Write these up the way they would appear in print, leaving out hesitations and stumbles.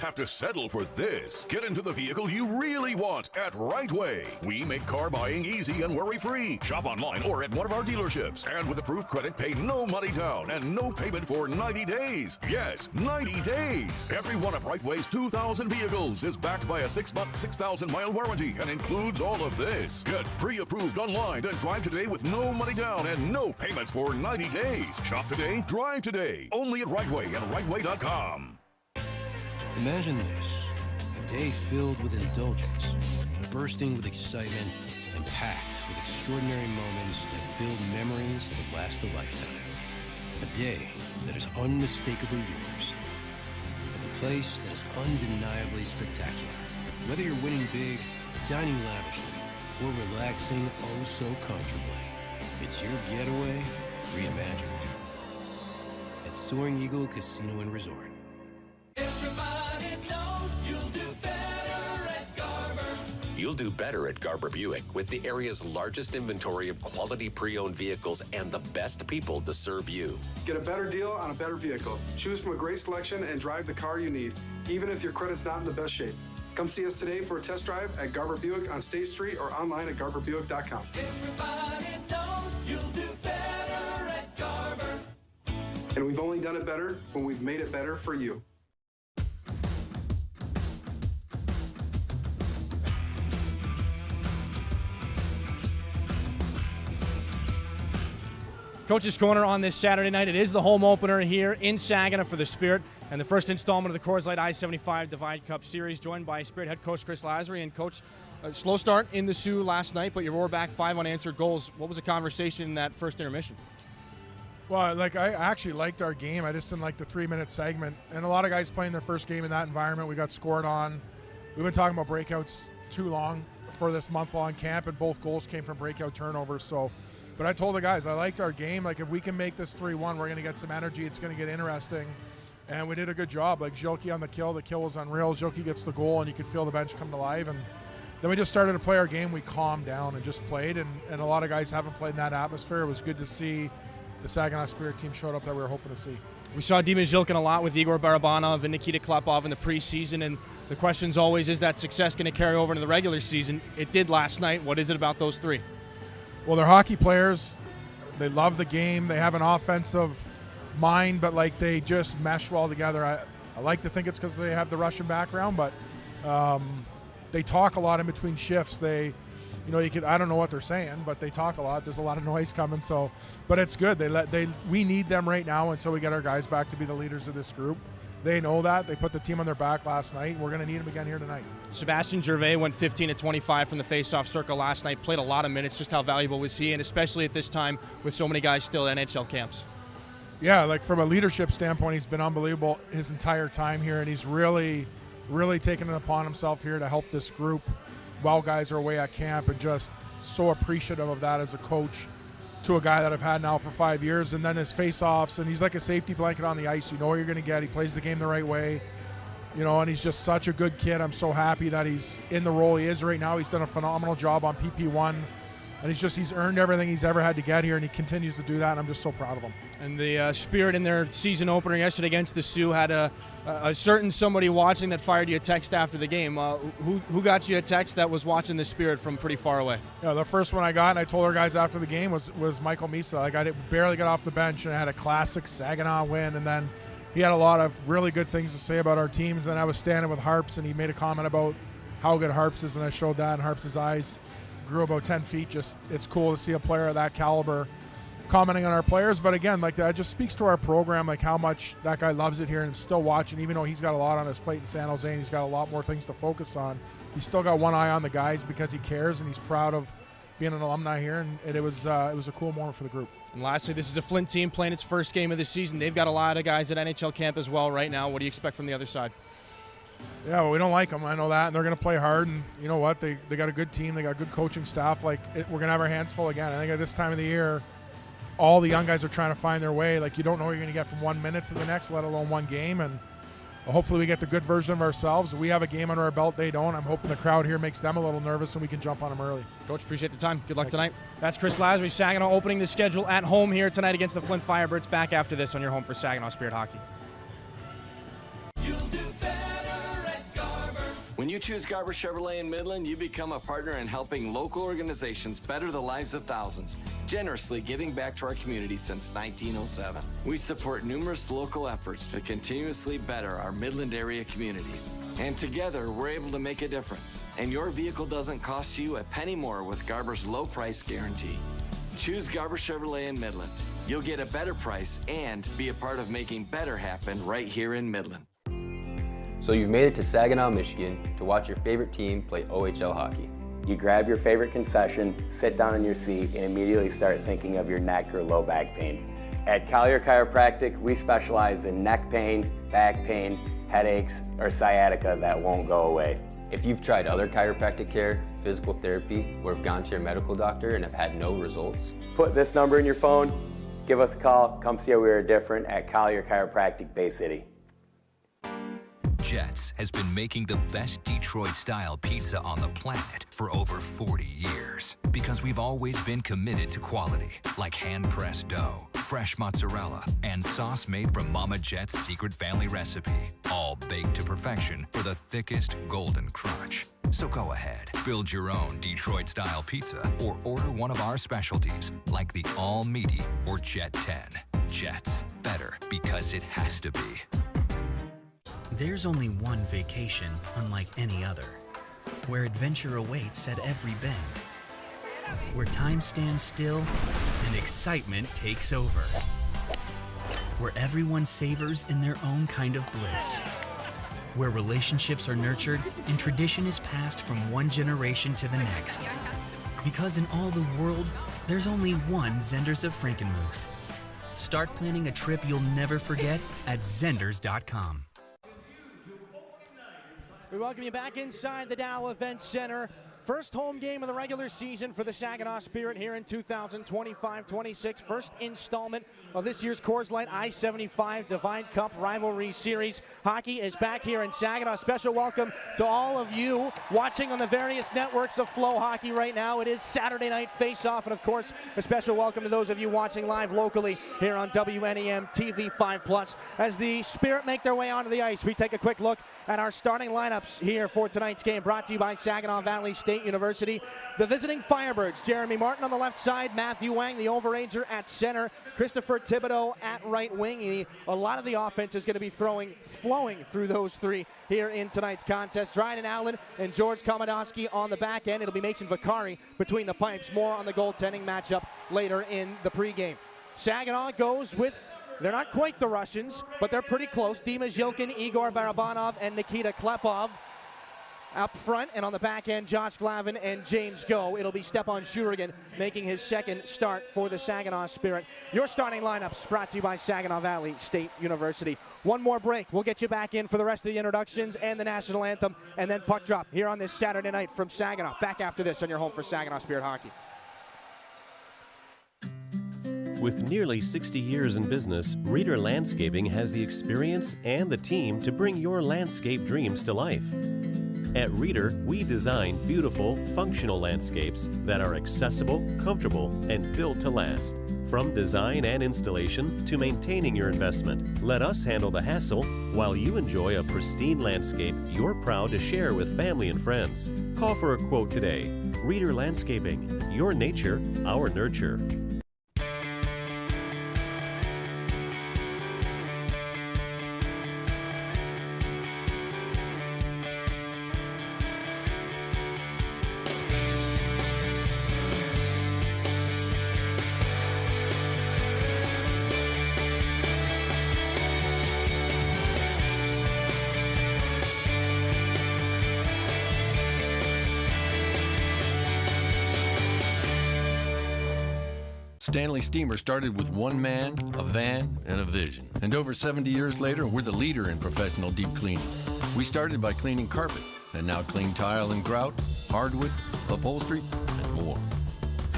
Have to settle for this. Get into the vehicle you really want at Rightway. We make car buying easy and worry-free. Shop online or at one of our dealerships. And with approved credit, pay no money down and no payment for 90 days. Yes, 90 days. Every one of Rightway's 2,000 vehicles is backed by a 6-month, 6,000-mile warranty and includes all of this. Get pre-approved online, then drive today with no money down and no payments for 90 days. Shop today, drive today. Only at Rightway and Rightway.com. Imagine this, a day filled with indulgence, bursting with excitement, and packed with extraordinary moments that build memories to last a lifetime. A day that is unmistakably yours, at the place that is undeniably spectacular. Whether you're winning big, dining lavishly, or relaxing oh so comfortably, it's your getaway reimagined at Soaring Eagle Casino and Resort. You'll do better at Garber Buick with the area's largest inventory of quality pre-owned vehicles and the best people to serve you. Get a better deal on a better vehicle. Choose from a great selection and drive the car you need, even if your credit's not in the best shape. Come see us today for a test drive at Garber Buick on State Street or online at garberbuick.com. Everybody knows you'll do better at Garber. And we've only done it better when we've made it better for you. Coach's Corner on this Saturday night. It is the home opener here in Saginaw for the Spirit and the first installment of the Coors Light I-75 Divide Cup Series, joined by Spirit head coach Chris Lazary. And Coach, a slow start in the Sioux last night, but you roar back 5 unanswered goals. What was the conversation in that first intermission? Well, I actually liked our game. I just didn't like the 3-minute segment. And a lot of guys playing their first game in that environment. We got scored on. We've been talking about breakouts too long for this month-long camp, and both goals came from breakout turnovers. But I told the guys, I liked our game. Like, if we can make this 3-1, we're going to get some energy. It's going to get interesting. And we did a good job. Like, Zilke on the kill was unreal. Zilke gets the goal, and you could feel the bench come to life. And then we just started to play our game. We calmed down and just played. And a lot of guys haven't played in that atmosphere. It was good to see the Saginaw Spirit team showed up that we were hoping to see. We saw Dima Zilkin a lot with Igor Barabanov and Nikita Klepov in the preseason. And the question's always, is that success going to carry over into the regular season? It did last night. What is it about those three? Well, they're hockey players. They love the game. They have an offensive mind, but like they just mesh well together. I like to think it's because they have the Russian background, but they talk a lot in between shifts. I don't know what they're saying, but they talk a lot. There's a lot of noise coming, but it's good. We need them right now until we get our guys back to be the leaders of this group. They know that. They put the team on their back last night. We're going to need them again here tonight. Sebastian Gervais went 15-25 from the faceoff circle last night, played a lot of minutes. Just how valuable was he, and especially at this time with so many guys still at NHL camps? Yeah, like from a leadership standpoint, he's been unbelievable his entire time here, and he's really, really taken it upon himself here to help this group while guys are away at camp, and just so appreciative of that as a coach to a guy that I've had now for 5 years. And then his face-offs, and he's like a safety blanket on the ice. You know what you're going to get. He plays the game the right way, and he's just such a good kid. I'm so happy that he's in the role he is right now. He's done a phenomenal job on PP1, and he's earned everything he's ever had to get here, and he continues to do that, and I'm just so proud of him. And the Spirit in their season opener yesterday against the Sioux had a certain somebody watching that fired you a text after the game. Who got you a text that was watching the Spirit from pretty far away? Yeah, the first one I got, and I told our guys after the game, was Michael Misa. I barely got off the bench, and I had a classic Saginaw win, and then he had a lot of really good things to say about our teams. Then I was standing with Harps, and he made a comment about how good Harps is, and I showed that, and Harps' eyes grew about 10 feet. Just, it's cool to see a player of that caliber commenting on our players. But again, like, that just speaks to our program, like how much that guy loves it here and still watching, even though he's got a lot on his plate in San Jose and he's got a lot more things to focus on. He's still got one eye on the guys because he cares, and he's proud of being an alumni here, and it was a cool moment for the group. And lastly, this is a Flint team playing its first game of the season. They've got a lot of guys at NHL camp as well right now. What do you expect from the other side? Yeah, well, we don't like them. I know that, and they're going to play hard. And you know what? They got a good team. They got good coaching staff. We're going to have our hands full again. I think at this time of the year, all the young guys are trying to find their way. Like, you don't know what you're going to get from 1 minute to the next, let alone one game. And hopefully we get the good version of ourselves. We have a game under our belt. They don't. I'm hoping the crowd here makes them a little nervous and we can jump on them early. Coach, appreciate the time. Good luck tonight. That's Chris Lazary. Saginaw opening the schedule at home here tonight against the Flint Firebirds. Back after this on your home for Saginaw Spirit Hockey. You'll do better When you choose Garber Chevrolet in Midland, you become a partner in helping local organizations better the lives of thousands, generously giving back to our community since 1907. We support numerous local efforts to continuously better our Midland area communities. And together, we're able to make a difference. And your vehicle doesn't cost you a penny more with Garber's low price guarantee. Choose Garber Chevrolet in Midland. You'll get a better price and be a part of making better happen right here in Midland. So you've made it to Saginaw, Michigan to watch your favorite team play OHL hockey. You grab your favorite concession, sit down in your seat, and immediately start thinking of your neck or low back pain. At Kier Chiropractic, we specialize in neck pain, back pain, headaches, or sciatica that won't go away. If you've tried other chiropractic care, physical therapy, or have gone to your medical doctor and have had no results, put this number in your phone, give us a call, come see how we are different at Kier Chiropractic, Bay City. Jets has been making the best Detroit-style pizza on the planet for over 40 years because we've always been committed to quality, like hand-pressed dough, fresh mozzarella, and sauce made from Mama Jet's secret family recipe, all baked to perfection for the thickest golden crunch. So go ahead, build your own Detroit-style pizza or order one of our specialties like the all-meaty or Jet 10. Jets, better because it has to be. There's only one vacation unlike any other, where adventure awaits at every bend, where time stands still and excitement takes over, where everyone savors in their own kind of bliss, where relationships are nurtured and tradition is passed from one generation to the next. Because in all the world, there's only one Zenders of Frankenmuth. Start planning a trip you'll never forget at Zenders.com. We welcome you back inside the Dow Event Center. First home game of the regular season for the Saginaw Spirit here in 2025-26. First installment of this year's Coors Light I-75 Divide Cup Rivalry Series. Hockey is back here in Saginaw. Special welcome to all of you watching on the various networks of FloHockey right now. It is Saturday Night Faceoff, and of course, a special welcome to those of you watching live locally here on WNEM TV 5+. As the Spirit make their way onto the ice, we take a quick look at our starting lineups here for tonight's game, brought to you by Saginaw Valley State University. The visiting Firebirds, Jeremy Martin on the left side, Matthew Wang, the overager, at center, Christopher Thibodeau at right wing. A lot of the offense is going to be flowing through those three here in tonight's contest. Dryden Allen and George Komodowski on the back end. It'll be Mason Vicari between the pipes. More on the goaltending matchup later in the pregame. Saginaw goes with, they're not quite the Russians, but they're pretty close. Dima Zhilkin, Igor Barabanov, and Nikita Klepov up front, and on the back end, Josh Glavin and James Go. It'll be Stepan Shurigan making his second start for the Saginaw Spirit. Your starting lineups brought to you by Saginaw Valley State University. One more break. We'll get you back in for the rest of the introductions and the national anthem, and then puck drop here on this Saturday night from Saginaw. Back after this on your home for Saginaw Spirit Hockey. With nearly 60 years in business, Reader Landscaping has the experience and the team to bring your landscape dreams to life. At Reader, we design beautiful, functional landscapes that are accessible, comfortable, and built to last. From design and installation to maintaining your investment, let us handle the hassle while you enjoy a pristine landscape you're proud to share with family and friends. Call for a quote today. Reader Landscaping, your nature, our nurture. Stanley Steemer started with one man, a van, and a vision. And over 70 years later, we're the leader in professional deep cleaning. We started by cleaning carpet, and now clean tile and grout, hardwood, upholstery, and more.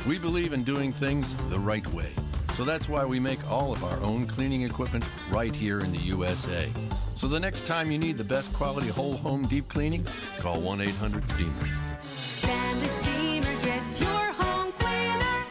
We believe in doing things the right way. So that's why we make all of our own cleaning equipment right here in the USA. So the next time you need the best quality whole home deep cleaning, call 1-800-STEAMER. Stanley Steemer gets your home cleaner.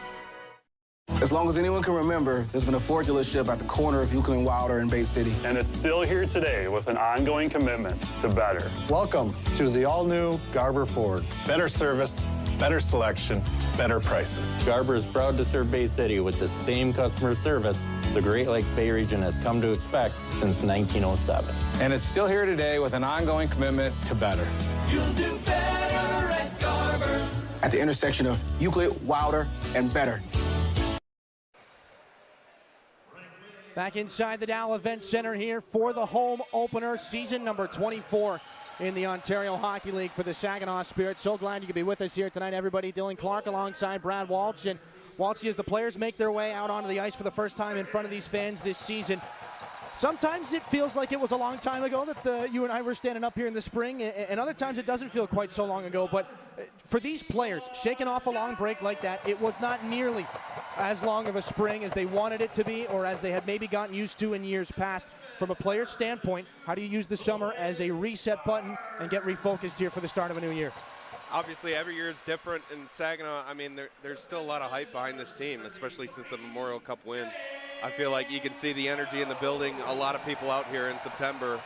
As long as anyone can remember, there's been a Ford dealership at the corner of Euclid and Wilder in Bay City. And it's still here today with an ongoing commitment to better. Welcome to the all-new Garber Ford. Better service, better selection, better prices. Garber is proud to serve Bay City with the same customer service the Great Lakes Bay region has come to expect since 1907. And it's still here today with an ongoing commitment to better. You'll do better at Garber. At the intersection of Euclid, Wilder, and Better. Back inside the Dow Event Center here for the home opener, season number 24 in the Ontario Hockey League for the Saginaw Spirit. So glad you could be with us here tonight, everybody. Dylan Clark alongside Brad Walsh. And Walshy, as the players make their way out onto the ice for the first time in front of these fans this season, sometimes it feels like it was a long time ago that you and I were standing up here in the spring, and other times it doesn't feel quite so long ago. But for these players, shaking off a long break like that, it was not nearly as long of a spring as they wanted it to be, or as they had maybe gotten used to in years past. From a player's standpoint, how do you use the summer as a reset button and get refocused here for the start of a new year? Obviously, every year is different in Saginaw. I mean, there's still a lot of hype behind this team, especially since the Memorial Cup win. I feel like you can see the energy in the building. A lot of people out here in September.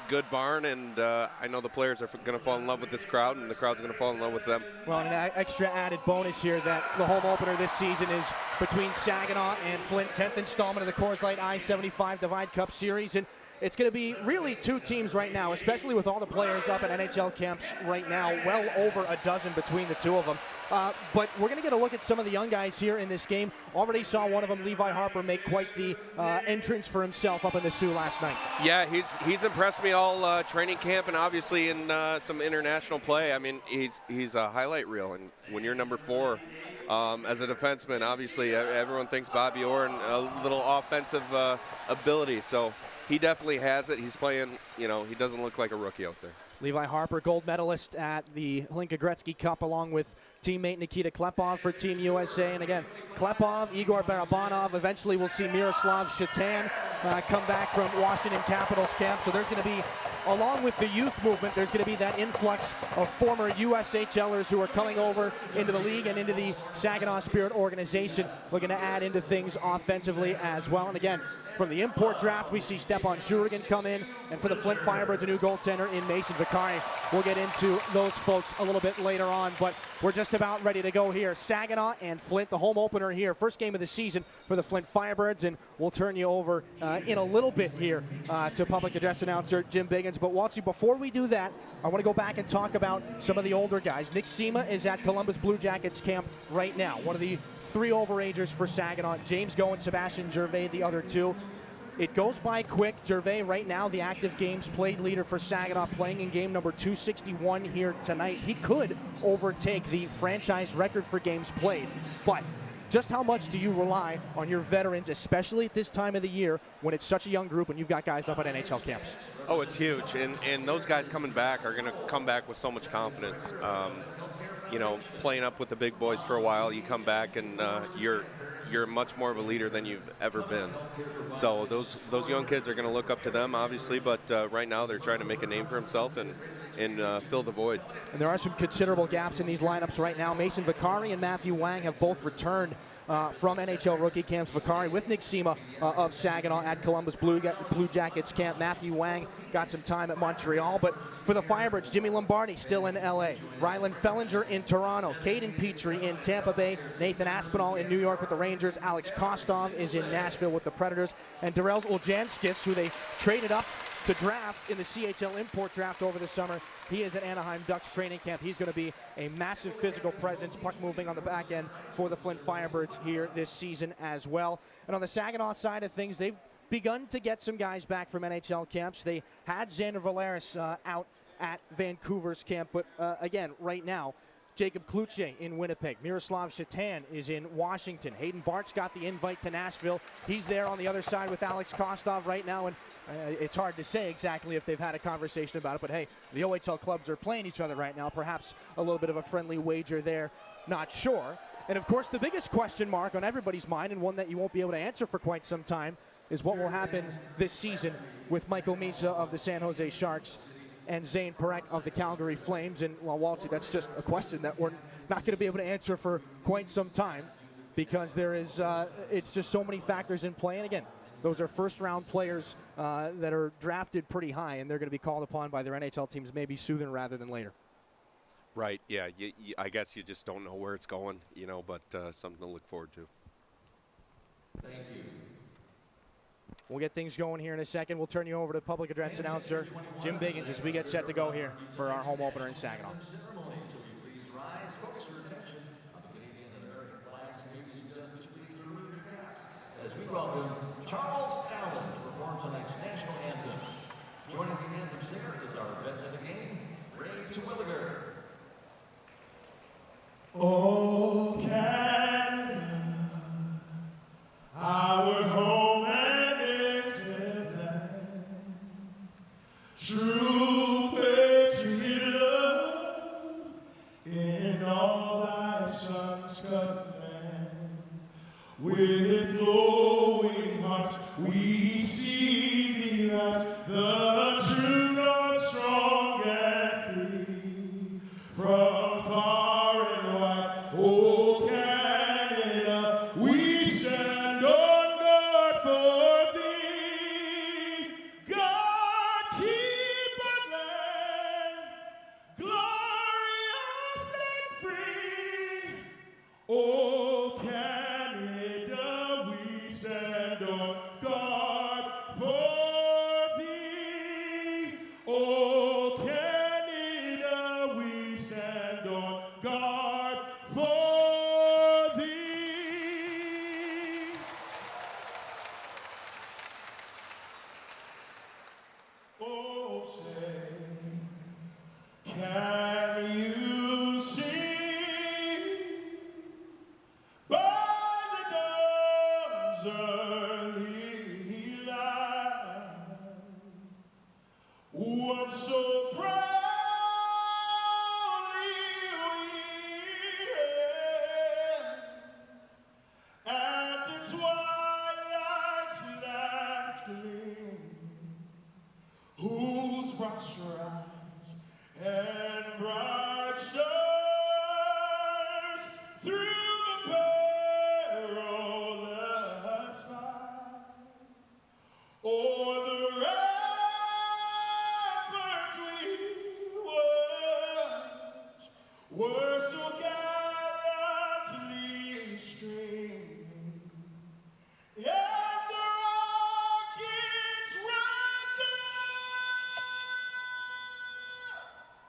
Good barn, and I know the players are going to fall in love with this crowd, and the crowd's going to fall in love with them. Well, an extra added bonus here that the home opener this season is between Saginaw and Flint, 10th installment of the Coors Light I-75 Divide Cup Series. And it's going to be really two teams right now, especially with all the players up at NHL camps right now, well over a dozen between the two of them. But we're going to get a look at some of the young guys here in this game. Already saw one of them, Levi Harper, make quite the entrance for himself up in the Sioux last night. Yeah, he's impressed me all training camp and obviously in some international play. I mean, he's a highlight reel, and when you're number 4 as a defenseman, obviously everyone thinks Bobby Orr and a little offensive ability. So he definitely has it. He's playing, he doesn't look like a rookie out there. Levi Harper, gold medalist at the Hlinka Gretzky Cup, along with teammate Nikita Klepov for Team USA. And again, Klepov, Igor Barabanov, eventually we'll see Miroslav Shatan come back from Washington Capitals camp. So there's going to be, along with the youth movement, there's going to be that influx of former USHLers who are coming over into the league and into the Saginaw Spirit organization, looking to add into things offensively as well. And again, from the import draft, we see Stepan Shurigan come in, and for the Flint Firebirds, a new goaltender in Mason Vicari. We'll get into those folks a little bit later on, but we're just about ready to go here. Saginaw and Flint, the home opener here. First game of the season for the Flint Firebirds, and we'll turn you over in a little bit here to public address announcer Jim Biggins. But Waltsy, before we do that, I want to go back and talk about some of the older guys. Nick Sema is at Columbus Blue Jackets camp right now, one of the 3 overagers for Saginaw. James Go and Sebastian Gervais, the other 2. It goes by quick. Gervais right now the active games played leader for Saginaw, playing in game number 261 here tonight. He could overtake the franchise record for games played, but just how much do you rely on your veterans, especially at this time of the year when it's such a young group and you've got guys up at NHL camps? Oh, it's huge, and those guys coming back are going to come back with so much confidence. Playing up with the big boys for a while, you come back and you're much more of a leader than you've ever been. So those young kids are going to look up to them, obviously, but right now they're trying to make a name for himself and fill the void. And there are some considerable gaps in these lineups right now. Mason Vicari and Matthew Wang have both returned from NHL rookie camps. Vicari with Nick Sema of Saginaw at Columbus Blue Jackets camp. Matthew Wang got some time at Montreal. But for the Firebirds, Jimmy Lombardi still in L.A. Rylan Fellinger in Toronto. Caden Petrie in Tampa Bay. Nathan Aspinall in New York with the Rangers. Alex Kostov is in Nashville with the Predators. And Darrell Oljanskis, who they traded up to draft in the CHL import draft over the summer. He is at Anaheim Ducks training camp. He's going to be a massive physical presence, puck moving on the back end for the Flint Firebirds here this season as well. And on the Saginaw side of things, they've begun to get some guys back from NHL camps. They had Xander Valeris out at Vancouver's camp, but again, right now, Jacob Kluche in Winnipeg. Miroslav Shatan is in Washington. Hayden Bart's got the invite to Nashville. He's there on the other side with Alex Kostov right now, and it's hard to say exactly if they've had a conversation about it, but hey, the OHL clubs are playing each other right now. Perhaps a little bit of a friendly wager there, not sure. And of course, the biggest question mark on everybody's mind, and one that you won't be able to answer for quite some time, is what will happen this season with Michael Misa of the San Jose Sharks and Zane Parekh of the Calgary Flames. And, well, Waltsy, that's just a question that we're not going to be able to answer for quite some time. because there is it's just so many factors in play. And again, those are first-round players that are drafted pretty high, and they're going to be called upon by their NHL teams maybe sooner rather than later. Right, yeah. I guess you just don't know where it's going, but something to look forward to. Thank you. We'll get things going here in a second. We'll turn you over to public address announcer Jim Biggins as we get set to go here for our home opener in Saginaw. As we welcome Charles Allen to perform tonight's national anthem. Joining the anthem singer is our vet of the game, Ray Terwilliger. Oh, Canada, our home and native land, true patriot love in all thy sons command. With glowing hearts we see thee rise, the true north strong and free, from far and wide. Oh, Canada, we stand on guard for thee. God keep our land glorious and free. Oh, Canada, we stand on guard for thee. Oh, Canada, we stand on guard for thee. Oh, say, can you see by the dawn's early light what so proudly we hailed at the twilight's last gleam, whose broad stripes and bright stars through the perilous fight o'er the ramparts we watched were so gallantly streaming, and the rockets racked up,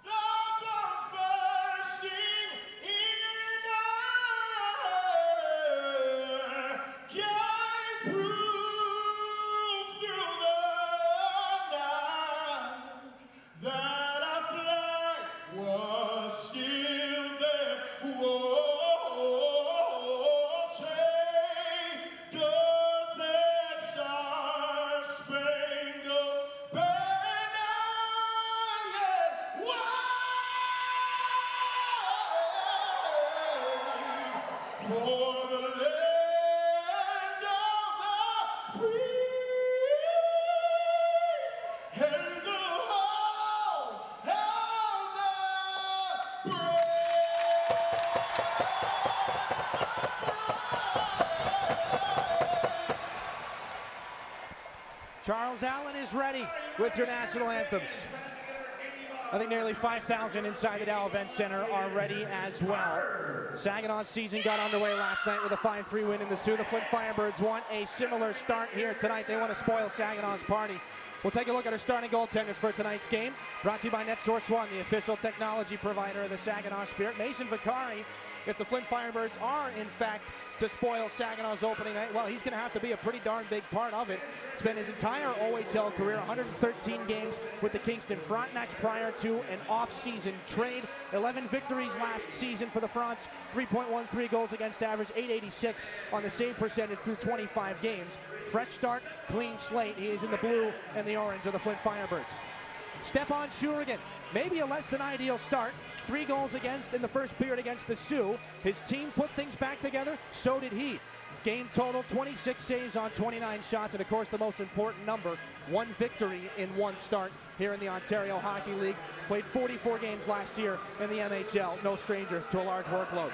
the bombs bursting in air, gave proof through the night that our flag was still there. Whoa, say, does that star-spangled banner yet wave for the land of the free and the home of the brave? Charles Allen is ready with your national anthems. I think nearly 5,000 inside the Dow Event Center are ready as well. Saginaw's season got underway last night with a 5-3 win in the Sioux. The Flint Firebirds want a similar start here tonight. They want to spoil Saginaw's party. We'll take a look at our starting goaltenders for tonight's game. Brought to you by NetSource One, the official technology provider of the Saginaw Spirit. Mason Vicari, if the Flint Firebirds are, in fact, to spoil Saginaw's opening night, well, he's going to have to be a pretty darn big part of it. Spent his entire OHL career, 113 games with the Kingston Frontenacs prior to an off-season trade. 11 victories last season for the Fronts, 3.13 goals against average, .886 on the save percentage through 25 games. Fresh start, clean slate. He is in the blue and the orange of the Flint Firebirds. Stepan Shurigan, maybe a less than ideal start. 3 goals against in the first period against the Sioux. His team put things back together, so did he. Game total, 26 saves on 29 shots, and of course the most important number, 1 victory in 1 start here in the Ontario Hockey League. Played 44 games last year in the NHL, no stranger to a large workload.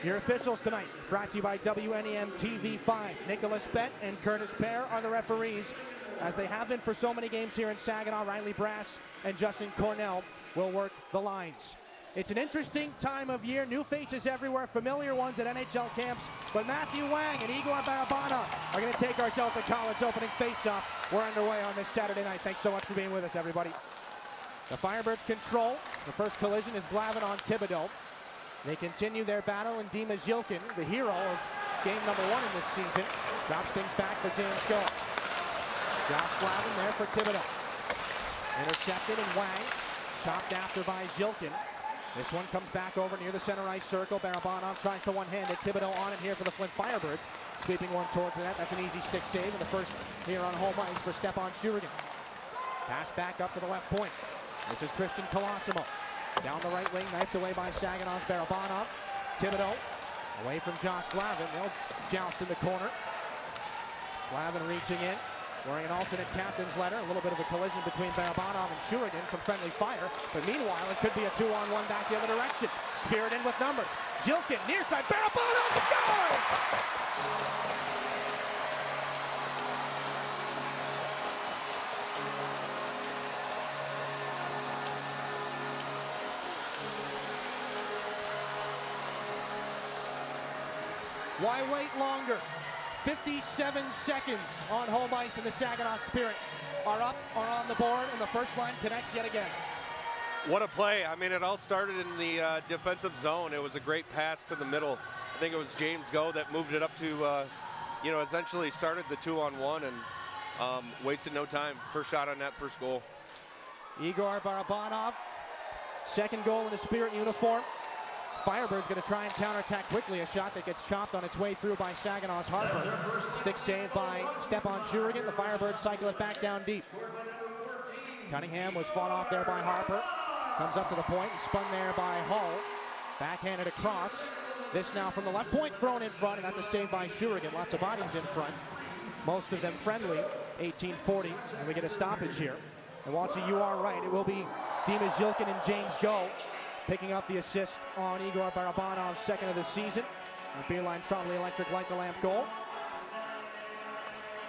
Your officials tonight, brought to you by WNEM TV5. Nicholas Bett and Curtis Pear are the referees, as they have been for so many games here in Saginaw. Riley Brass and Justin Cornell will work the lines. It's an interesting time of year. New faces everywhere, familiar ones at NHL camps. But Matthew Wang and Igor Barabanov are going to take our Delta College opening faceoff. We're underway on this Saturday night. Thanks so much for being with us, everybody. The Firebirds control. The first collision is Glavin on Thibodeau. They continue their battle, and Dima Zilkin, the hero of game number 1 in this season, drops things back for James Go. Josh Glavin there for Thibodeau. Intercepted, and Wang chopped after by Zilkin. This one comes back over near the center ice circle. Barabanov trying to one-hand it. Thibodeau on it here for the Flint Firebirds. Sweeping one towards the net. That's an easy stick save, and the first here on home ice for Stepan Shurigan. Pass back up to the left point. This is Christian Colosimo. Down the right wing, knifed away by Saginaw's Barabanov. Thibodeau away from Josh Glavin. They'll joust in the corner. Glavin reaching in, wearing an alternate captain's letter. A little bit of a collision between Barabanov and Shurigan. Some friendly fire, but meanwhile it could be a 2-on-1 back the other direction. Spirit in with numbers. Zilkin near side. Barabanov scores! Why wait longer? 57 seconds on home ice, and the Saginaw Spirit are up, are on the board, and the first line connects yet again. What a play. I mean, it all started in the defensive zone. It was a great pass to the middle. I think it was James Go that moved it up to, essentially started the 2-on-1 and wasted no time. First shot on net, first goal. Igor Barabanov, second goal in a Spirit uniform. Firebirds going to try and counterattack quickly. A shot that gets chopped on its way through by Saginaw's Harper. Stick saved by Stepan Shurigan. The Firebirds cycle it back down deep. Cunningham was fought off there by Harper. Comes up to the point and spun there by Hull. Backhanded across. This now from the left point, thrown in front, and that's a save by Shurigan. Lots of bodies in front. Most of them friendly. 18-40, and we get a stoppage here. And Walter, you are right. It will be Dima Zilkin and James Go picking up the assist on Igor Barabanov's second of the season. The Beerline Trombley Electric Light the Lamp goal.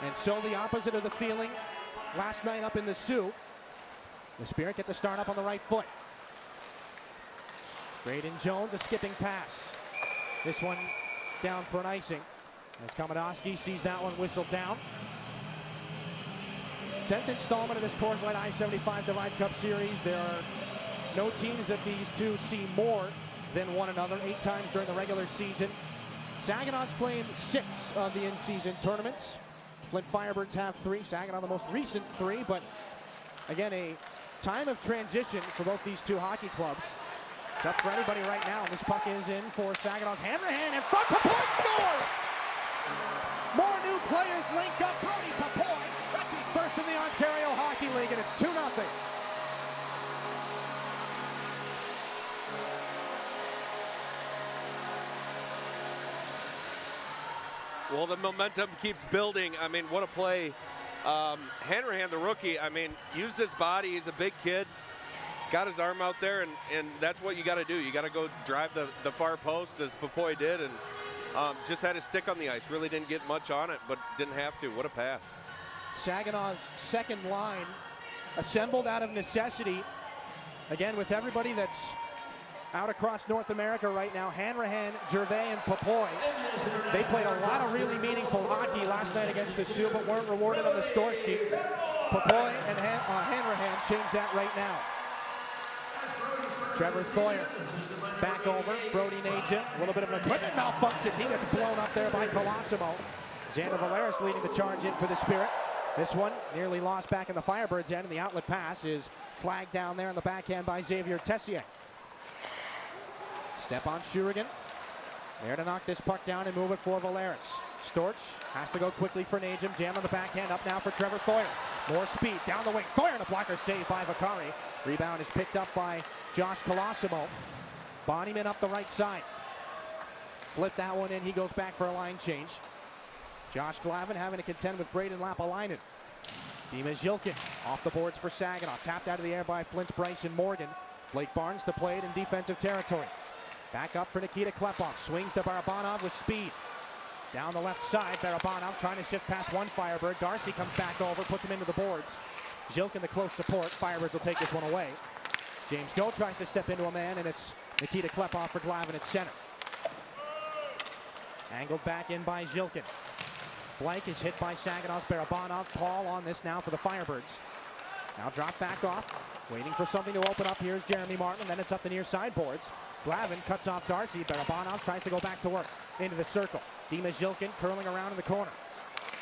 And so the opposite of the feeling last night up in the Sioux. The Spirit get the start up on the right foot. Braden Jones, a skipping pass. This one down for an icing. As Komodowski sees that one whistled down. 10th installment of this Coors Light I-75 Divide Cup Series. There are no teams that these two see more than one another 8 times during the regular season. Saginaw's claimed 6 of the in-season tournaments. Flint Firebirds have 3. Saginaw the most recent 3, but again, a time of transition for both these two hockey clubs. It's up for anybody right now, and this puck is in for Saginaw's hand-to-hand in front. Papoy scores! More new players link up. Brody Papoy, that's his first in the Ontario Hockey League, and it's 2-0. Well, the momentum keeps building. I mean, what a play. Hanrahan, the rookie, I mean, used his body. He's a big kid. Got his arm out there, and that's what you got to do. You got to go drive the far post, as Papoy did, and just had his stick on the ice. Really didn't get much on it, but didn't have to. What a pass. Saginaw's second line assembled out of necessity. Again, with everybody that's out across North America right now, Hanrahan, Gervais, and Papoy. They played a lot of really meaningful hockey last night against the Sioux, but weren't rewarded on the score sheet. Papoy and Hanrahan change that right now. Trevor Thoyer back over. Brody Naja, a little bit of an equipment malfunction. He gets blown up there by Colosimo. Xander Valeris leading the charge in for the Spirit. This one nearly lost back in the Firebirds' end, and the outlet pass is flagged down there on the backhand by Xavier Tessier. Stepan Shurigan there to knock this puck down and move it for Valeris. Storch has to go quickly for Najim. Jam on the backhand, up now for Trevor Thoyer. More speed down the wing. Thoyer and a blocker save by Vakari. Rebound is picked up by Josh Colosimo. Bonnyman up the right side. Flip that one in. He goes back for a line change. Josh Glavin having to contend with Braden Lapalainen. Dima Zilkin off the boards for Saginaw. Tapped out of the air by Flint's Bryson Morgan. Blake Barnes to play it in defensive territory. Back up for Nikita Klepov. Swings to Barabanov with speed. Down the left side, Barabanov trying to shift past one Firebird. Darcy comes back over, puts him into the boards. Zilk in the close support. Firebirds will take this one away. James Go tries to step into a man, and it's Nikita Klepov for Glavin at center. Angled back in by Zilkin. Blank is hit by Saginaw's Barabanov. Paul on this now for the Firebirds. Now drop back off. Waiting for something to open up. Here's Jeremy Martin, and then it's up the near sideboards. Glavin cuts off Darcy. Barabanov tries to go back to work. Into the circle. Dima Zilkin curling around in the corner.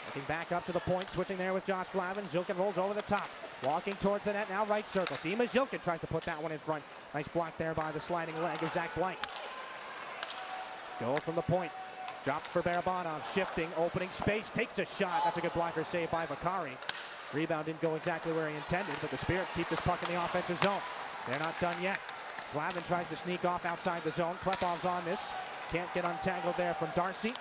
Looking back up to the point, switching there with Josh Glavin. Zilkin rolls over the top. Walking towards the net, now right circle. Dima Zilkin tries to put that one in front. Nice block there by the sliding leg of Zach Blank. Go from the point. Dropped for Barabanov, shifting, opening space, takes a shot. That's a good blocker save by Vakari. Rebound didn't go exactly where he intended, but the Spirit keep this puck in the offensive zone. They're not done yet. Glavin tries to sneak off outside the zone. Klepov's on this. Can't get untangled there from Darcy.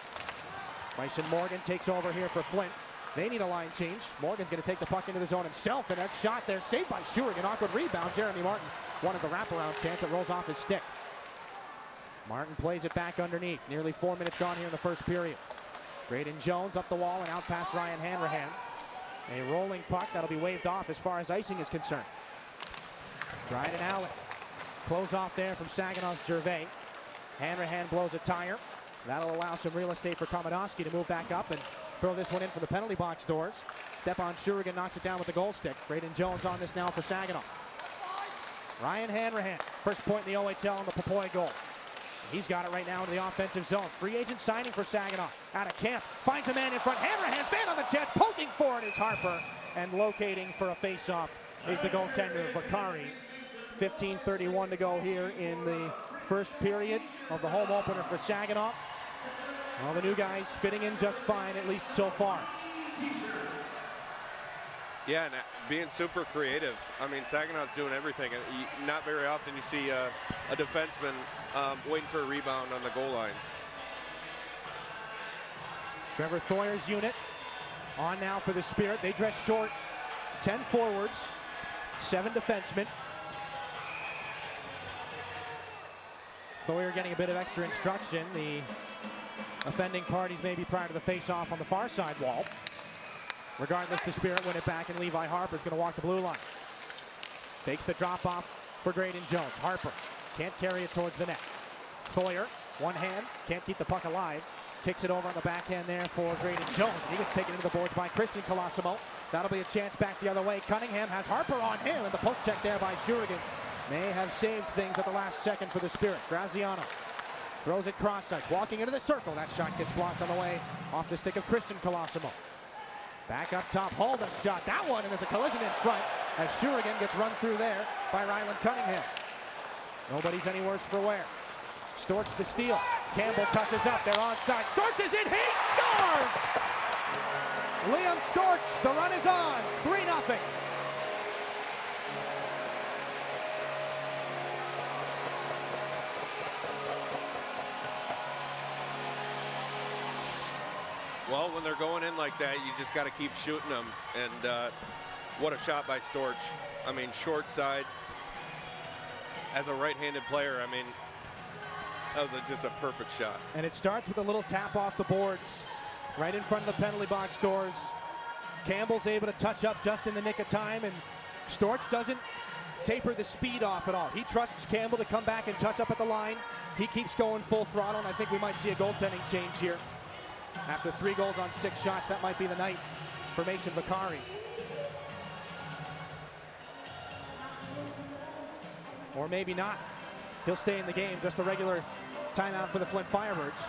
Bryson Morgan takes over here for Flint. They need a line change. Morgan's going to take the puck into the zone himself, and that shot there saved by Schurig. An awkward rebound. Jeremy Martin wanted the wraparound chance. It rolls off his stick. Martin plays it back underneath. Nearly 4 minutes gone here in the first period. Braden Jones up the wall and out past Ryan Hanrahan. A rolling puck that'll be waved off as far as icing is concerned. Dryden Allen. Close off there from Saginaw's Gervais. Hanrahan blows a tire. That'll allow some real estate for Komodowski to move back up and throw this one in for the penalty box doors. Stepan Shurigan knocks it down with the goal stick. Braden Jones on this now for Saginaw. Ryan Hanrahan, first point in the OHL on the Popoy goal. He's got it right now in the offensive zone. Free agent signing for Saginaw. Out of camp, finds a man in front. Hanrahan, fan on the jet, poking for it is Harper. And locating for a face-off is the goaltender, Vakari. 15:31 to go here in the first period of the home opener for Saginaw. All the new guys fitting in just fine, at least so far. Yeah, and being super creative. I mean, Saginaw's doing everything. Not very often you see a defenseman waiting for a rebound on the goal line. Trevor Thoyer's unit on now for the Spirit. They dress short. 10 forwards, 7 defensemen. Thoyer getting a bit of extra instruction. The offending parties maybe prior to the face-off on the far side wall. Regardless, the Spirit win it back, and Levi Harper's going to walk the blue line. Fakes the drop-off for Graydon Jones. Harper can't carry it towards the net. Thoyer, one hand, can't keep the puck alive. Kicks it over on the backhand there for Graydon Jones. He gets taken into the boards by Christian Colosimo. That'll be a chance back the other way. Cunningham has Harper on him, and the poke check there by Shurigan may have saved things at the last second for the Spirit. Graziano throws it cross ice, walking into the circle. That shot gets blocked on the way off the stick of Christian Colosimo. Back up top, Holden shot that one, and there's a collision in front as Shurigan gets run through there by Ryland Cunningham. Nobody's any worse for wear. Storch to steal. Campbell touches up, they're onside. Storch is in, he scores! Liam Storch, the run is on, 3-0. Well, when they're going in like that, you just got to keep shooting them. And what a shot by Storch. I mean, short side. As a right-handed player, I mean, that was just a perfect shot. And it starts with a little tap off the boards, right in front of the penalty box doors. Campbell's able to touch up just in the nick of time, and Storch doesn't taper the speed off at all. He trusts Campbell to come back and touch up at the line. He keeps going full throttle, and I think we might see a goaltending change here. After 3 goals on 6 shots, that might be the night for Mason Vakari. Or maybe not. He'll stay in the game, just a regular timeout for the Flint Firebirds.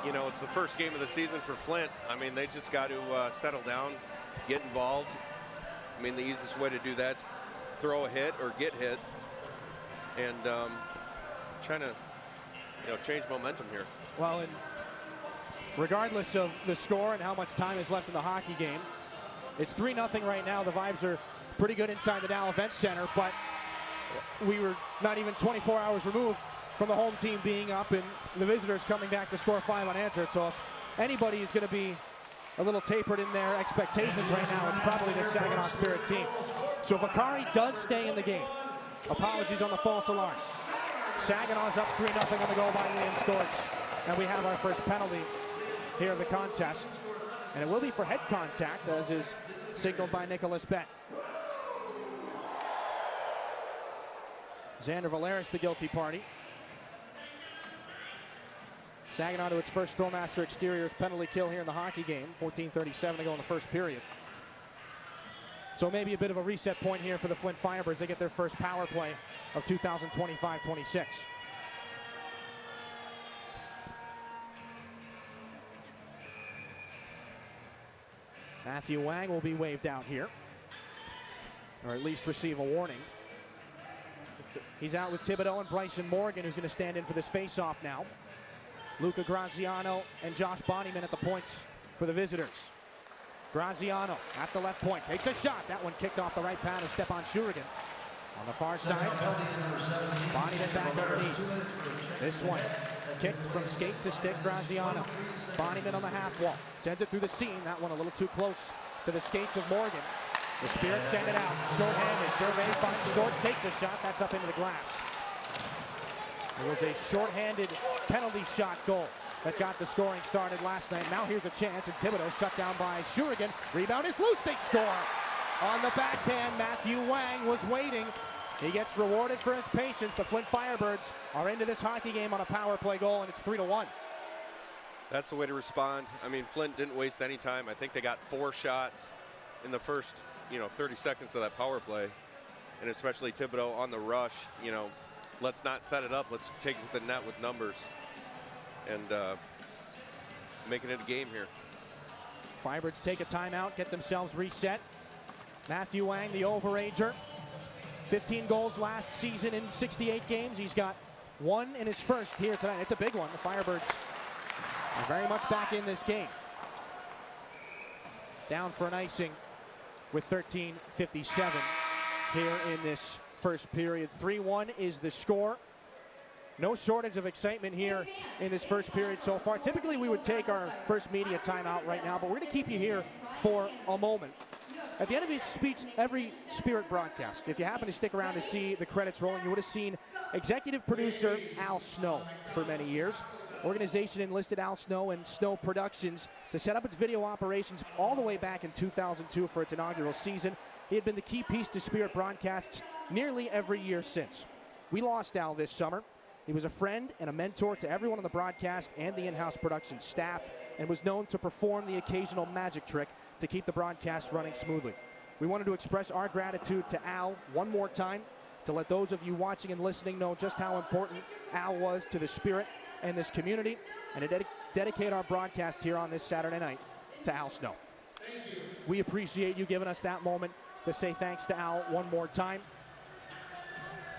You know, it's the first game of the season for Flint. I mean, they just got to settle down, get involved. I mean, the easiest way to do that is throw a hit or get hit. And trying to, change momentum here. Well, and regardless of the score and how much time is left in the hockey game, it's 3-0 right now. The vibes are pretty good inside the Dow Event Center, but we were not even 24 hours removed from the home team being up and the visitors coming back to score 5 unanswered. So if anybody is going to be a little tapered in their expectations right now, it's probably the Saginaw Spirit team. So Vakari does stay in the game. Apologies on the false alarm. Saginaw's up 3-0 on the goal by Liam Storch. And we have our first penalty here of the contest. And it will be for head contact, as is signaled by Nicholas Bett. Xander Valeris, the guilty party. Saginaw to its first Stormaster Exteriors penalty kill here in the hockey game. 14:37 to go in the first period. So maybe a bit of a reset point here for the Flint Firebirds. They get their first power play of 2025-26. Matthew Wang will be waved out here, or at least receive a warning. He's out with Thibodeau and Bryson Morgan, who's going to stand in for this face-off now. Luca Graziano and Josh Bonnyman at the points for the visitors. Graziano at the left point, takes a shot. That one kicked off the right pad of Stepan Shurigan. On the far side, Bonnyman back underneath. This one kicked from skate to stick, Graziano. Bonnyman on the half wall, sends it through the seam. That one a little too close to the skates of Morgan. The Spirit send it out, short-handed. Gervais finds Storch, takes a shot. That's up into the glass. It was a short-handed penalty shot goal that got the scoring started last night. Now here's a chance, and Thibodeau shut down by Shurigan. Rebound is loose, they score. On the backhand, Matthew Wang was waiting. He gets rewarded for his patience. The Flint Firebirds are into this hockey game on a power play goal, and it's 3-1. That's the way to respond. I mean, Flint didn't waste any time. I think they got 4 shots in the first, 30 seconds of that power play. And especially Thibodeau on the rush, let's not set it up. Let's take it to the net with numbers and making it a game here. Firebirds take a timeout, get themselves reset. Matthew Wang, the overager. 15 goals last season in 68 games. He's got 1 in his first here tonight. It's a big one. The Firebirds are very much back in this game. Down for an icing with 13:57 here in this first period. 3-1 is the score. No shortage of excitement here in this first period so far. Typically we would take our first media timeout right now, but we're going to keep you here for a moment. At the end of his speech, every Spirit broadcast, if you happen to stick around to see the credits rolling, you would have seen executive producer Al Snow for many years. Organization enlisted Al Snow and Snow Productions to set up its video operations all the way back in 2002 for its inaugural season. He had been the key piece to Spirit broadcasts nearly every year since. We lost Al this summer. He was a friend and a mentor to everyone on the broadcast and the in-house production staff, and was known to perform the occasional magic trick to keep the broadcast running smoothly. We wanted to express our gratitude to Al one more time, to let those of you watching and listening know just how important Al was to the Spirit and this community, and to dedicate our broadcast here on this Saturday night to Al Snow. We appreciate you giving us that moment to say thanks to Al one more time.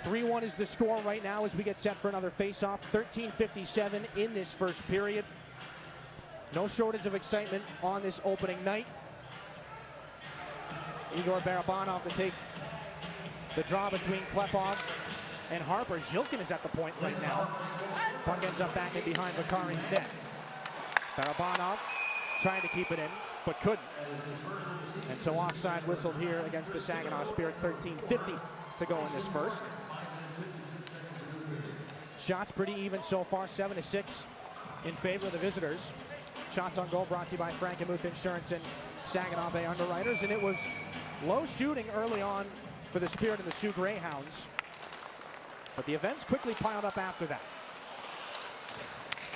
3-1 is the score right now as we get set for another face-off. 13:57 in this first period. No shortage of excitement on this opening night. Igor Barabanov to take the draw between Klepov and Harper. Zhilkin is at the point right now. Puck ends up back in behind Vakari's net. Barabanov trying to keep it in, but couldn't. And so offside whistled here against the Saginaw Spirit. 13:50 to go in this first. Shots pretty even so far, 7-6 in favor of the visitors. Shots on goal brought to you by Frankenmuth Insurance and Saginaw Bay Underwriters. And it was low shooting early on for the Spirit and the Sioux Greyhounds, but the events quickly piled up after that.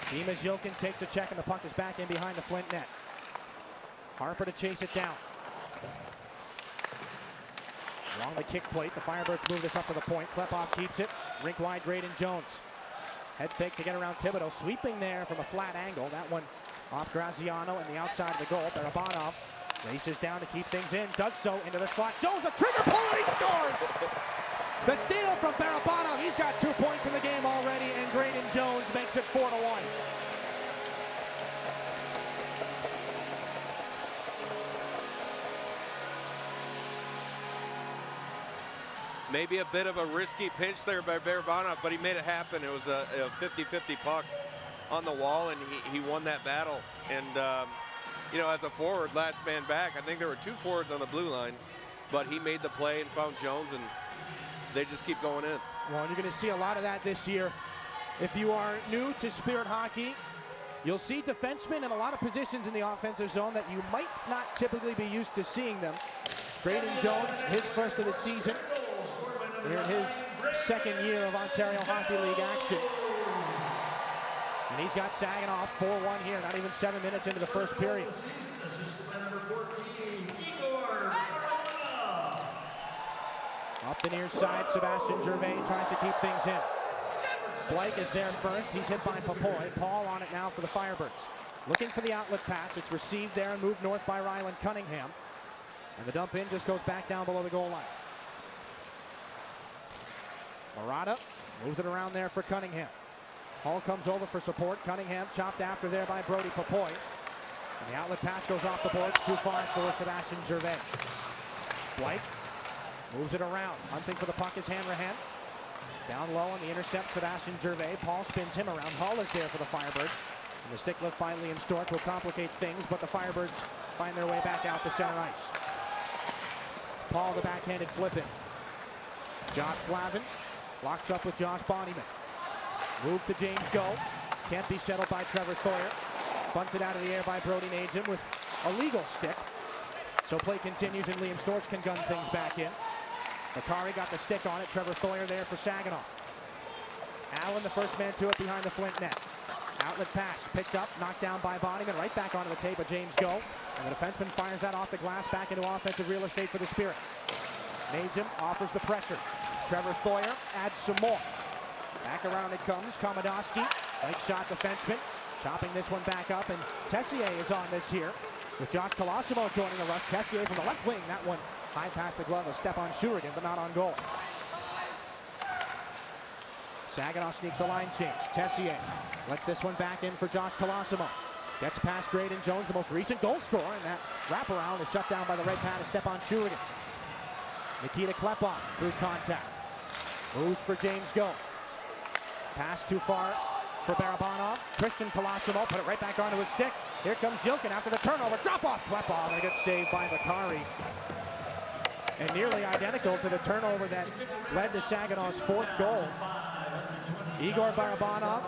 Dima Zhilkin takes a check, and the puck is back in behind the Flint net. Harper to chase it down. Along the kick plate, the Firebirds move this up to the point. Klepov keeps it. Rink wide, Graydon Jones. Head fake to get around Thibodeau. Sweeping there from a flat angle. That one off Graziano and the outside of the goal. Barabanov races down to keep things in. Does so into the slot. Jones, a trigger pull, and he scores! The steal from Barabanov. He's got 2 points in the game already, and Graydon Jones makes it 4-1. Maybe a bit of a risky pinch there by Barabanov, but he made it happen. It was a 50-50 puck on the wall, and he won that battle. And, as a forward, last man back, I think there were 2 forwards on the blue line, but he made the play and found Jones, and they just keep going in. Well, you're going to see a lot of that this year. If you are new to Spirit hockey, you'll see defensemen in a lot of positions in the offensive zone that you might not typically be used to seeing them. Braden Jones, his first of the season, here in his second year of Ontario Hockey League action. And he's got Saginaw 4-1 here, not even 7 minutes into the first period. Up the near side, Sebastian Gervais tries to keep things in. Blake is there first. He's hit by Papoy. Paul on it now for the Firebirds. Looking for the outlet pass. It's received there and moved north by Ryland Cunningham. And the dump in just goes back down below the goal line. Murata moves it around there for Cunningham. Hall comes over for support. Cunningham chopped after there by Brody Papoy. And the outlet pass goes off the boards too far for Sebastian Gervais. Blake moves it around. Hunting for the puck is Hanrahan. Down low on the intercept, Sebastian Gervais. Paul spins him around. Hull is there for the Firebirds. And the stick lift by Liam Stork will complicate things, but the Firebirds find their way back out to center ice. Paul the backhanded flip in. Josh Glavin locks up with Josh Bonnyman. Move to James Go. Can't be settled by Trevor Thoyer. Bunted out of the air by Brody Najim with a legal stick. So play continues and Liam Storch can gun things back in. Makari got the stick on it. Trevor Thoyer there for Saginaw. Allen the first man to it behind the Flint net. Outlet pass picked up, knocked down by Bonnyman. Right back onto the tape of James Go. And the defenseman fires that off the glass back into offensive real estate for the Spirit. Najim offers the pressure. Trevor Thoyer adds some more. Back around it comes. Komodowski. Nice shot defenseman. Chopping this one back up. And Tessier is on this here. With Josh Colosimo joining the rush. Tessier from the left wing. That one high past the glove of Stepan Shurigan, but not on goal. Saginaw sneaks a line change. Tessier lets this one back in for Josh Colosimo. Gets past Graydon Jones, the most recent goal scorer, and that wraparound is shut down by the right pad of Stepan Shurigan. Nikita Klepov through contact. Moves for James Go. Pass too far for Barabanov. Christian Colosimo put it right back onto his stick. Here comes Yilkin after the turnover. Drop off Klepov, and it gets saved by Makari. And nearly identical to the turnover that led to Saginaw's fourth goal. Igor Barabanov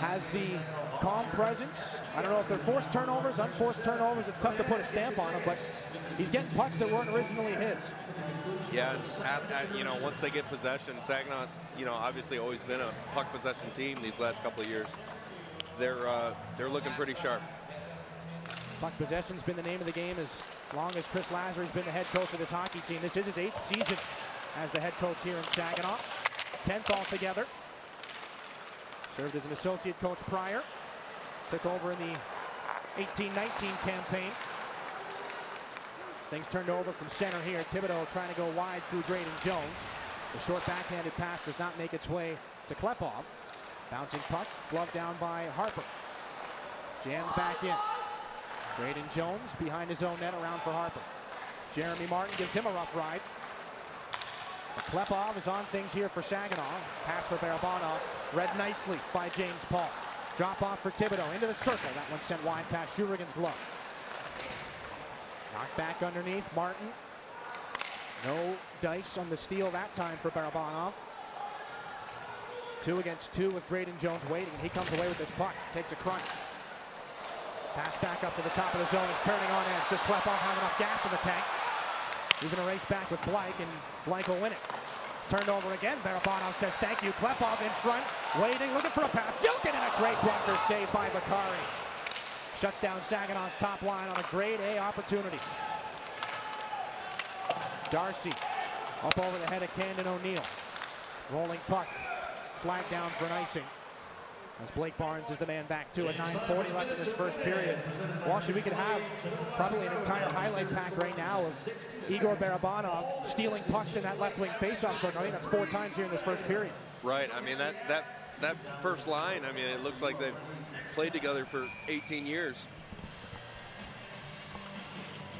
has the calm presence. I don't know if they're forced turnovers, unforced turnovers. It's tough to put a stamp on them, but he's getting pucks that weren't originally his. Yeah, once they get possession, Saginaw's, obviously always been a puck possession team these last couple of years. They're looking pretty sharp. Puck possession's been the name of the game as long as Chris Lazary's been the head coach of this hockey team. This is his 8th season as the head coach here in Saginaw. 10th altogether. Served as an associate coach prior. Took over in the 18-19 campaign. Things turned over from center here. Thibodeau trying to go wide through Graydon Jones. The short backhanded pass does not make its way to Klepov. Bouncing puck, glove down by Harper. Jammed back in. Graydon Jones behind his own net around for Harper. Jeremy Martin gives him a rough ride. Klepov is on things here for Saginaw. Pass for Barabanov. Read nicely by James Paul. Drop off for Thibodeau into the circle. That one sent wide past Shurigan's glove. Knocked back underneath. Martin. No dice on the steal that time for Barabanov. 2 against 2 with Graydon Jones waiting. He comes away with this puck. Takes a crunch. Pass back up to the top of the zone. He's turning on edge. Does Klepov have enough gas in the tank? He's going to race back with Blake, and Blake will win it. Turned over again. Barabanov says thank you. Klepov in front, waiting, looking for a pass. Yilkin, and a great blocker save by Makari. Shuts down Saginaw's top line on a grade A opportunity. Darcy up over the head of Camden O'Neill. Rolling puck. Flag down for an icing. As Blake Barnes is the man back to it. 9:40 left in this first period. Walsh, we could have probably an entire highlight pack right now of Igor Barabanov stealing pucks in that left wing faceoff circle. I think that's 4 times here in this first period. Right. I mean, that first line, I mean, it looks like they've played together for 18 years.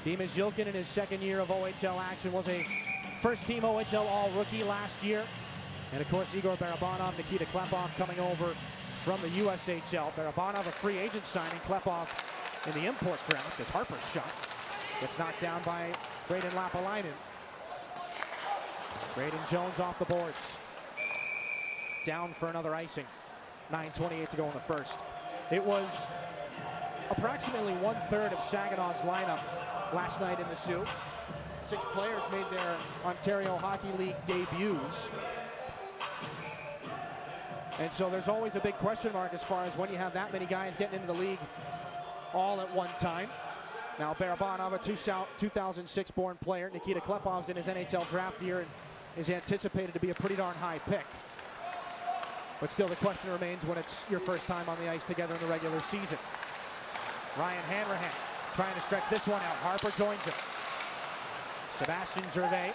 Dimas Yilkin in his second year of OHL action was a first-team OHL All-Rookie last year. And, of course, Igor Barabanov, Nikita Klepov coming over from the USHL. Barabanov, a free agent signing. Klepov in the import draft as Harper's shot gets knocked down by Braden Lapalainen. Graydon Jones off the boards. down for another icing. 9:28 to go in the first. It was approximately 1/3 of Saginaw's lineup last night in the Sioux. 6 players made their Ontario Hockey League debuts. And so there's always a big question mark as far as when you have that many guys getting into the league all at one time. Now Barabanov, a 2006 born player. Nikita Klepov's in his NHL draft year and is anticipated to be a pretty darn high pick. But still the question remains when it's your first time on the ice together in the regular season. Ryan Hanrahan trying to stretch this one out. Harper joins him. Sebastian Gervais,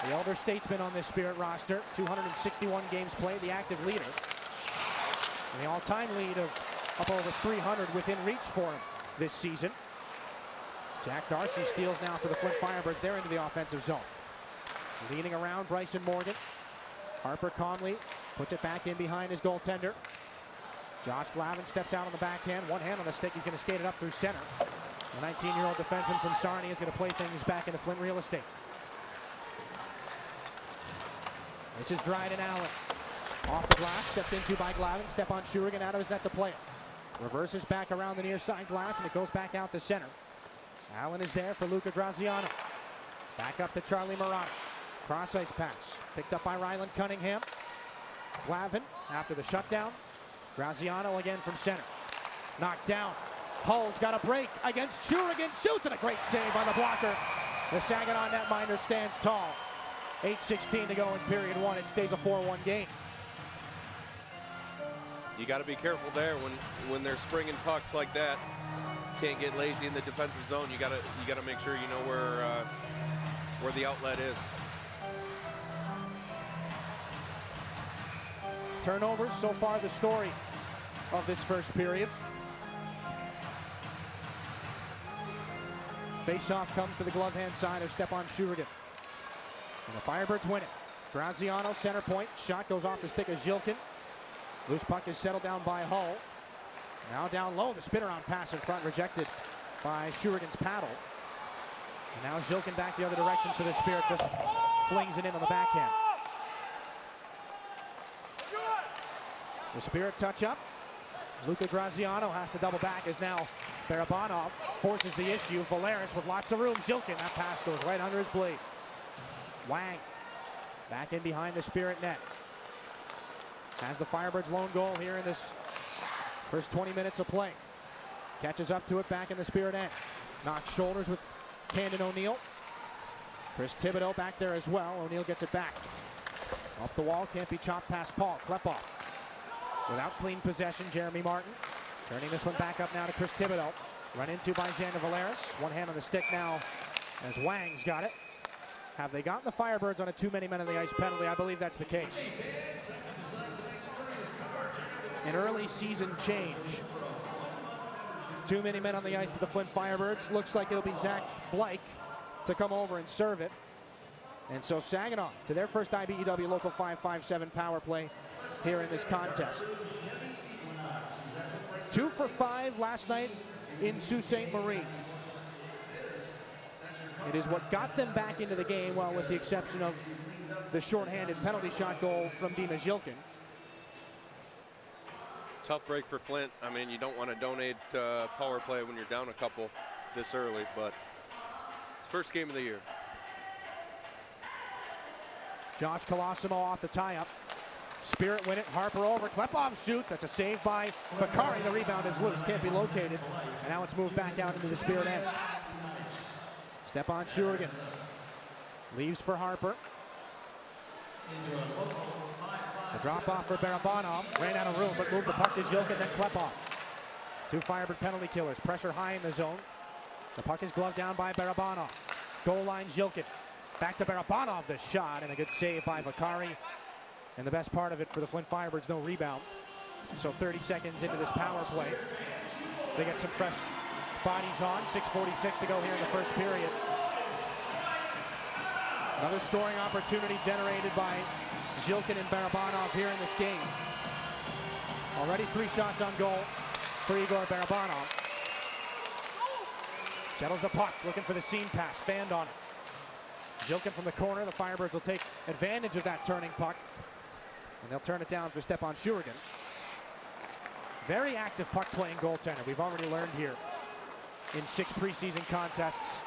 the elder statesman on this Spirit roster, 261 games played, the active leader. And the all-time lead of up over 300 within reach for him this season. Jack Darcy steals now for the Flint Firebirds. They're into the offensive zone. Leaning around Bryson Morgan. Harper calmly puts it back in behind his goaltender. Josh Glavin steps out on the backhand. One hand on the stick. He's going to skate it up through center. The 19-year-old defenseman from Sarnia is going to play things back into Flint real estate. This is Dryden Allen. Off the glass, stepped into by Glavin. Step on Shurigan out of his net to play it. Reverses back around the near side glass, and it goes back out to center. Allen is there for Luca Graziano. Back up to Charlie Murata. Cross ice pass. Picked up by Ryland Cunningham. Glavin after the shutdown. Graziano again from center. Knocked down. Hull's got a break against Shurigan. Shoots, and a great save by the blocker. The Saginaw netminder stands tall. 8:16 to go in period 1. It stays a 4-1 game. You got to be careful there when they're springing pucks like that. Can't get lazy in the defensive zone. You got to make sure you know where the outlet is. Turnovers so far the story of this first period. Faceoff comes to the glove hand side of Stepan Shurigan. And the Firebirds win it. Graziano center point. Shot goes off the stick of Zhilkin. Loose puck is settled down by Hull. Now down low, the spin around pass in front rejected by Shurigan's paddle. And now Zhilkin back the other direction for the Spirit, just flings it in on the backhand. The Spirit touch up. Luca Graziano has to double back as now Barabanov forces the issue. Valeris with lots of room. Zhilkin, that pass goes right under his blade. Wang back in behind the Spirit net. Has the Firebirds' lone goal here in this first 20 minutes of play. Catches up to it back in the Spirit end. Knocks shoulders with Camden O'Neill. Chris Thibodeau back there as well. O'Neill gets it back. Up the wall, can't be chopped past Paul. Klepov. Without clean possession, Jeremy Martin. Turning this one back up now to Chris Thibodeau. Run into by Xander Valeris. One hand on the stick now as Wang's got it. Have they gotten the Firebirds on a too many men on the ice penalty? I believe that's the case. An early season change. Too many men on the ice to the Flint Firebirds. Looks like it'll be Zach Blake to come over and serve it. And so Saginaw to their first IBEW Local 557 power play here in this contest. 2 for 5 last night in Sault Ste. Marie. It is what got them back into the game, well, with the exception of the shorthanded penalty shot goal from Dima Zhilkin. Tough break for Flint. I mean, you don't want to donate power play when you're down a couple this early, but it's first game of the year. Josh Colosimo off the tie-up. Spirit win it. Harper over. Klepov shoots. That's a save by Bakari. The rebound is loose. Can't be located. And now it's moved back out into the Spirit end. Stepan Shurigan leaves for Harper. The drop off for Barabanov. Ran out of room, but moved the puck to Zhilkin, then Klepov. 2 Firebird penalty killers. Pressure high in the zone. The puck is gloved down by Barabanov. Goal line Zhilkin. Back to Barabanov. The shot and a good save by Bakari. And the best part of it for the Flint Firebirds, no rebound. So 30 seconds into this power play, they get some fresh bodies on. 6:46 to go here in the first period. Another scoring opportunity generated by Zhilkin and Barabanov here in this game. Already 3 shots on goal for Igor Barabanov. Settles the puck, looking for the seam pass, fanned on it. Zhilkin from the corner, the Firebirds will take advantage of that turning puck. And they'll turn it down for Stepan Shurigan. Very active puck-playing goaltender. We've already learned here in 6 preseason contests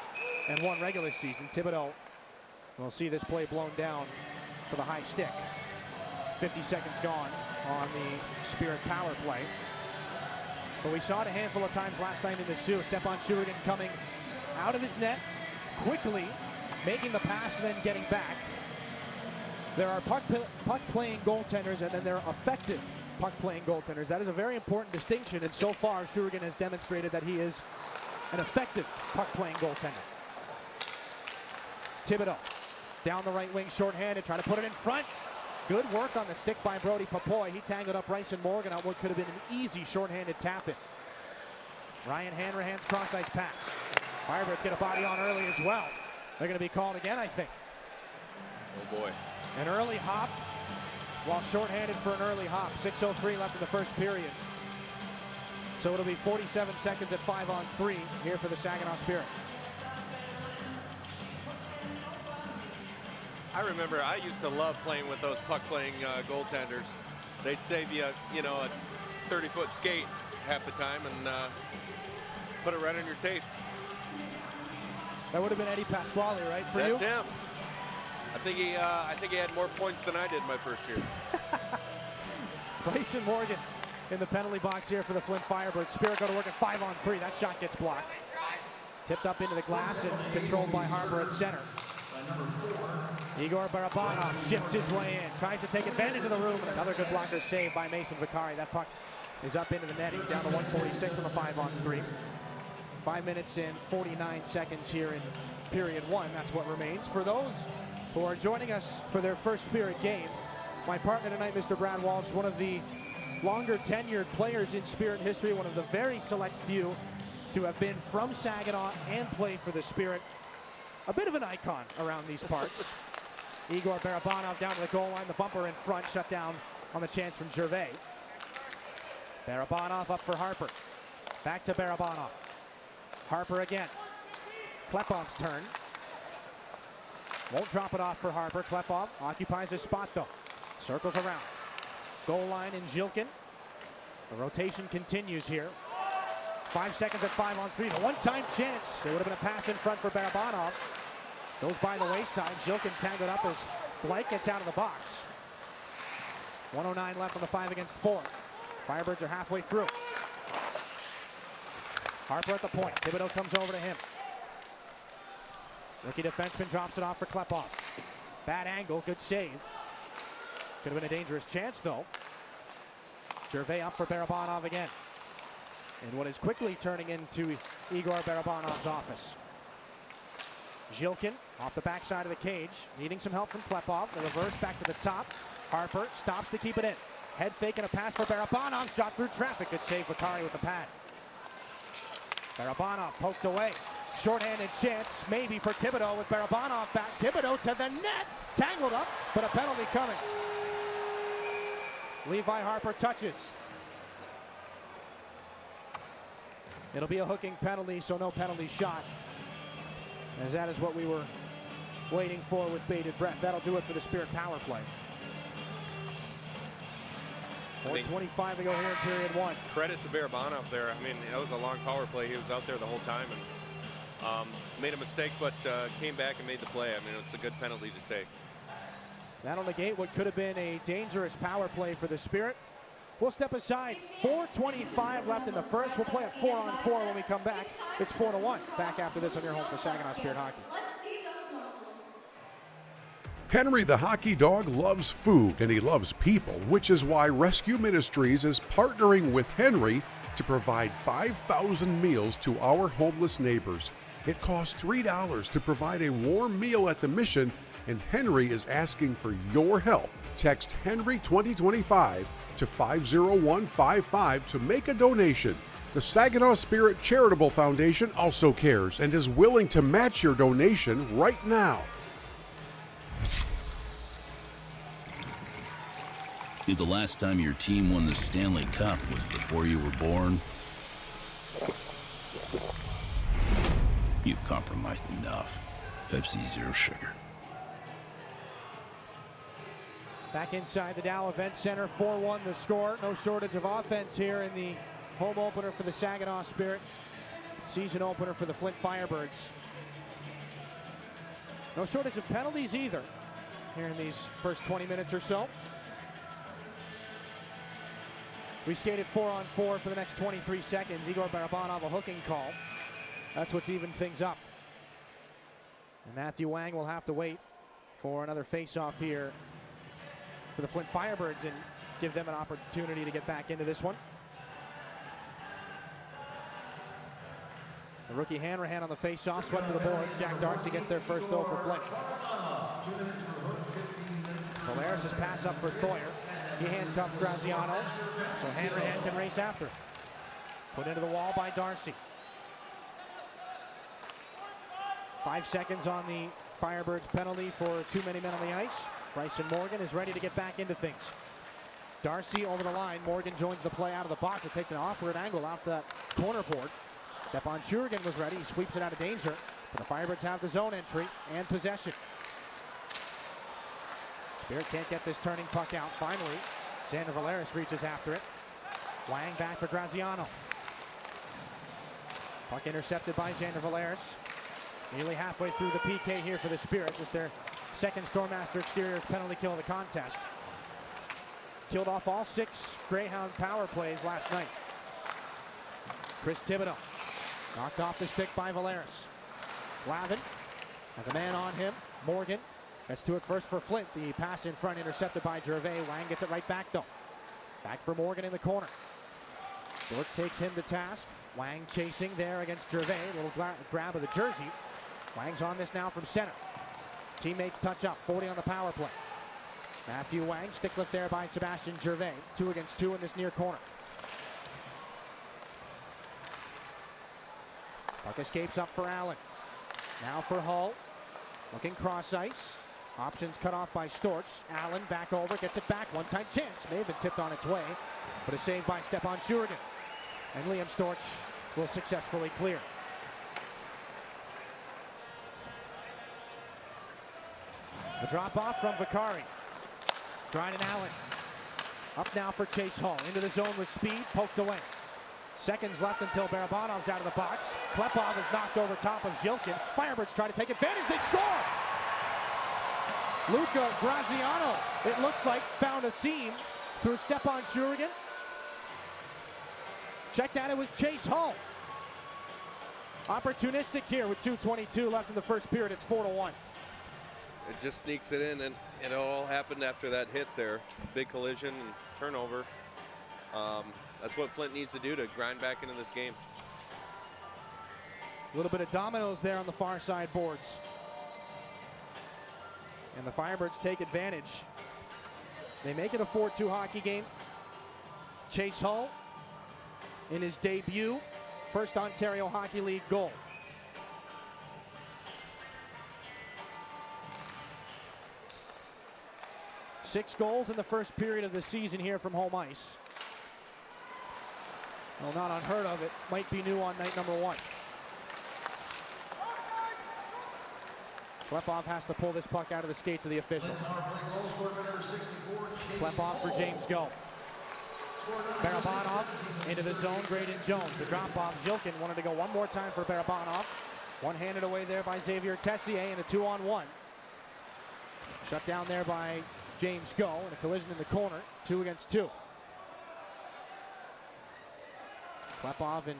and 1 regular season. Thibodeau will see this play blown down for the high stick. 50 seconds gone on the Spirit power play. But we saw it a handful of times last night in the Sioux. Stepan Shurigan coming out of his net quickly, making the pass and then getting back. There are puck-playing goaltenders, and then there are effective puck-playing goaltenders. That is a very important distinction, and so far Shurigan has demonstrated that he is an effective puck-playing goaltender. Thibodeau down the right wing, shorthanded, trying to put it in front. Good work on the stick by Brody Papoy. He tangled up Bryson Morgan on what could have been an easy shorthanded tap-in. Ryan Hanrahan's cross-ice pass. Firebirds get a body on early as well. They're going to be called again, I think. Oh boy. An early hop while shorthanded for an early hop. 6:03 left in the first period. So it'll be 47 seconds at 5-on-3 here for the Saginaw Spirit. I remember I used to love playing with those puck-playing goaltenders. They'd save you, you know, a 30-foot skate half the time and put it right on your tape. That would have been Eddie Pasquale, right, for That's you? him. I think he had more points than I did my first year. Bryson Morgan in the penalty box here for the Flint Firebirds. Spirit go to work at 5-on-3. That shot gets blocked. Tipped up into the glass and controlled by Harper at center. Igor Barabanov shifts his way in, tries to take advantage of the room. Another good blocker save by Mason Vicari. That puck is up into the netting, down to 146 on the 5-on-3. 5 minutes and 49 seconds here in period 1. That's what remains. For those who are joining us for their first Spirit game, my partner tonight, Mr. Brad Walsh, one of the longer tenured players in Spirit history, one of the very select few to have been from Saginaw and play for the Spirit. A bit of an icon around these parts. Igor Barabanov down to the goal line, the bumper in front, shut down on the chance from Gervais. Barabanov up for Harper. Back to Barabanov. Harper again. Klepov's turn. Won't drop it off for Harper. Klepov occupies his spot though. Circles around. Goal line in Jilkin. The rotation continues here. 5 seconds at 5-on-3. The one-time chance. There would have been a pass in front for Barabanov. Goes by the wayside. Jilkin tangled up as Blake gets out of the box. 1:09 left on the 5-against-4. Firebirds are halfway through. Harper at the point. Thibodeau comes over to him. Rookie defenseman drops it off for Klepov. Bad angle, good save. Could have been a dangerous chance though. Gervais up for Barabanov again. In what is quickly turning into Igor Barabanov's office. Jilkin off the backside of the cage, needing some help from Klepov. The reverse back to the top. Harper stops to keep it in. Head fake and a pass for Barabanov. Shot through traffic. Good save, Vicari with the pad. Barabanov poked away. Shorthanded chance, maybe for Thibodeau with Barabanov back. Thibodeau to the net. Tangled up, but a penalty coming. Levi Harper touches. It'll be a hooking penalty, so no penalty shot. As that is what we were waiting for with bated breath. That'll do it for the Spirit power play. 4:25 to go here in period 1. Credit to Barabanov there. I mean, that was a long power play. He was out there the whole time and made a mistake, but came back and made the play. I mean, it's a good penalty to take. That'll negate what could have been a dangerous power play for the Spirit. We'll step aside. 4:25 left in the first. We'll play at 4-on-4 when we come back. It's 4-1. Back after this on your home for Saginaw Spirit Hockey. Henry the hockey dog loves food and he loves people, which is why Rescue Ministries is partnering with Henry to provide 5,000 meals to our homeless neighbors. It costs $3 to provide a warm meal at the mission, and Henry is asking for your help. Text Henry 2025 to 50155 to make a donation. The Saginaw Spirit Charitable Foundation also cares and is willing to match your donation right now. If the last time your team won the Stanley Cup was before you were born, you've compromised enough. Pepsi Zero Sugar. Back inside the Dow Event Center, 4-1 the score. No shortage of offense here in the home opener for the Saginaw Spirit. Season opener for the Flint Firebirds. No shortage of penalties either here in these first 20 minutes or so. We skated 4-on-4 for the next 23 seconds. Igor Barabanov, a hooking call. That's what's evened things up. And Matthew Wang will have to wait for another face-off here for the Flint Firebirds and give them an opportunity to get back into this one. The rookie Hanrahan on the face-off, swept to the boards. Jack Darcy gets their first goal for Flint. Valeris' pass up for Thoyer. He handcuffs Graziano, so Hanrahan can race after. Put into the wall by Darcy. 5 seconds on the Firebirds penalty for too many men on the ice. Bryson Morgan is ready to get back into things. Darcy over the line. Morgan joins the play out of the box. It takes an awkward angle off that corner board. Stepan Shurigan was ready. He sweeps it out of danger. But the Firebirds have the zone entry and possession. Spirit can't get this turning puck out. Finally, Xander Valeris reaches after it. Wang back for Graziano. Puck intercepted by Xander Valeris. Nearly halfway through the PK here for the Spirit. Just their second Stormmaster Exteriors penalty kill of the contest. Killed off all 6 Greyhound power plays last night. Chris Thibodeau knocked off the stick by Valeris. Lavin has a man on him. Morgan gets to it first for Flint. The pass in front intercepted by Gervais. Wang gets it right back though. Back for Morgan in the corner. Burke takes him to task. Wang chasing there against Gervais. Little grab of the jersey. Wang's on this now from center. Teammates touch up. 40 on the power play. Matthew Wang, stick lift there by Sebastian Gervais. 2 against 2 in this near corner. Puck escapes up for Allen. Now for Hull. Looking cross ice. Options cut off by Storch. Allen back over, gets it back. One-time chance. May have been tipped on its way, but a save by Stepan Shurigan. And Liam Storch will successfully clear. The drop off from Vakari. Dryden Allen. Up now for Chase Hull. Into the zone with speed, poked away. Seconds left until Barabanov's out of the box. Klepov is knocked over top of Zhilkin. Firebirds try to take advantage. They score! Luca Graziano, it looks like, found a seam through Stepan Shurigan. Check that, it was Chase Hull. Opportunistic here with 2:22 left in the first period. It's 4-1. It just sneaks it in, and it all happened after that hit there. Big collision and turnover. That's what Flint needs to do to grind back into this game. A little bit of dominoes there on the far side boards. And the Firebirds take advantage. They make it a 4-2 hockey game. Chase Hull in his debut, first Ontario Hockey League goal. Six goals in the first period of the season here from home ice. Well, not unheard of. It might be new on night number 1. Klepov has to pull this puck out of the skates of the official. Klepov for James Go. Barabanov into the zone, Graydon Jones. The drop off, Zhilkin wanted to go one more time for Barabanov. One-handed away there by Xavier Tessier and a 2-on-1. Shut down there by James Go, and a collision in the corner, 2 against 2. Klepov and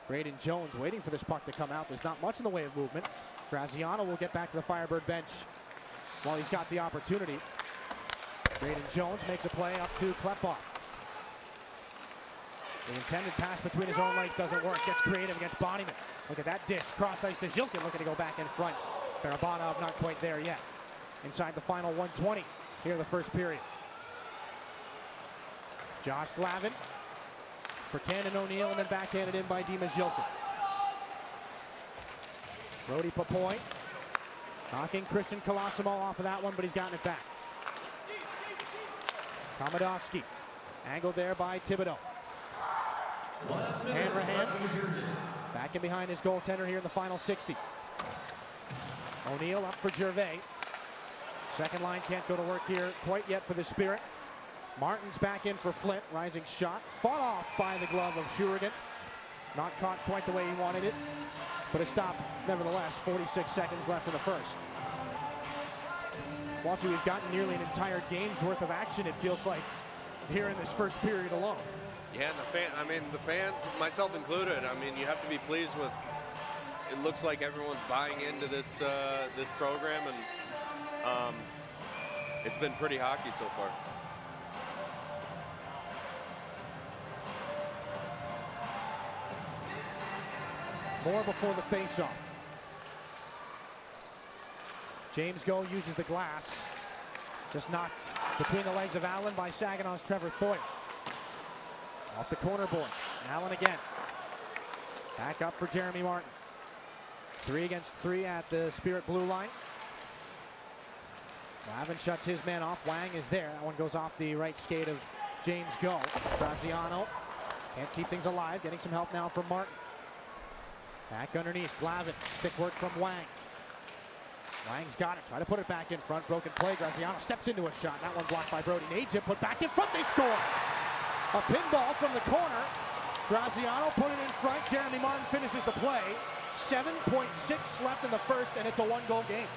Graydon Jones waiting for this puck to come out. There's not much in the way of movement. Graziano will get back to the Firebird bench while he's got the opportunity. Graydon Jones makes a play up to Klepov. The intended pass between his own legs doesn't work. Gets creative against Bonnyman. Look at that dish. Cross ice to Zhilkin, looking to go back in front. Barabanov not quite there yet. Inside the final 120 here in the first period. Josh Glavin for Cannon O'Neill, and then backhanded in by Dima Zhilkin. Brody Papoy knocking Christian Colosimo off of that one, but he's gotten it back. Komodowski angled there by Thibodeau. Hanrahan back in behind his goaltender here in the final 60. O'Neill up for Gervais. Second line can't go to work here quite yet for the Spirit. Martin's back in for Flint. Rising shot. Fought off by the glove of Shurigan. Not caught quite the way he wanted it, but a stop nevertheless. 46 seconds left in the first. Walter, we've gotten nearly an entire game's worth of action, it feels like, here in this first period alone. Yeah, and the fans, myself included, I mean, you have to be pleased with, it looks like everyone's buying into this this program, and it's been pretty hockey so far. More before the face-off. James Go uses the glass. Just knocked between the legs of Allen by Saginaw's Trevor Thoyer. Off the corner board. Allen again. Back up for Jeremy Martin. 3 against 3 at the Spirit blue line. Lavin shuts his man off. Wang is there. That one goes off the right skate of James Go. Graziano can't keep things alive. Getting some help now from Martin. Back underneath. Lavin. Stick work from Wang. Wang's got it. Try to put it back in front. Broken play. Graziano steps into a shot. That one blocked by Brody. Needs it. Put back in front. They score. A pinball from the corner. Graziano put it in front. Jeremy Martin finishes the play. 7.6 left in the first, and it's a 1-goal game.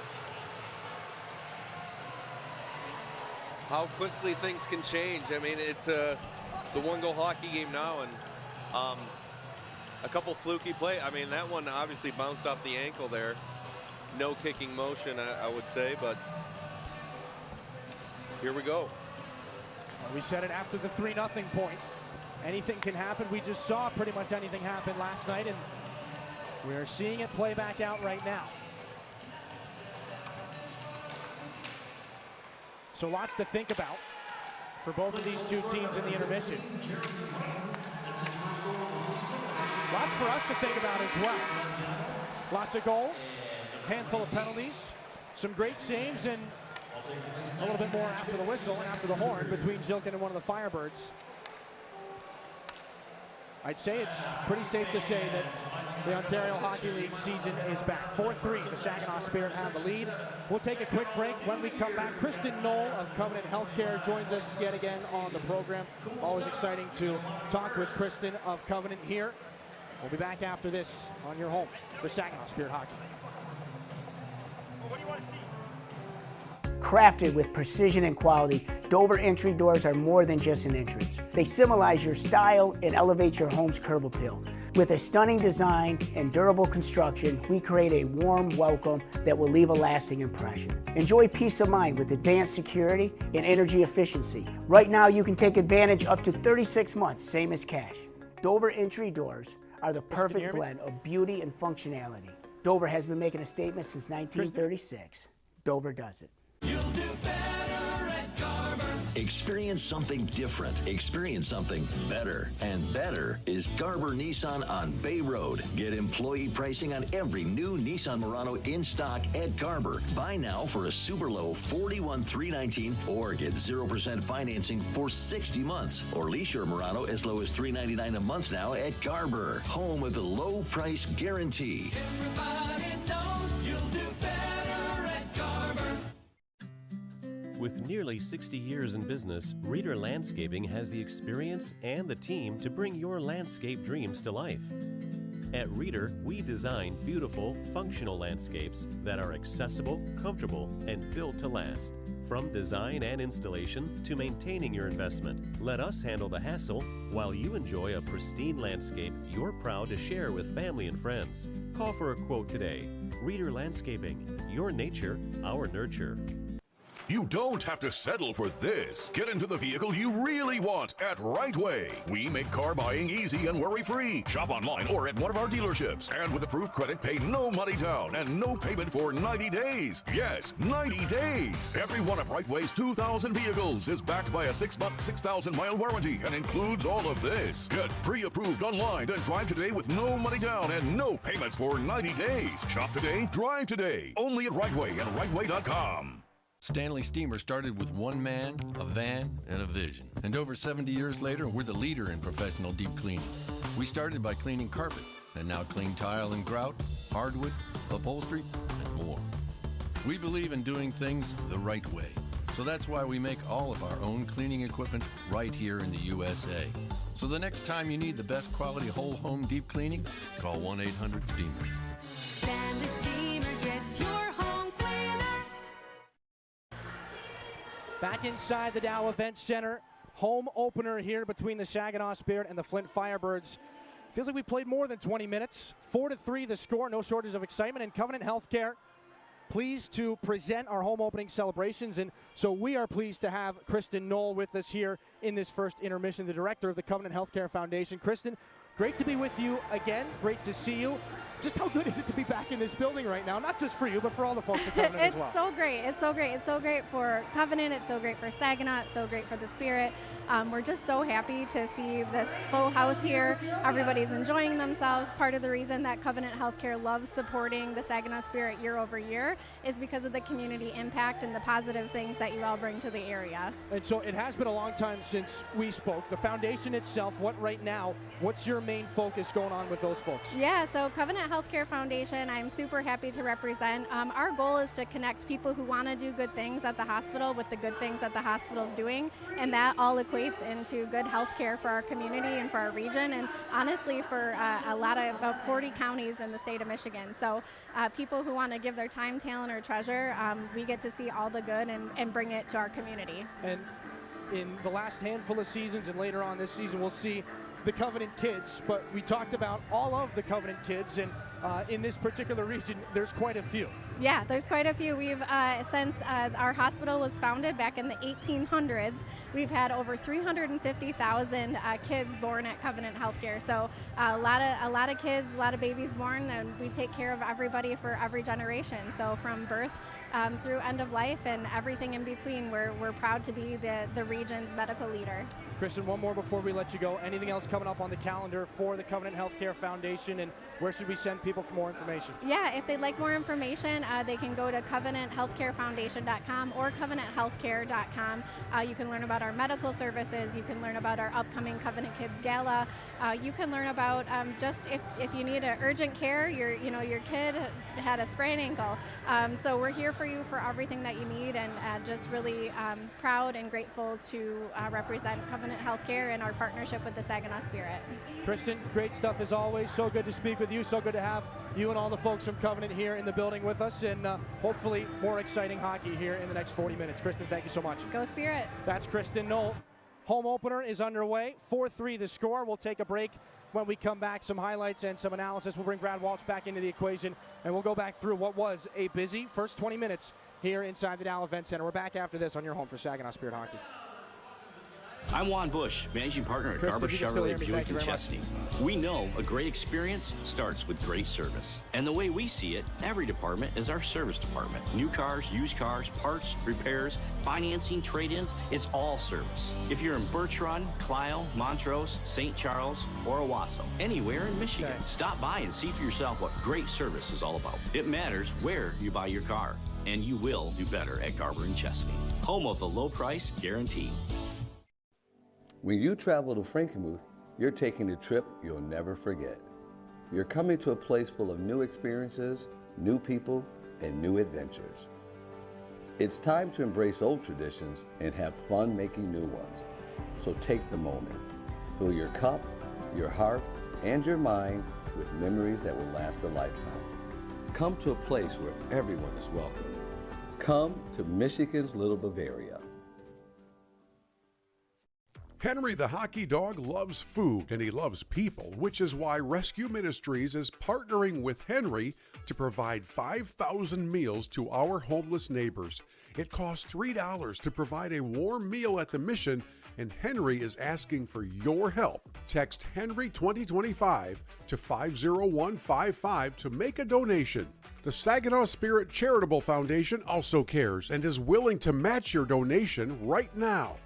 How quickly things can change. I mean, it's a 1-goal hockey game now, and a couple fluky play. I mean, that one obviously bounced off the ankle there. No kicking motion, I would say, but here we go. Well, we said it after the 3-0 point. Anything can happen. We just saw pretty much anything happen last night, and we're seeing it play back out right now. So lots to think about for both of these two teams in the intermission. Lots for us to think about as well. Lots of goals, handful of penalties, some great saves, and a little bit more after the whistle and after the horn between Jilkin and one of the Firebirds. I'd say it's pretty safe to say that the Ontario Hockey League season is back. 4-3, the Saginaw Spirit have the lead. We'll take a quick break. When we come back, Kristen Knoll of Covenant Healthcare joins us yet again on the program. Always exciting to talk with Kristen of Covenant here. We'll be back after this on your home for Saginaw Spirit Hockey. What do you want to see? Crafted with precision and quality, Dover entry doors are more than just an entrance. They symbolize your style and elevate your home's curb appeal. With a stunning design and durable construction, we create a warm welcome that will leave a lasting impression. Enjoy peace of mind with advanced security and energy efficiency. Right now, you can take advantage up to 36 months, same as cash. Dover entry doors are the perfect blend of beauty and functionality. Dover has been making a statement since 1936. Dover does it. Experience something different. Experience something better. And better is Garber Nissan on Bay Road. Get employee pricing on every new Nissan Murano in stock at Garber. Buy now for a super low $41,319 or get 0% financing for 60 months. Or lease your Murano as low as $399 a month now at Garber. Home with a low price guarantee. Everybody knows you'll do better at Garber. With nearly 60 years in business, Reader Landscaping has the experience and the team to bring your landscape dreams to life. At Reader, we design beautiful, functional landscapes that are accessible, comfortable, and built to last. From design and installation to maintaining your investment, let us handle the hassle while you enjoy a pristine landscape you're proud to share with family and friends. Call for a quote today. Reader Landscaping, your nature, our nurture. You don't have to settle for this. Get into the vehicle you really want at Rightway. We make car buying easy and worry-free. Shop online or at one of our dealerships. And with approved credit, pay no money down and no payment for 90 days. Yes, 90 days. Every one of Rightway's 2,000 vehicles is backed by a 6-month, 6,000-mile warranty and includes all of this. Get pre-approved online, then drive today with no money down and no payments for 90 days. Shop today, drive today. Only at Rightway and Rightway.com. Stanley Steemer started with one man, a van, and a vision. And over 70 years later, we're the leader in professional deep cleaning. We started by cleaning carpet, and now clean tile and grout, hardwood, upholstery, and more. We believe in doing things the right way. So that's why we make all of our own cleaning equipment right here in the USA. So the next time you need the best quality whole home deep cleaning, call 1-800-STEAMER. Stanley Steemer gets your home cleaner. Back inside the Dow Event Center. Home opener here between the Saginaw Spirit and the Flint Firebirds. Feels like we played more than 20 minutes. 4-3 the score, no shortage of excitement. And Covenant Healthcare pleased to present our home opening celebrations, and so we are pleased to have Kristen Knoll with us here in this first intermission, the director of the Covenant Healthcare Foundation. Kristen, great to be with you again. Great to see you. Just how good is it to be back in this building right now? Not just for you, but for all the folks at Covenant as well. It's so great. It's so great. It's so great for Covenant. It's so great for Saginaw. It's so great for the Spirit. We're just so happy to see this full house here. Everybody's enjoying themselves. Part of the reason that Covenant Healthcare loves supporting the Saginaw Spirit year over year is because of the community impact and the positive things that you all bring to the area. And so it has been a long time since we spoke. The foundation itself, what's your main focus going on with those folks? Yeah, so Covenant Healthcare Foundation, I'm super happy to represent. Our goal is to connect people who want to do good things at the hospital with the good things that the hospital's doing, and that all equates into good health care for our community and for our region, and honestly for about 40 counties in the state of Michigan. So people who want to give their time, talent, or treasure, we get to see all the good and bring it to our community. And in the last handful of seasons and later on this season, we'll see the Covenant kids, but we talked about all of the Covenant kids, and in this particular region, there's quite a few. Yeah, there's quite a few. We've, since our hospital was founded back in the 1800s, we've had over 350,000 kids born at Covenant Healthcare. So a lot of kids, a lot of babies born, and we take care of everybody for every generation. So from birth through end of life and everything in between, we're proud to be the region's medical leader. Kristen, one more before we let you go. Anything else coming up on the calendar for the Covenant Healthcare Foundation, and where should we send people for more information? Yeah, if they'd like more information, they can go to covenanthealthcarefoundation.com or covenanthealthcare.com. You can learn about our medical services. You can learn about our upcoming Covenant Kids Gala. You can learn about just if you need an urgent care, your kid had a sprained ankle. So we're here for you for everything that you need, and just really proud and grateful to represent Covenant Healthcare and our partnership with the Saginaw Spirit. Kristen, great stuff as always. So good to speak with you. So good to have you and all the folks from Covenant here in the building with us, and hopefully more exciting hockey here in the next 40 minutes. Kristen, thank you so much. Go Spirit. That's Kristen Knoll. Home opener is underway. 4-3 the score. We'll take a break. When we come back, some highlights and some analysis. We'll bring Brad Walsh back into the equation, and we'll go back through what was a busy first 20 minutes here inside the Dow Event Center. We're back after this on your home for Saginaw Spirit Hockey. I'm Juan Bush, managing partner at Garber Chevrolet Buick in Chesney. We know a great experience starts with great service. And the way we see it, every department is our service department. New cars, used cars, parts, repairs, financing, trade-ins, it's all service. If you're in Birch Run, Clio, Montrose, St. Charles, or Owasso, anywhere in Michigan, stop by and see for yourself what great service is all about. It matters where you buy your car, and you will do better at Garber and Chesney. Home of the low price guarantee. When you travel to Frankenmuth, you're taking a trip you'll never forget. You're coming to a place full of new experiences, new people, and new adventures. It's time to embrace old traditions and have fun making new ones. So take the moment. Fill your cup, your heart, and your mind with memories that will last a lifetime. Come to a place where everyone is welcome. Come to Michigan's Little Bavaria. Henry the hockey dog loves food and he loves people, which is why Rescue Ministries is partnering with Henry to provide 5,000 meals to our homeless neighbors. It costs $3 to provide a warm meal at the mission, and Henry is asking for your help. Text Henry 2025 to 50155 to make a donation. The Saginaw Spirit Charitable Foundation also cares and is willing to match your donation right now.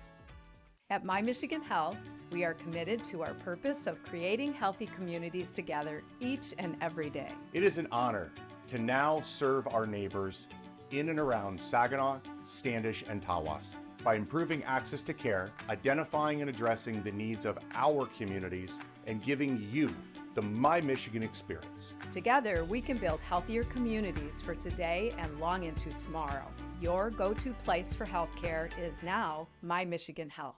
At My Michigan Health, we are committed to our purpose of creating healthy communities together each and every day. It is an honor to now serve our neighbors in and around Saginaw, Standish, and Tawas by improving access to care, identifying and addressing the needs of our communities, and giving you the My Michigan experience. Together, we can build healthier communities for today and long into tomorrow. Your go-to place for healthcare is now My Michigan Health.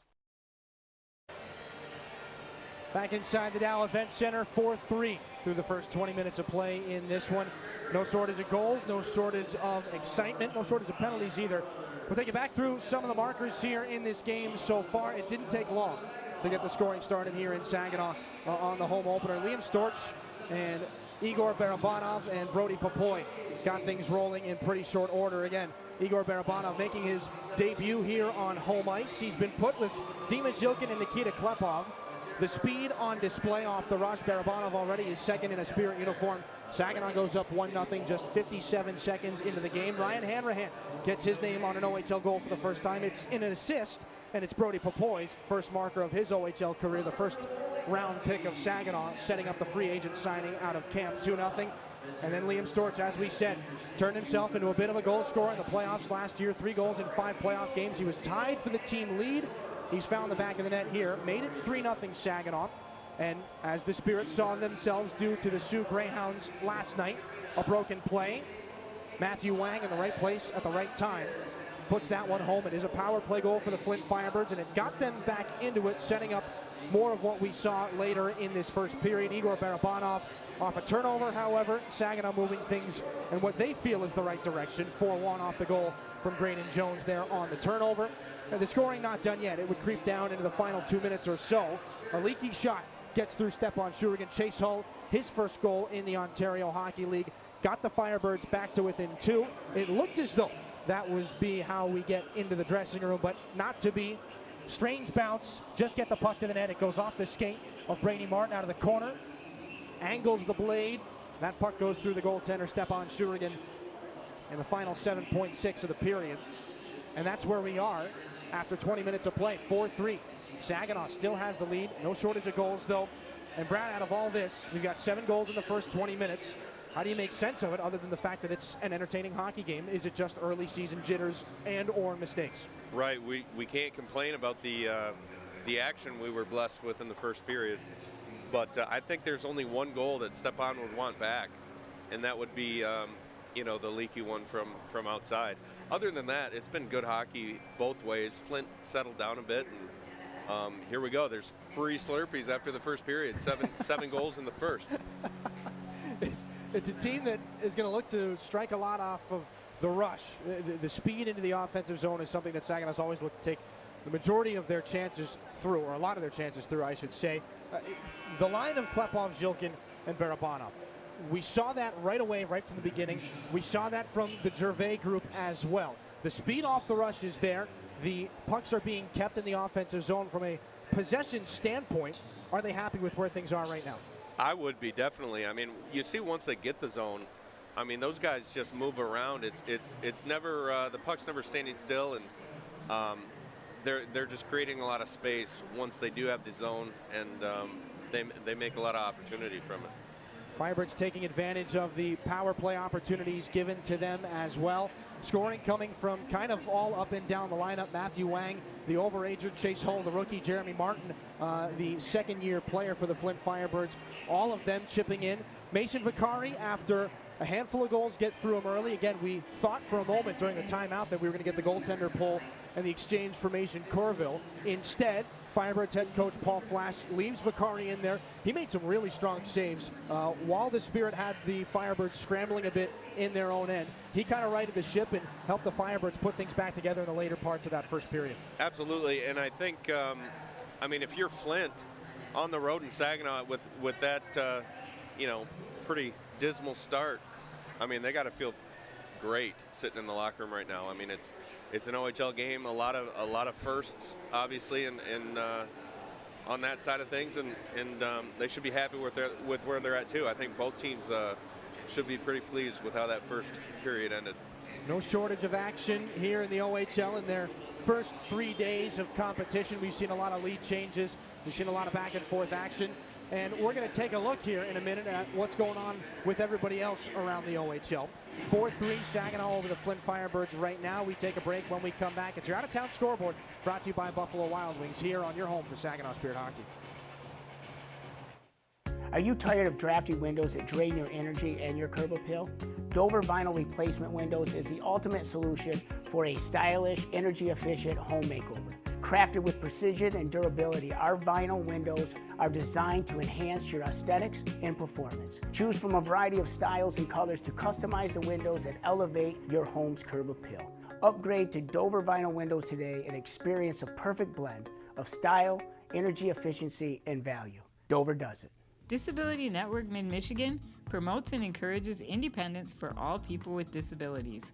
Back inside the Dow Event Center, 4-3 through the first 20 minutes of play in this one. No shortage of goals, no shortage of excitement, no shortage of penalties either. We'll take you back through some of the markers here in this game so far. It didn't take long to get the scoring started here in Saginaw on the home opener. Liam Storch and Igor Barabanov and Brody Popoy got things rolling in pretty short order. Again, Igor Barabanov making his debut here on home ice. He's been put with Dima Zilkin and Nikita Klepov. The speed on display off the rush. Barabanov already is second in a Spirit uniform. Saginaw goes up 1-0 just 57 seconds into the game. Ryan Hanrahan gets his name on an OHL goal for the first time. It's in an assist, and it's Brody Popoy's first marker of his OHL career, the first round pick of Saginaw, setting up the free agent signing out of camp. 2-0. And then Liam Storch, as we said, turned himself into a bit of a goal scorer in the playoffs last year. 3 goals in 5 playoff games. He was tied for the team lead. He's found the back of the net here, made it 3-0 Saginaw. And as the Spirit saw themselves due to the Sioux Greyhounds last night, a broken play. Matthew Wang in the right place at the right time puts that one home. It is a power play goal for the Flint Firebirds, and it got them back into it, setting up more of what we saw later in this first period. Igor Barabanov off a turnover, however, Saginaw moving things in what they feel is the right direction. 4-1 off the goal from Graydon Jones there on the turnover. And the scoring not done yet. It would creep down into the final 2 minutes or so. A leaky shot gets through Stepan Shurigan. Chase Hull, his first goal in the Ontario Hockey League, got the Firebirds back to within 2. It looked as though that was how we get into the dressing room, but not to be. Strange bounce, just get the puck to the net. It goes off the skate of Brady Martin out of the corner, angles the blade. That puck goes through the goaltender, Stepan Shurigan, in the final 7.6 of the period. And that's where we are after 20 minutes of play, 4-3. Saginaw still has the lead, no shortage of goals though. And Brad, out of all this, we've got 7 goals in the first 20 minutes. How do you make sense of it other than the fact that it's an entertaining hockey game? Is it just early season jitters and or mistakes? Right, we can't complain about the action we were blessed with in the first period. But I think there's only one goal that Stepan would want back, and that would be the leaky one from outside. Other than that, it's been good hockey both ways. Flint settled down a bit, and here we go. There's free Slurpees after the first period. Seven goals in the first. It's a team that is going to look to strike a lot off of the rush. The speed into the offensive zone is something that Saginaw's always looked to take the majority of their chances through, or a lot of their chances through, I should say. The line of Klepov, Zilkin, and Barabanov. We saw that right away, right from the beginning. We saw that from the Gervais group as well. The speed off the rush is there. The pucks are being kept in the offensive zone. From a possession standpoint, are they happy with where things are right now? I would be, definitely. I mean, you see once they get the zone, I mean, those guys just move around. It's never, the puck's never standing still, and they're just creating a lot of space once they do have the zone, and they make a lot of opportunity from it. Firebirds taking advantage of the power play opportunities given to them as well. Scoring coming from kind of all up and down the lineup. Matthew Wang, the overager, Chase Hull, the rookie, Jeremy Martin, the second-year player for the Flint Firebirds. All of them chipping in. Mason Vicari, after a handful of goals, get through him early. Again, we thought for a moment during the timeout that we were going to get the goaltender pull and the exchange for Mason Corville. Instead, Firebirds head coach Paul Flash leaves Vicari in there. He made some really strong saves. While the Spirit had the Firebirds scrambling a bit in their own end, he kind of righted the ship and helped the Firebirds put things back together in the later parts of that first period. Absolutely, and I think, I mean, if you're Flint on the road in Saginaw with that, pretty dismal start, I mean, they got to feel great sitting in the locker room right now. I mean, it's an OHL game, a lot of firsts, obviously, and on that side of things, and they should be happy with where they're at too. I think both teams should be pretty pleased with how that first period ended. No shortage of action here in the OHL in their first 3 days of competition. We've seen a lot of lead changes. We've seen a lot of back and forth action. And we're going to take a look here in a minute at what's going on with everybody else around the OHL. 4-3 Saginaw over the Flint Firebirds right now. We take a break. When we come back, it's your out-of-town scoreboard brought to you by Buffalo Wild Wings here on your home for Saginaw Spirit Hockey. Are you tired of drafty windows that drain your energy and your curb appeal? Dover Vinyl Replacement Windows is the ultimate solution for a stylish, energy-efficient home makeover. Crafted with precision and durability, our vinyl windows are designed to enhance your aesthetics and performance. Choose from a variety of styles and colors to customize the windows that elevate your home's curb appeal. Upgrade to Dover Vinyl Windows today and experience a perfect blend of style, energy efficiency, and value. Dover does it. Disability Network Mid-Michigan promotes and encourages independence for all people with disabilities.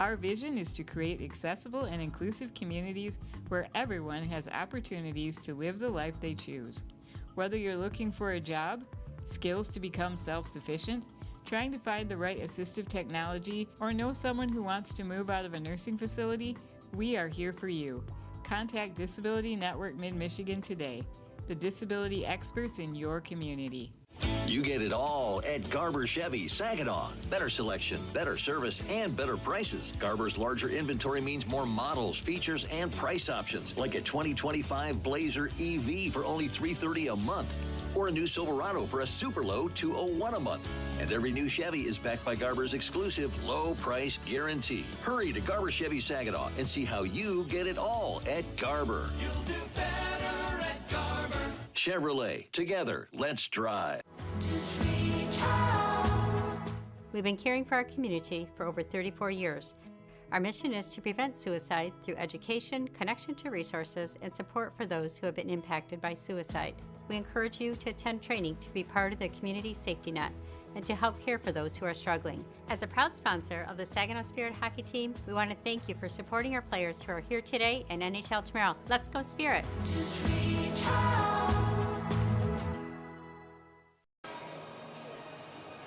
Our vision is to create accessible and inclusive communities where everyone has opportunities to live the life they choose. Whether you're looking for a job, skills to become self-sufficient, trying to find the right assistive technology, or know someone who wants to move out of a nursing facility, we are here for you. Contact Disability Network Mid-Michigan today, the disability experts in your community. You get it all at Garber Chevy, Saginaw. Better selection, better service, and better prices. Garber's larger inventory means more models, features, and price options, like a 2025 Blazer EV for only $330 a month, or a new Silverado for a super low $201 a month. And every new Chevy is backed by Garber's exclusive low price guarantee. Hurry to Garber Chevy, Saginaw, and see how you get it all at Garber. You'll do better at Garber. Chevrolet, together, let's drive. We've been caring for our community for over 34 years. Our mission is to prevent suicide through education, connection to resources, and support for those who have been impacted by suicide. We encourage you to attend training to be part of the community safety net and to help care for those who are struggling. As a proud sponsor of the Saginaw Spirit hockey team, we want to thank you for supporting our players who are here today and NHL tomorrow. Let's go Spirit!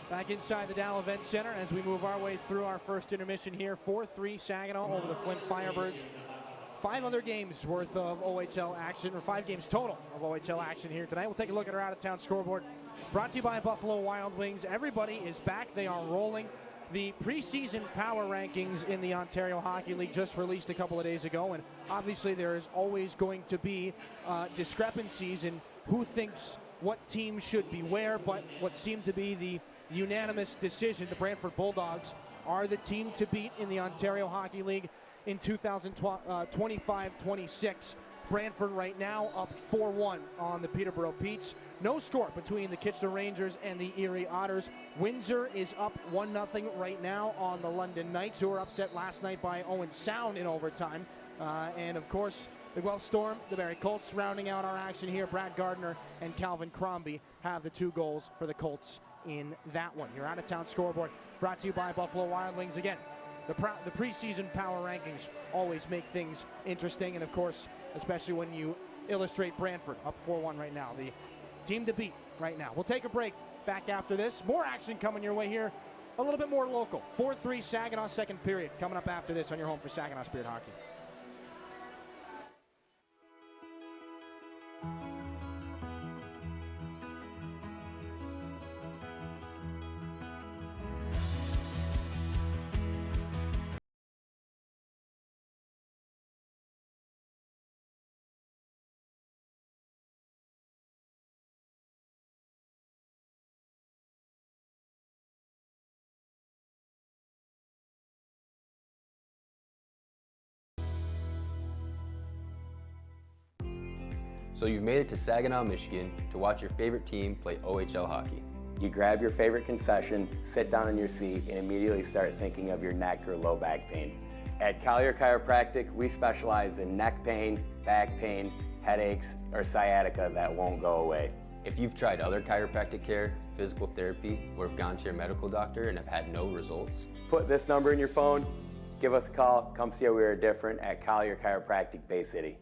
Back inside the Dow Event Center as we move our way through our first intermission here. 4-3 Saginaw over the Flint Firebirds. 5 other games worth of OHL action, or 5 games total of OHL action here tonight. We'll take a look at our out-of-town scoreboard. Brought to you by Buffalo Wild Wings. Everybody is back. They are rolling. The preseason power rankings in the Ontario Hockey League just released a couple of days ago, and obviously there is always going to be discrepancies in who thinks what team should be where, but what seemed to be the unanimous decision, the Brantford Bulldogs are the team to beat in the Ontario Hockey League in 2025-26. Brantford right now up 4-1 on the Peterborough Petes. No score between the Kitchener Rangers and the Erie Otters. Windsor is up 1-0 right now on the London Knights, who were upset last night by Owen Sound in overtime. And of course, the Guelph Storm, the Barrie Colts rounding out our action here. Brad Gardner and Calvin Crombie have the 2 goals for the Colts in that one. Your out-of-town scoreboard brought to you by Buffalo Wild Wings. Again, the preseason power rankings always make things interesting, and of course, especially when you illustrate Brantford up 4-1 right now, the team to beat right now. We'll take a break. Back after this. More action coming your way here. A little bit more local. 4-3 Saginaw second period coming up after this on your home for Saginaw Spirit Hockey. So you've made it to Saginaw, Michigan to watch your favorite team play OHL hockey. You grab your favorite concession, sit down in your seat, and immediately start thinking of your neck or low back pain. At Kier Chiropractic, we specialize in neck pain, back pain, headaches, or sciatica that won't go away. If you've tried other chiropractic care, physical therapy, or have gone to your medical doctor and have had no results, put this number in your phone, give us a call, come see how we are different at Kier Chiropractic, Bay City.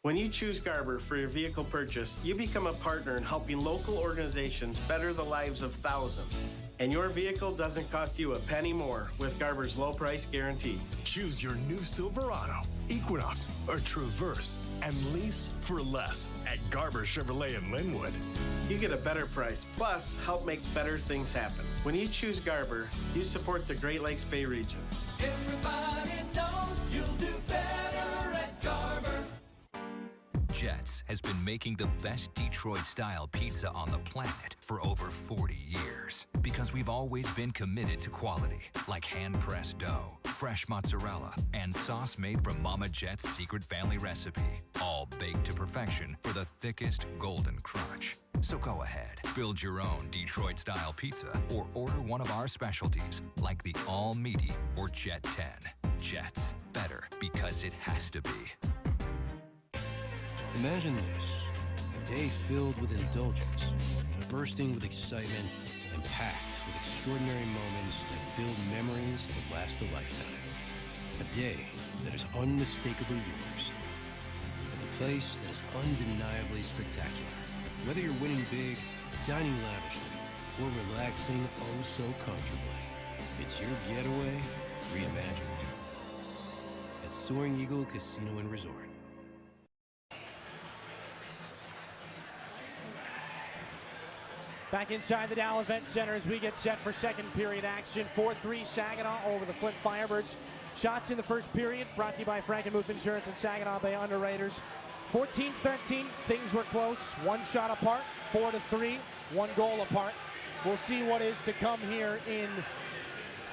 When you choose Garber for your vehicle purchase, you become a partner in helping local organizations better the lives of thousands. And your vehicle doesn't cost you a penny more with Garber's low price guarantee. Choose your new Silverado, Equinox, or Traverse and lease for less at Garber Chevrolet in Linwood. You get a better price, plus help make better things happen. When you choose Garber, you support the Great Lakes Bay region. Everybody knows you'll do better at Garber. Jets has been making the best Detroit-style pizza on the planet for over 40 years. Because we've always been committed to quality, like hand-pressed dough, fresh mozzarella, and sauce made from Mama Jet's secret family recipe. All baked to perfection for the thickest golden crunch. So go ahead, build your own Detroit-style pizza or order one of our specialties like the all-meaty or Jet 10. Jets, better because it has to be. Imagine this, a day filled with indulgence, bursting with excitement and packed with extraordinary moments that build memories to last a lifetime. A day that is unmistakably yours. At the place that is undeniably spectacular. Whether you're winning big, dining lavishly, or relaxing oh so comfortably, it's your getaway reimagined. At Soaring Eagle Casino and Resort. Back inside the Dow Event Center as we get set for second period action. 4-3 Saginaw over the Flint Firebirds. Shots in the first period brought to you by Frankenmuth Insurance and Saginaw Bay Underwriters. 14-13, things were close. One shot apart, 4-3, one goal apart. We'll see what is to come here in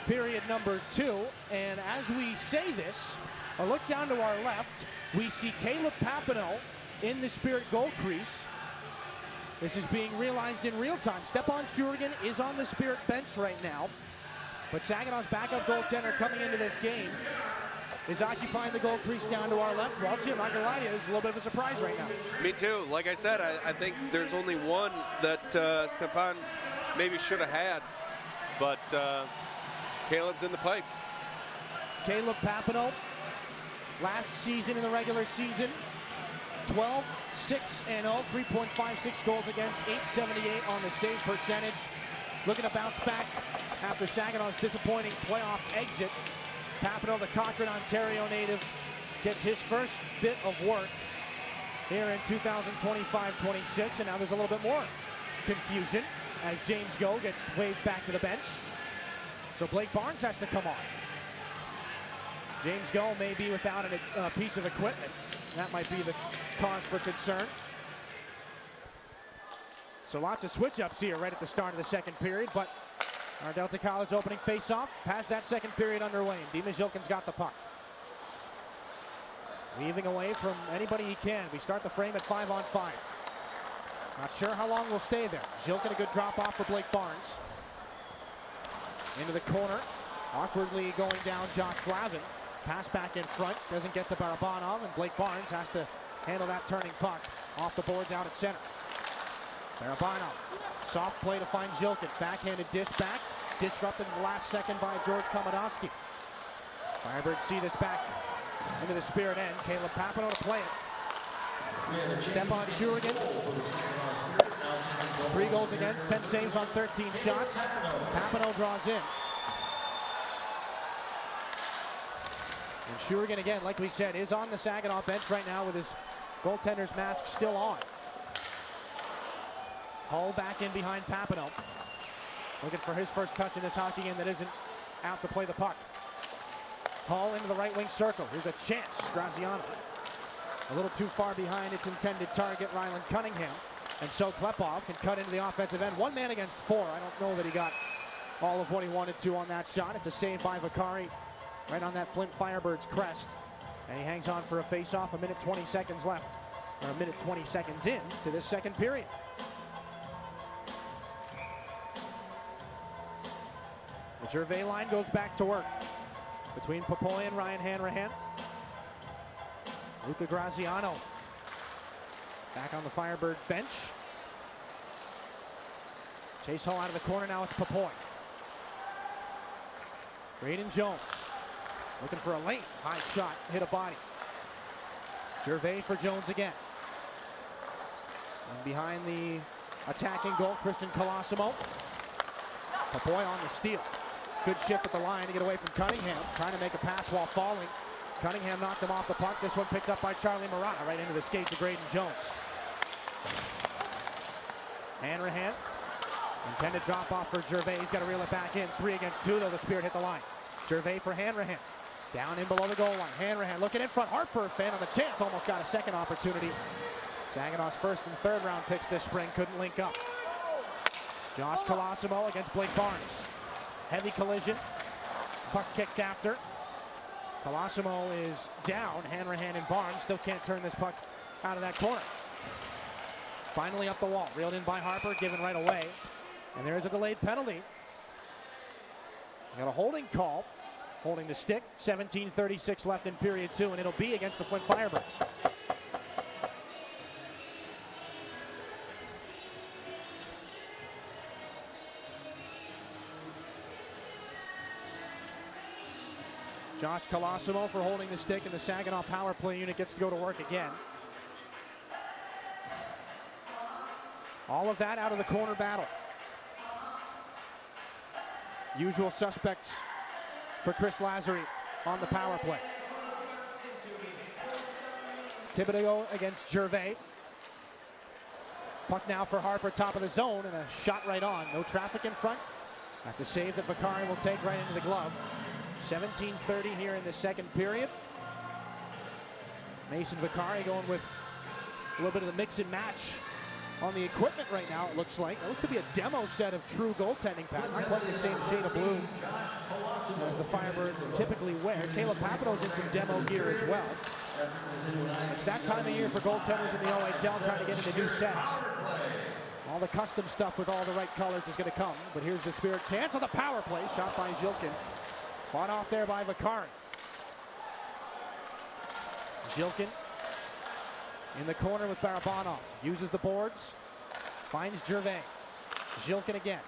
period number 2. And as we say this, a look down to our left, we see Caleb Papineau in the Spirit goal crease. This is being realized in real time. Stepan Shurigan is on the Spirit bench right now. But Saginaw's backup goaltender coming into this game is occupying the goal crease down to our left. Well, I'm not gonna lie to you, this is a little bit of a surprise right now. Me too. Like I said, I think there's only one that Stepan maybe should have had, but Caleb's in the pipes. Caleb Papineau, last season in the regular season, 12-6-0, 3.56 goals against, .878 on the save percentage. Looking to bounce back after Saginaw's disappointing playoff exit. Papineau, the Cochrane, Ontario native, gets his first bit of work here in 2025-26, and now there's a little bit more confusion as James Go gets waved back to the bench. So Blake Barnes has to come on. James Go may be without a piece of equipment. That might be the cause for concern. So lots of switch-ups here right at the start of the second period, but our Delta College opening face-off has that second period underway. Dimas Jilkin's got the puck. Weaving away from anybody he can. We start the frame at 5-on-5. Not sure how long we'll stay there. Jilkin, a good drop-off for Blake Barnes. Into the corner. Awkwardly going down Josh Glavin. Pass back in front. Doesn't get to Barabanov, and Blake Barnes has to handle that turning puck. Off the boards out at center. Barabanov. Soft play to find Jilkin. Backhanded dish back. Disrupted in the last second by George Komodowski. Firebirds see this back into the Spirit end. Caleb Papineau to play it. Stepan Shurigan. 3 goals against, 10 saves on 13 shots. Papineau draws in. And Shurigan, again, like we said, is on the Saginaw bench right now with his goaltender's mask still on. Hull back in behind Papineau. Looking for his first touch in this hockey game that isn't out to play the puck. Hull into the right wing circle. Here's a chance. Graziano. A little too far behind its intended target, Ryland Cunningham. And so Klepov can cut into the offensive end. 1 man against 4. I don't know that he got all of what he wanted to on that shot. It's a save by Vakari right on that Flint Firebirds crest. And he hangs on for a face-off. 1 minute 20 seconds left. Or 1 minute 20 seconds in to this second period. The Gervais line goes back to work between Popoy and Ryan Hanrahan. Luca Graziano back on the Firebird bench. Chase Hull out of the corner, now it's Popoy. Braden Jones looking for a lane. High shot, hit a body. Gervais for Jones again. And behind the attacking goal, Christian Colosimo. Popoy on the steal. Good shift at the line to get away from Cunningham. Trying to make a pass while falling. Cunningham knocked him off the puck. This one picked up by Charlie Murata right into the skates of Braden Jones. Hanrahan. Intended drop off for Gervais. He's got to reel it back in. 3 against 2 though. The Spirit hit the line. Gervais for Hanrahan. Down in below the goal line. Hanrahan looking in front. Harper, fan on the chance, almost got a second opportunity. Saginaw's first and third round picks this spring couldn't link up. Josh Colosimo against Blake Barnes. Heavy collision. Puck kicked after. Colosimo is down. Hanrahan and Barnes still can't turn this puck out of that corner. Finally up the wall. Reeled in by Harper, given right away. And there is a delayed penalty. Got a holding call. Holding the stick. 17:36 left in period 2, and it'll be against the Flint Firebirds. Josh Colosimo for holding the stick, and the Saginaw power play unit gets to go to work again. All of that out of the corner battle. Usual suspects for Chris Lazary on the power play. Thibodeau against Gervais. Puck now for Harper, top of the zone, and a shot right on. No traffic in front. That's a save that Vicari will take right into the glove. 17:30 here in the second period. Mason Vicari going with a little bit of the mix and match on the equipment right now, it looks like. It looks to be a demo set of true goaltending, Pat. Not quite the same shade of blue as the Firebirds typically wear. Caleb Papineau's in some demo gear as well. It's that time of year for goaltenders in the OHL trying to get into new sets. All the custom stuff with all the right colors is going to come. But here's the Spirit chance on the power play. Shot by Zilkin. Fought off there by Vicari. Zilkin in the corner with Barabanov. Uses the boards. Finds Gervais. Zilkin again.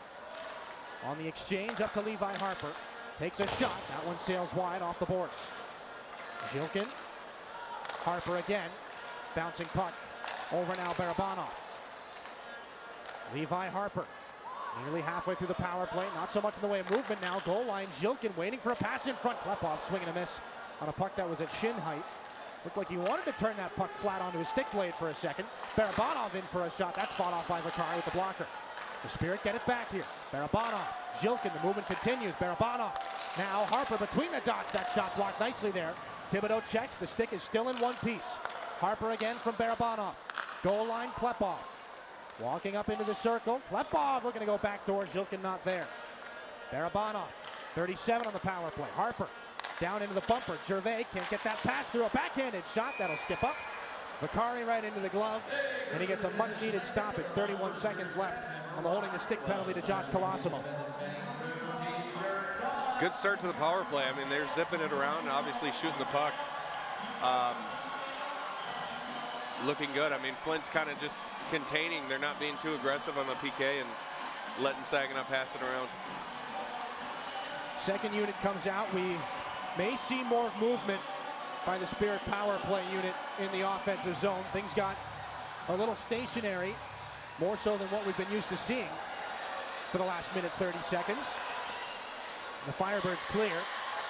On the exchange up to Levi Harper. Takes a shot. That one sails wide off the boards. Zilkin. Harper again. Bouncing puck. Over now Barabanov. Levi Harper. Nearly halfway through the power play. Not so much in the way of movement now. Goal line. Zilkin waiting for a pass in front. Klepov swinging a miss on a puck that was at shin height. Looked like he wanted to turn that puck flat onto his stick blade for a second. Barabanov in for a shot. That's fought off by Vicari with the blocker. The Spirit get it back here. Barabanov. Zilkin. The movement continues. Barabanov. Now Harper between the dots. That shot blocked nicely there. Thibodeau checks. The stick is still in one piece. Harper again from Barabanov. Goal line. Klepov. Walking up into the circle. Klepov looking to go backdoor. Zilkin not there. Barabanov. 37 on the power play. Harper. Down into the bumper. Gervais can't get that pass through. A backhanded shot. That'll skip up. Vicari right into the glove. And he gets a much needed stoppage. 31 seconds left on the holding the stick penalty to Josh Colosimo. Good start to the power play. I mean, they're zipping it around and obviously shooting the puck. Looking good. I mean, Flint's kind of just containing. They're not being too aggressive on the PK and letting Saginaw pass it around. Second unit comes out. We may see more movement by the Spirit power play unit in the offensive zone. Things got a little stationary, more so than what we've been used to seeing for the last minute 30 seconds. The Firebirds clear.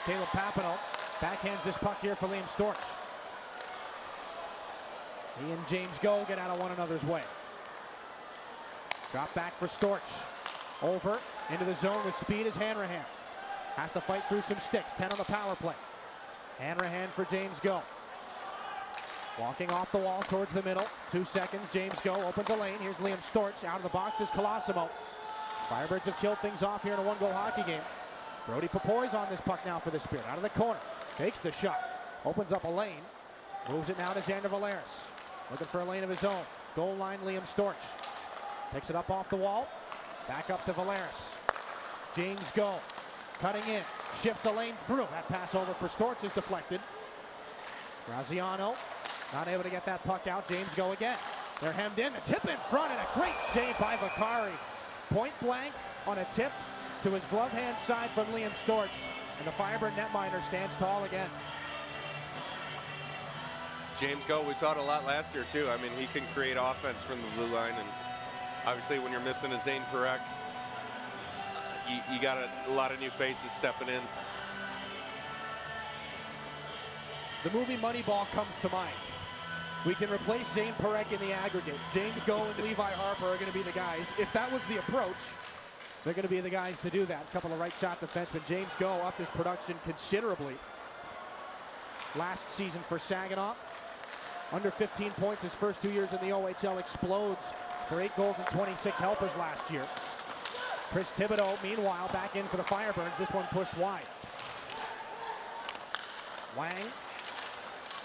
Caleb Papineau backhands this puck here for Liam Storch. He and James Go get out of one another's way. Drop back for Storch. Over into the zone with speed is Hanrahan. Has to fight through some sticks. 10 on the power play. Hanrahan for James Go. Walking off the wall towards the middle. 2 seconds. James Go opens a lane. Here's Liam Storch. Out of the box is Colosimo. Firebirds have killed things off here in a one-goal hockey game. Brody Papoy's on this puck now for the Spirit. Out of the corner. Takes the shot. Opens up a lane. Moves it now to Xander Valeris. Looking for a lane of his own. Goal line, Liam Storch. Picks it up off the wall. Back up to Valeris. James Go. Cutting in. Shifts a lane through. That pass over for Storch is deflected. Graziano not able to get that puck out. James Go again. They're hemmed in. The tip in front and a great save by Vicari. Point blank on a tip to his glove hand side from Liam Storch. And the Firebird netminder stands tall again. James Go, we saw it a lot last year too. I mean, he can create offense from the blue line, and obviously when you're missing a Zane Perek, you got a lot of new faces stepping in. The movie Moneyball comes to mind. We can replace Zane Perek in the aggregate. James Go and Levi Harper are going to be the guys. If that was the approach, they're going to be the guys to do that. A couple of right shot defensemen. James Go upped his production considerably last season for Saginaw. Under 15 points his first 2 years in the OHL, explodes for 8 goals and 26 helpers last year. Chris Thibodeau, meanwhile, back in for the Firebirds. This one pushed wide. Wang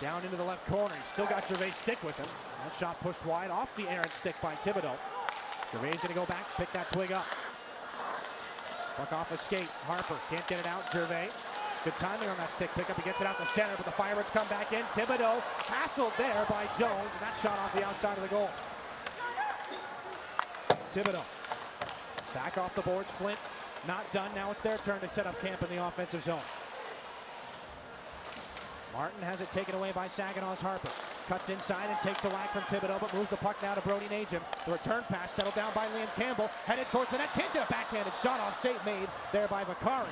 down into the left corner. He's still got Gervais' stick with him. That shot pushed wide off the errant stick by Thibodeau. Gervais going to go back, pick that twig up. Puck off the skate. Harper can't get it out. Gervais. Good timing on that stick pickup. He gets it out the center, but the Firebirds come back in. Thibodeau hassled there by Jones, and that shot off the outside of the goal. Thibodeau back off the boards. Flint not done. Now it's their turn to set up camp in the offensive zone. Martin has it taken away by Saginaw's Harper. Cuts inside and takes a whack from Thibodeau, but moves the puck now to Brody Najim. The return pass settled down by Liam Campbell. Headed towards the net. Can't get a backhanded shot off. Save made there by Vakari.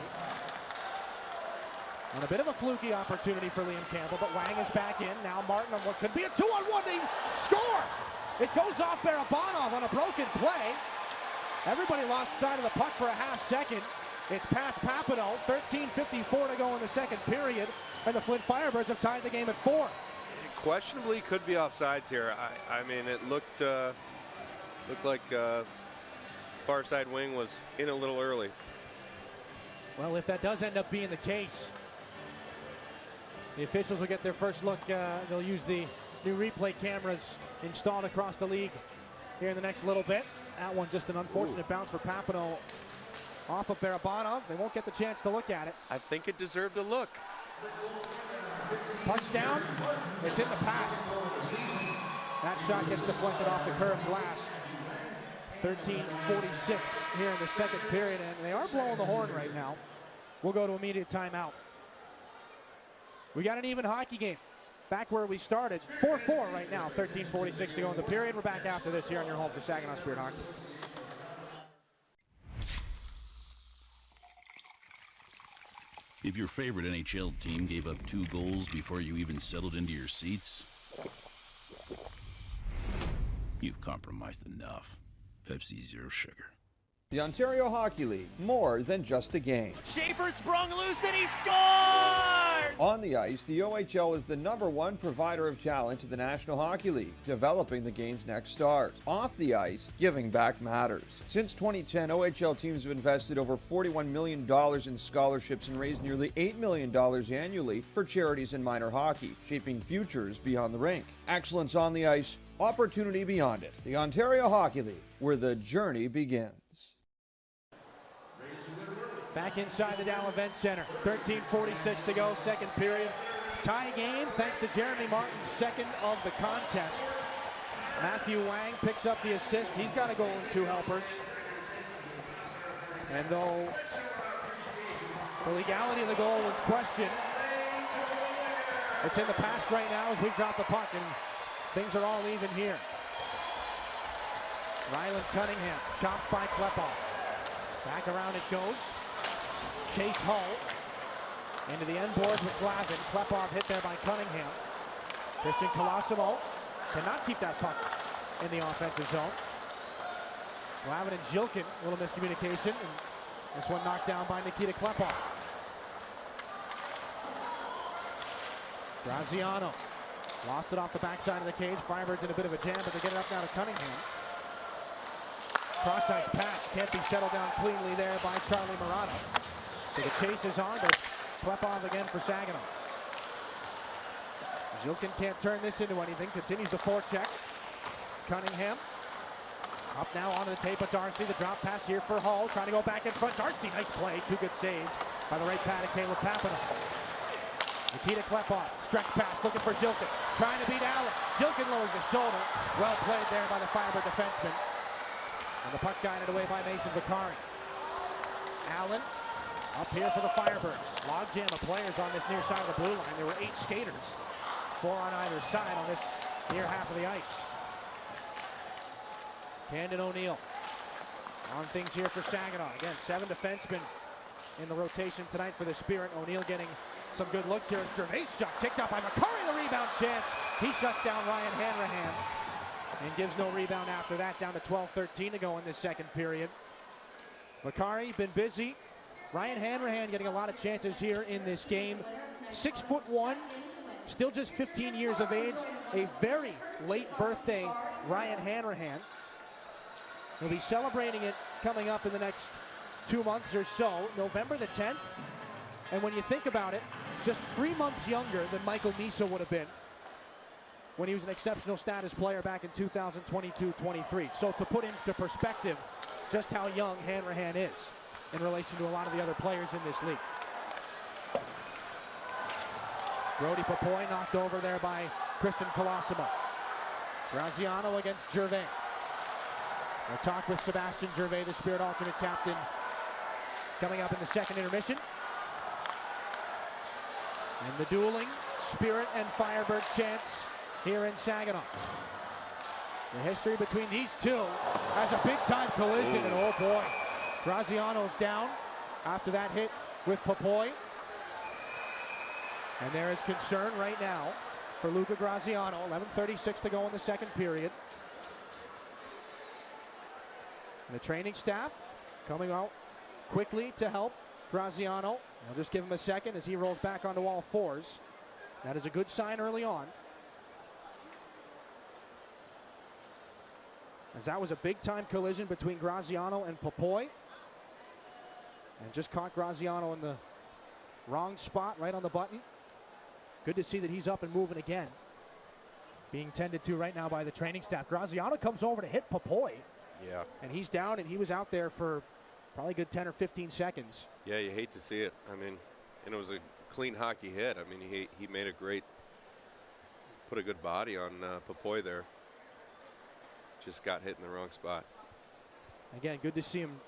And a bit of a fluky opportunity for Liam Campbell, but Wang is back in. Now Martin on what could be a 2-on-1. They score! It goes off Barabanov on a broken play. Everybody lost sight of the puck for a half second. It's past Papineau. 13:54 to go in the second period, and the Flint Firebirds have tied the game at 4. Questionably could be offsides here. I mean, it looked like far side wing was in a little early. Well, if that does end up being the case, the officials will get their first look. They'll use the new replay cameras installed across the league here in the next little bit. That one just an unfortunate bounce for Papineau off of Barabanov. They won't get the chance to look at it. I think it deserved a look. Punch down. It's in the past. That shot gets deflected off the curved glass. 13:46 here in the second period, and they are blowing the horn right now. We'll go to immediate timeout. We got an even hockey game. Back where we started. 4-4 right now. 13:46 to go in the period. We're back after this here on your home for Saginaw Spirit Hockey. If your favorite NHL team gave up 2 goals before you even settled into your seats, you've compromised enough. Pepsi Zero Sugar. The Ontario Hockey League, more than just a game. Schaefer sprung loose and he scores! On the ice, the OHL is the #1 provider of talent to the National Hockey League, developing the game's next stars. Off the ice, giving back matters. Since 2010, OHL teams have invested over $41 million in scholarships and raised nearly $8 million annually for charities in minor hockey, shaping futures beyond the rink. Excellence on the ice, opportunity beyond it. The Ontario Hockey League, where the journey begins. Back inside the Dow Event Center. 13:46 to go, second period. Tie game thanks to Jeremy Martin's second of the contest. Matthew Wang picks up the assist. He's got a goal and 2 helpers. And though the legality of the goal was questioned, it's in the past right now as we drop the puck, and things are all even here. Ryland Cunningham, chopped by Klepov. Back around it goes. Chase Hull into the end boards with Glavin. Klepov hit there by Cunningham. Christian Colosimo cannot keep that puck in the offensive zone. Glavin and Jilkin, a little miscommunication, and this one knocked down by Nikita Klepov. Graziano lost it off the backside of the cage. Firebirds in a bit of a jam, but they get it up now to Cunningham. Cross-ice pass can't be settled down cleanly there by Charlie Murata. So the chase is on, but Klepov again for Saginaw. Jilkin can't turn this into anything. Continues the forecheck. Cunningham up now onto the tape of Darcy. The drop pass here for Hull. Trying to go back in front. Darcy, nice play. 2 good saves by the right pad of Caleb Papineau. Nikita Klepov, stretch pass, looking for Jilkin. Trying to beat Allen. Jilkin lowers the shoulder. Well played there by the Firebird defenseman. And the puck guided away by Mason Vakari. Allen up here for the Firebirds. Logjam of players on this near side of the blue line. There were 8 skaters, 4 on either side on this near half of the ice. Camden O'Neill on things here for Saginaw. Again, 7 defensemen in the rotation tonight for the Spirit. O'Neill getting some good looks here as Gervais shot kicked out by Vakari. The rebound chance. He shuts down Ryan Hanrahan and gives no rebound after that. Down to 12:13 to go in this second period. Vakari been busy. Ryan Hanrahan getting a lot of chances here in this game. 6'1", Still just 15 years of age. A very late birthday, Ryan Hanrahan. He'll be celebrating it coming up in the next 2 months or so, November the 10th. And when you think about it, just 3 months younger than Michael Misa would have been when he was an exceptional status player back in 2022-23. So to put into perspective just how young Hanrahan is in relation to a lot of the other players in this league. Brody Papoy knocked over there by Christian Colosimo. Graziano against Gervais. We'll talk with Sebastian Gervais, the Spirit alternate captain, coming up in the second intermission. And the dueling Spirit and Firebird chants here in Saginaw. The history between these two has a big-time collision, and oh boy, Graziano's down after that hit with Papoy. And there is concern right now for Luca Graziano. 11:36 to go in the second period. And the training staff coming out quickly to help Graziano. I'll just give him a second as he rolls back onto all fours. That is a good sign early on, as that was a big-time collision between Graziano and Papoy. And just caught Graziano in the wrong spot, right on the button. Good to see that he's up and moving again. Being tended to right now by the training staff. Graziano comes over to hit Papoy. Yeah. And he's down, and he was out there for probably a good 10 or 15 seconds. Yeah, you hate to see it. I mean, and it was a clean hockey hit. I mean, he made a great, put a good body on Papoy there. Just got hit in the wrong spot. Again, good to see him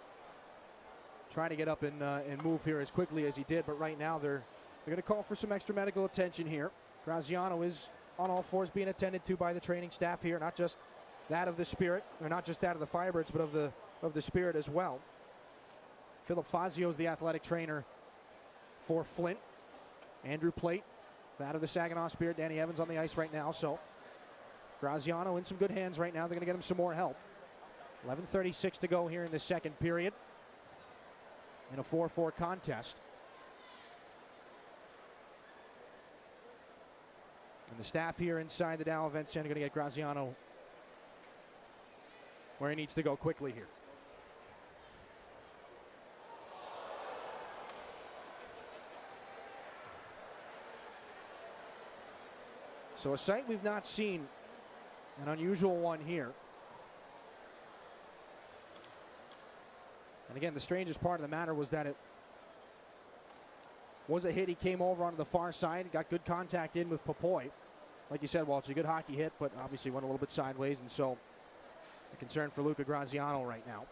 try to get up and move here as quickly as he did. But right now they're going to call for some extra medical attention here. Graziano is on all fours being attended to by the training staff here, not just that of the Spirit, or not just that of the Firebirds, but of the Spirit as well. Philip Fazio is the athletic trainer for Flint. Andrew Plate, that of the Saginaw Spirit. Danny Evans on the ice right now. So Graziano in some good hands right now. They're going to get him some more help. 11:36 to go here in the second period in a 4-4 contest. And the staff here inside the Dow Event Center going to get Graziano where he needs to go quickly here. So a sight we've not seen, an unusual one here. And again, the strangest part of the matter was that it was a hit. He came over onto the far side, got good contact in with Papoy. Like you said, Walter, a good hockey hit, but obviously went a little bit sideways, and so a concern for Luca Graziano right now.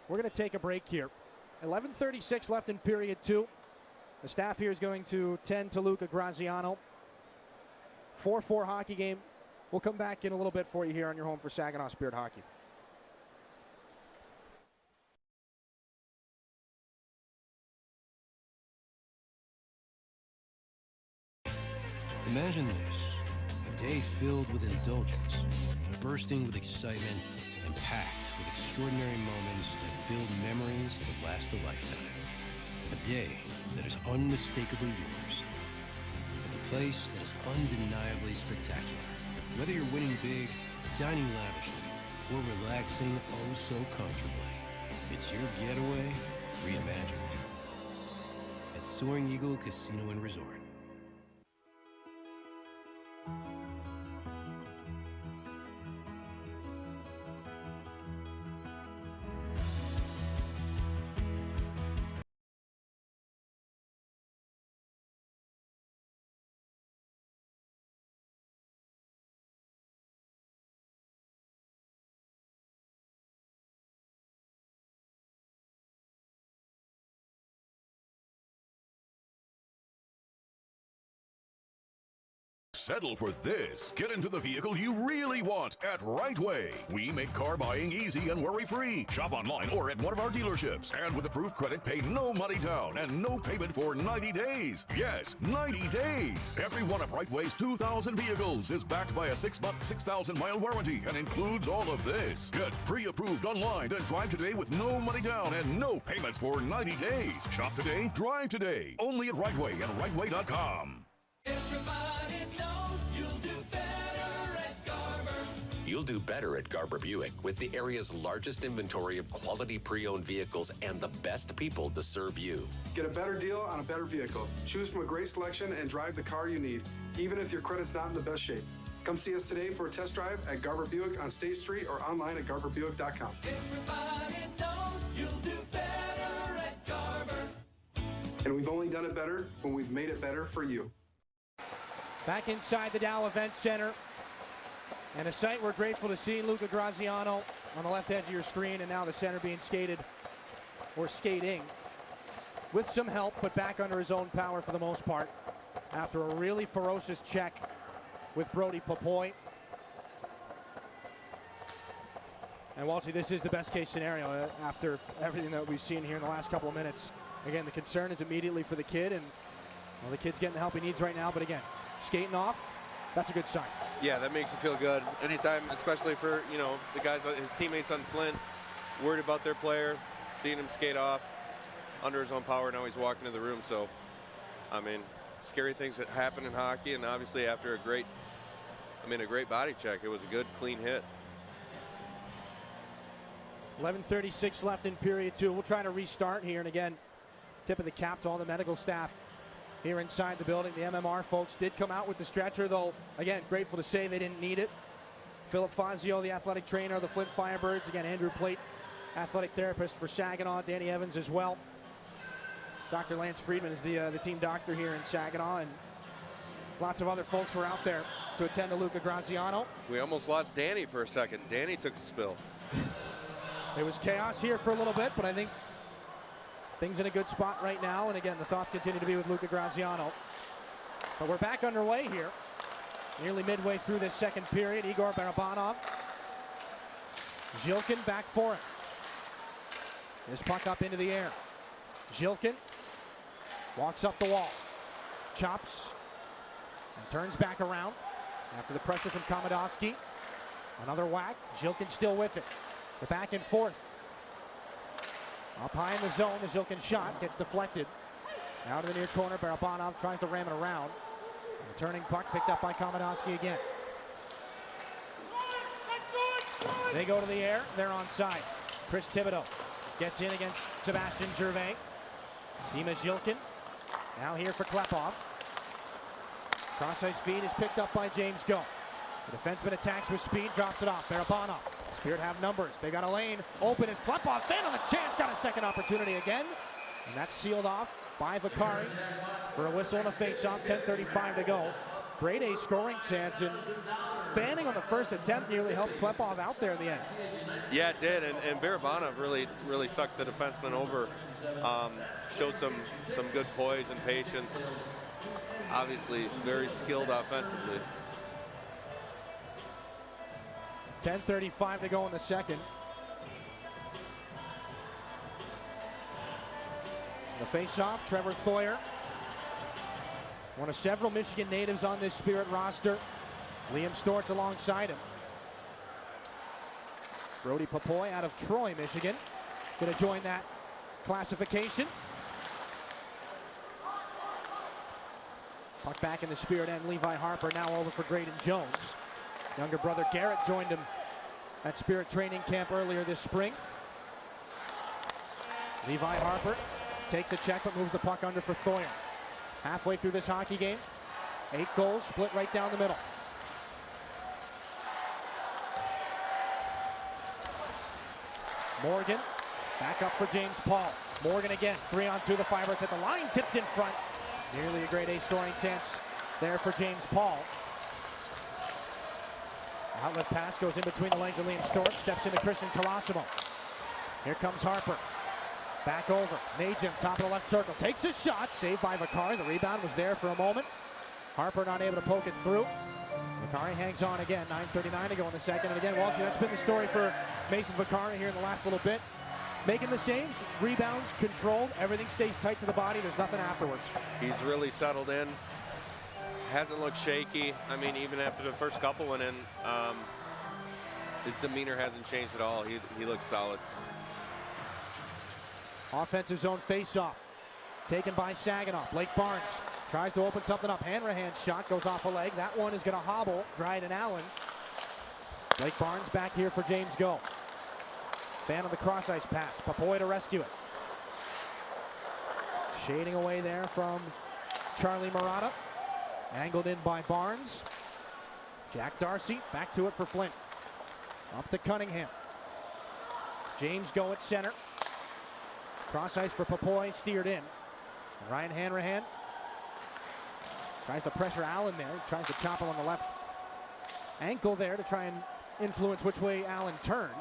We're going to take a break here. 11:36 left in period two. The staff here is going to tend to Luca Graziano. 4-4 hockey game. We'll come back in a little bit for you here on your home for Saginaw Spirit Hockey. Imagine this, a day filled with indulgence, bursting with excitement and packed with extraordinary moments that build memories to last a lifetime. A day that is unmistakably yours, at the place that is undeniably spectacular. Whether you're winning big, dining lavishly, or relaxing oh so comfortably, it's your getaway reimagined at Soaring Eagle Casino and Resort. settle for this. Get into the vehicle you really want at Rightway. We make car buying easy and worry-free. Shop online or at one of our dealerships. And with approved credit, pay no money down and no payment for 90 days. Yes, 90 days. Every one of Rightway's 2,000 vehicles is backed by a 6-month, 6,000-mile warranty and includes all of this. Get pre-approved online, then drive today with no money down and no payments for 90 days. Shop today, drive today. Only at Rightway and Rightway.com. Everybody knows you'll do better at Garber. You'll do better at Garber Buick with the area's largest inventory of quality pre-owned vehicles and the best people to serve you. Get a better deal on a better vehicle. Choose from a great selection and drive the car you need, even if your credit's not in the best shape. Come see us today for a test drive at Garber Buick on State Street or online at GarberBuick.com. Everybody knows you'll do better at Garber. And we've only done it better when we've made it better for you. Back inside the Dow Event Center. And a sight we're grateful to see, Luca Graziano on the left edge of your screen, and now the center being skated, or skating, with some help, but back under his own power for the most part, after a really ferocious check with Brody Popoy. And Walty, this is the best case scenario after everything that we've seen here in the last couple of minutes. Again, the concern is immediately for the kid, and well, the kid's getting the help he needs right now, but again, skating off, that's a good sign. Yeah, that makes you feel good. Anytime, especially for, you know, the guys, his teammates on Flint, worried about their player, seeing him skate off under his own power. Now he's walking to the room. So, I mean, scary things that happen in hockey, and obviously after a great body check, it was a good, clean hit. 11:36 left in period 2. We'll try to restart here, and again, tip of the cap to all the medical staff here inside the building. The MMR folks did come out with the stretcher, though, again, grateful to say they didn't need it. Philip Fazio, the athletic trainer of the Flint Firebirds. Again, Andrew Plate, athletic therapist for Saginaw. Danny Evans as well. Dr. Lance Friedman is the team doctor here in Saginaw, and lots of other folks were out there to attend to Luca Graziano. We almost lost Danny for a second. Danny took a spill. There was chaos here for a little bit, but I think things in a good spot right now. And again, the thoughts continue to be with Luca Graziano. But we're back underway here. Nearly midway through this second period. Igor Barabanov. Zhilkin back for it. This puck up into the air. Zhilkin walks up the wall. Chops and turns back around after the pressure from Komodowski. Another whack. Zhilkin still with it. The back and forth. Up high in the zone, the Zhilkin shot gets deflected. Out of the near corner, Barabanov tries to ram it around. The turning puck picked up by Komodowski again. They go to the air, they're onside. Chris Thibodeau gets in against Sebastian Gervais. Dima Zhilkin now here for Klepov. Cross-ice feed is picked up by James Go. The defenseman attacks with speed, drops it off. Barabanov. Spirit have numbers. They got a lane. Open is Klepov. Then on the chance. Got a second opportunity again. And that's sealed off by Vakari for a whistle and a face-off. 10:35 to go. Great A scoring chance. And fanning on the first attempt nearly helped Klepov out there in the end. Yeah, it did. And Barabanov really sucked the defenseman over. Showed some good poise and patience. Obviously very skilled offensively. 10:35 to go in the second. The face-off, Trevor Thoyer. One of several Michigan natives on this Spirit roster. Liam Storch alongside him. Brody Popoy out of Troy, Michigan. Going to join that classification. Puck back in the Spirit end. Levi Harper now over for Graydon Jones. Younger brother Garrett joined him at Spirit training camp earlier this spring. Levi Harper takes a check but moves the puck under for Thoyer. Halfway through this hockey game, 8 goals split right down the middle. Morgan back up for James Paul. Morgan again, 3-on-2. The Firebirds at the line, tipped in front. Nearly a grade A scoring chance there for James Paul. Outlet pass goes in between the legs of Liam Storch, steps into Christian Colosimo. Here comes Harper. Back over. Najim, top of the left circle. Takes a shot, saved by Vakar. The rebound was there for a moment. Harper not able to poke it through. Vicari hangs on again. 9:39 to go in the second. And again, Walter, that's been the story for Mason Vicari here in the last little bit. Making the saves, rebounds, controlled. Everything stays tight to the body. There's nothing afterwards. He's really settled in. Hasn't looked shaky. I mean, even after the first couple went in, his demeanor hasn't changed at all. He looks solid. Offensive zone face-off. Taken by Saginaw. Blake Barnes tries to open something up. Hanrahan's shot goes off a leg. That one is going to hobble. Dryden Allen. Blake Barnes back here for James Go. Fan of the cross-ice pass. Papoy to rescue it. Shading away there from Charlie Murata. Angled in by Barnes. Jack Darcy back to it for Flint. Up to Cunningham. James Go at center. Cross-ice for Papoy, steered in. Ryan Hanrahan tries to pressure Allen there. Tries to chop him on the left ankle there to try and influence which way Allen turned.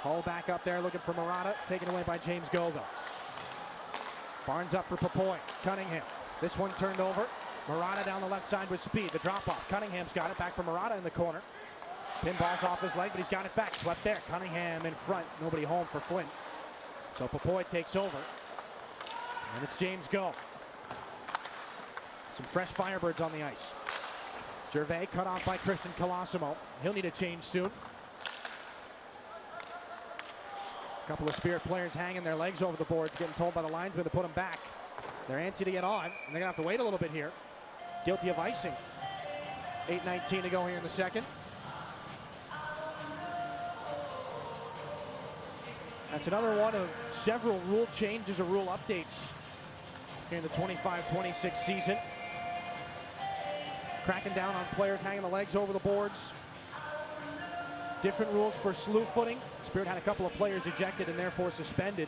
Hull back up there looking for Murata. Taken away by James Go, though. Barnes up for Papoy. Cunningham. This one turned over. Murata down the left side with speed. The drop-off. Cunningham's got it back for Murata in the corner. Pinball's off his leg, but he's got it back. Swept there. Cunningham in front. Nobody home for Flint. So Papoy takes over. And it's James Go. Some fresh Firebirds on the ice. Gervais cut off by Christian Colosimo. He'll need a change soon. A couple of Spirit players hanging their legs over the boards, getting told by the linesman to put them back. They're antsy to get on, and they're going to have to wait a little bit here. Guilty of icing. 8:19 to go here in the second. That's another one of several rule changes or rule updates here in the 25-26 season. Cracking down on players hanging the legs over the boards. Different rules for slew footing. Spirit had a couple of players ejected and therefore suspended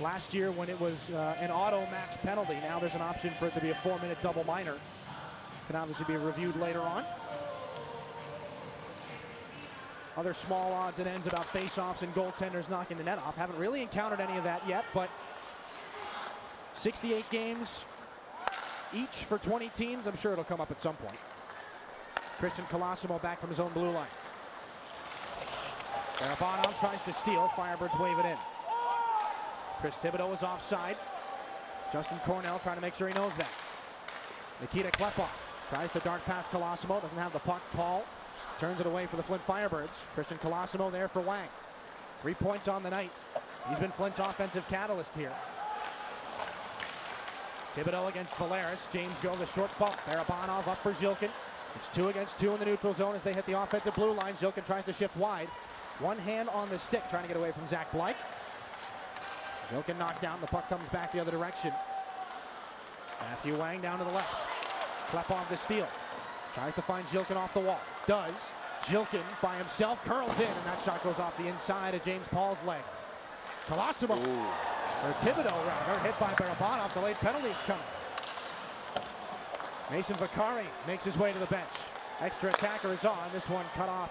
last year when it was an auto max penalty. Now there's an option for it to be a 4-minute double minor. Can obviously be reviewed later on. Other small odds and ends about face-offs and goaltenders knocking the net off. Haven't really encountered any of that yet, but 68 games each for 20 teams. I'm sure it'll come up at some point. Christian Colosimo back from his own blue line. Barabanov tries to steal. Firebirds wave it in. Chris Thibodeau is offside. Justin Cornell trying to make sure he knows that. Nikita Klepov tries to dart past Colosimo. Doesn't have the puck. Paul turns it away for the Flint Firebirds. Christian Colosimo there for Wang. 3 points on the night. He's been Flint's offensive catalyst here. Thibodeau against Valeris. James Go, the short bump. Barabanov up for Zilkin. It's 2 against 2 in the neutral zone as they hit the offensive blue line. Zilkin tries to shift wide. One hand on the stick, trying to get away from Zach Blake. Zilkin knocked down. The puck comes back the other direction. Matthew Wang down to the left. Klepov the steal. Tries to find Zilkin off the wall. Does. Zilkin by himself curls in, and that shot goes off the inside of James Paul's leg. Colosimo, or Thibodeau rather, hit by Barabanov. Delayed penalties coming. Mason Vicari makes his way to the bench. Extra attacker is on. This one cut off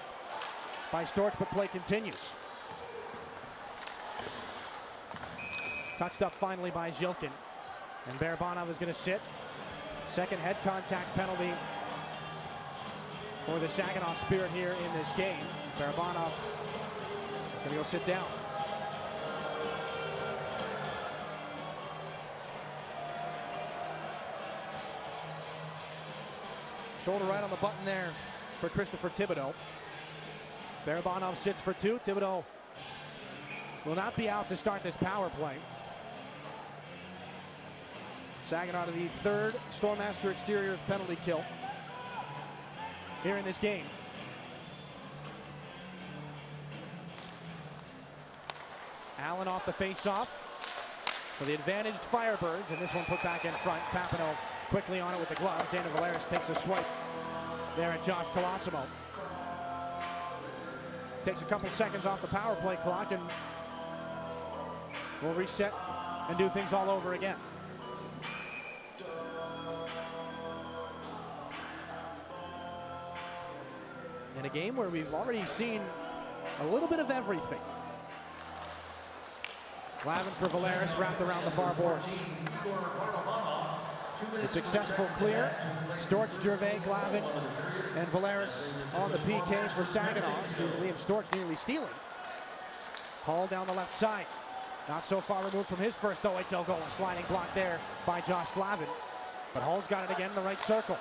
by Storch, but play continues. Touched up finally by Zilkin. And Barabanov is going to sit. Second head contact penalty for the Saginaw Spirit here in this game. Barabanov is going to go sit down. Shoulder right on the button there for Christopher Thibodeau. Barabanov sits for 2. Thibodeau will not be out to start this power play. Saginaw to the 3rd Stormmaster Exteriors penalty kill here in this game. Allen off the face-off for the advantaged Firebirds, and this one put back in front. Papineau quickly on it with the gloves. Xander Valeris takes a swipe there at Josh Colosimo. Takes a couple seconds off the power play clock, and we'll reset and do things all over again. In a game where we've already seen a little bit of everything. Glavin for Valeris, wrapped around the far boards. The successful clear. Storch, Gervais, Glavin, and Valeris on the PK for Saginaw. Liam Storch nearly stealing. Hall down the left side. Not so far removed from his first OHL goal. A sliding block there by Josh Glavin. But Hall's got it again in the right circle.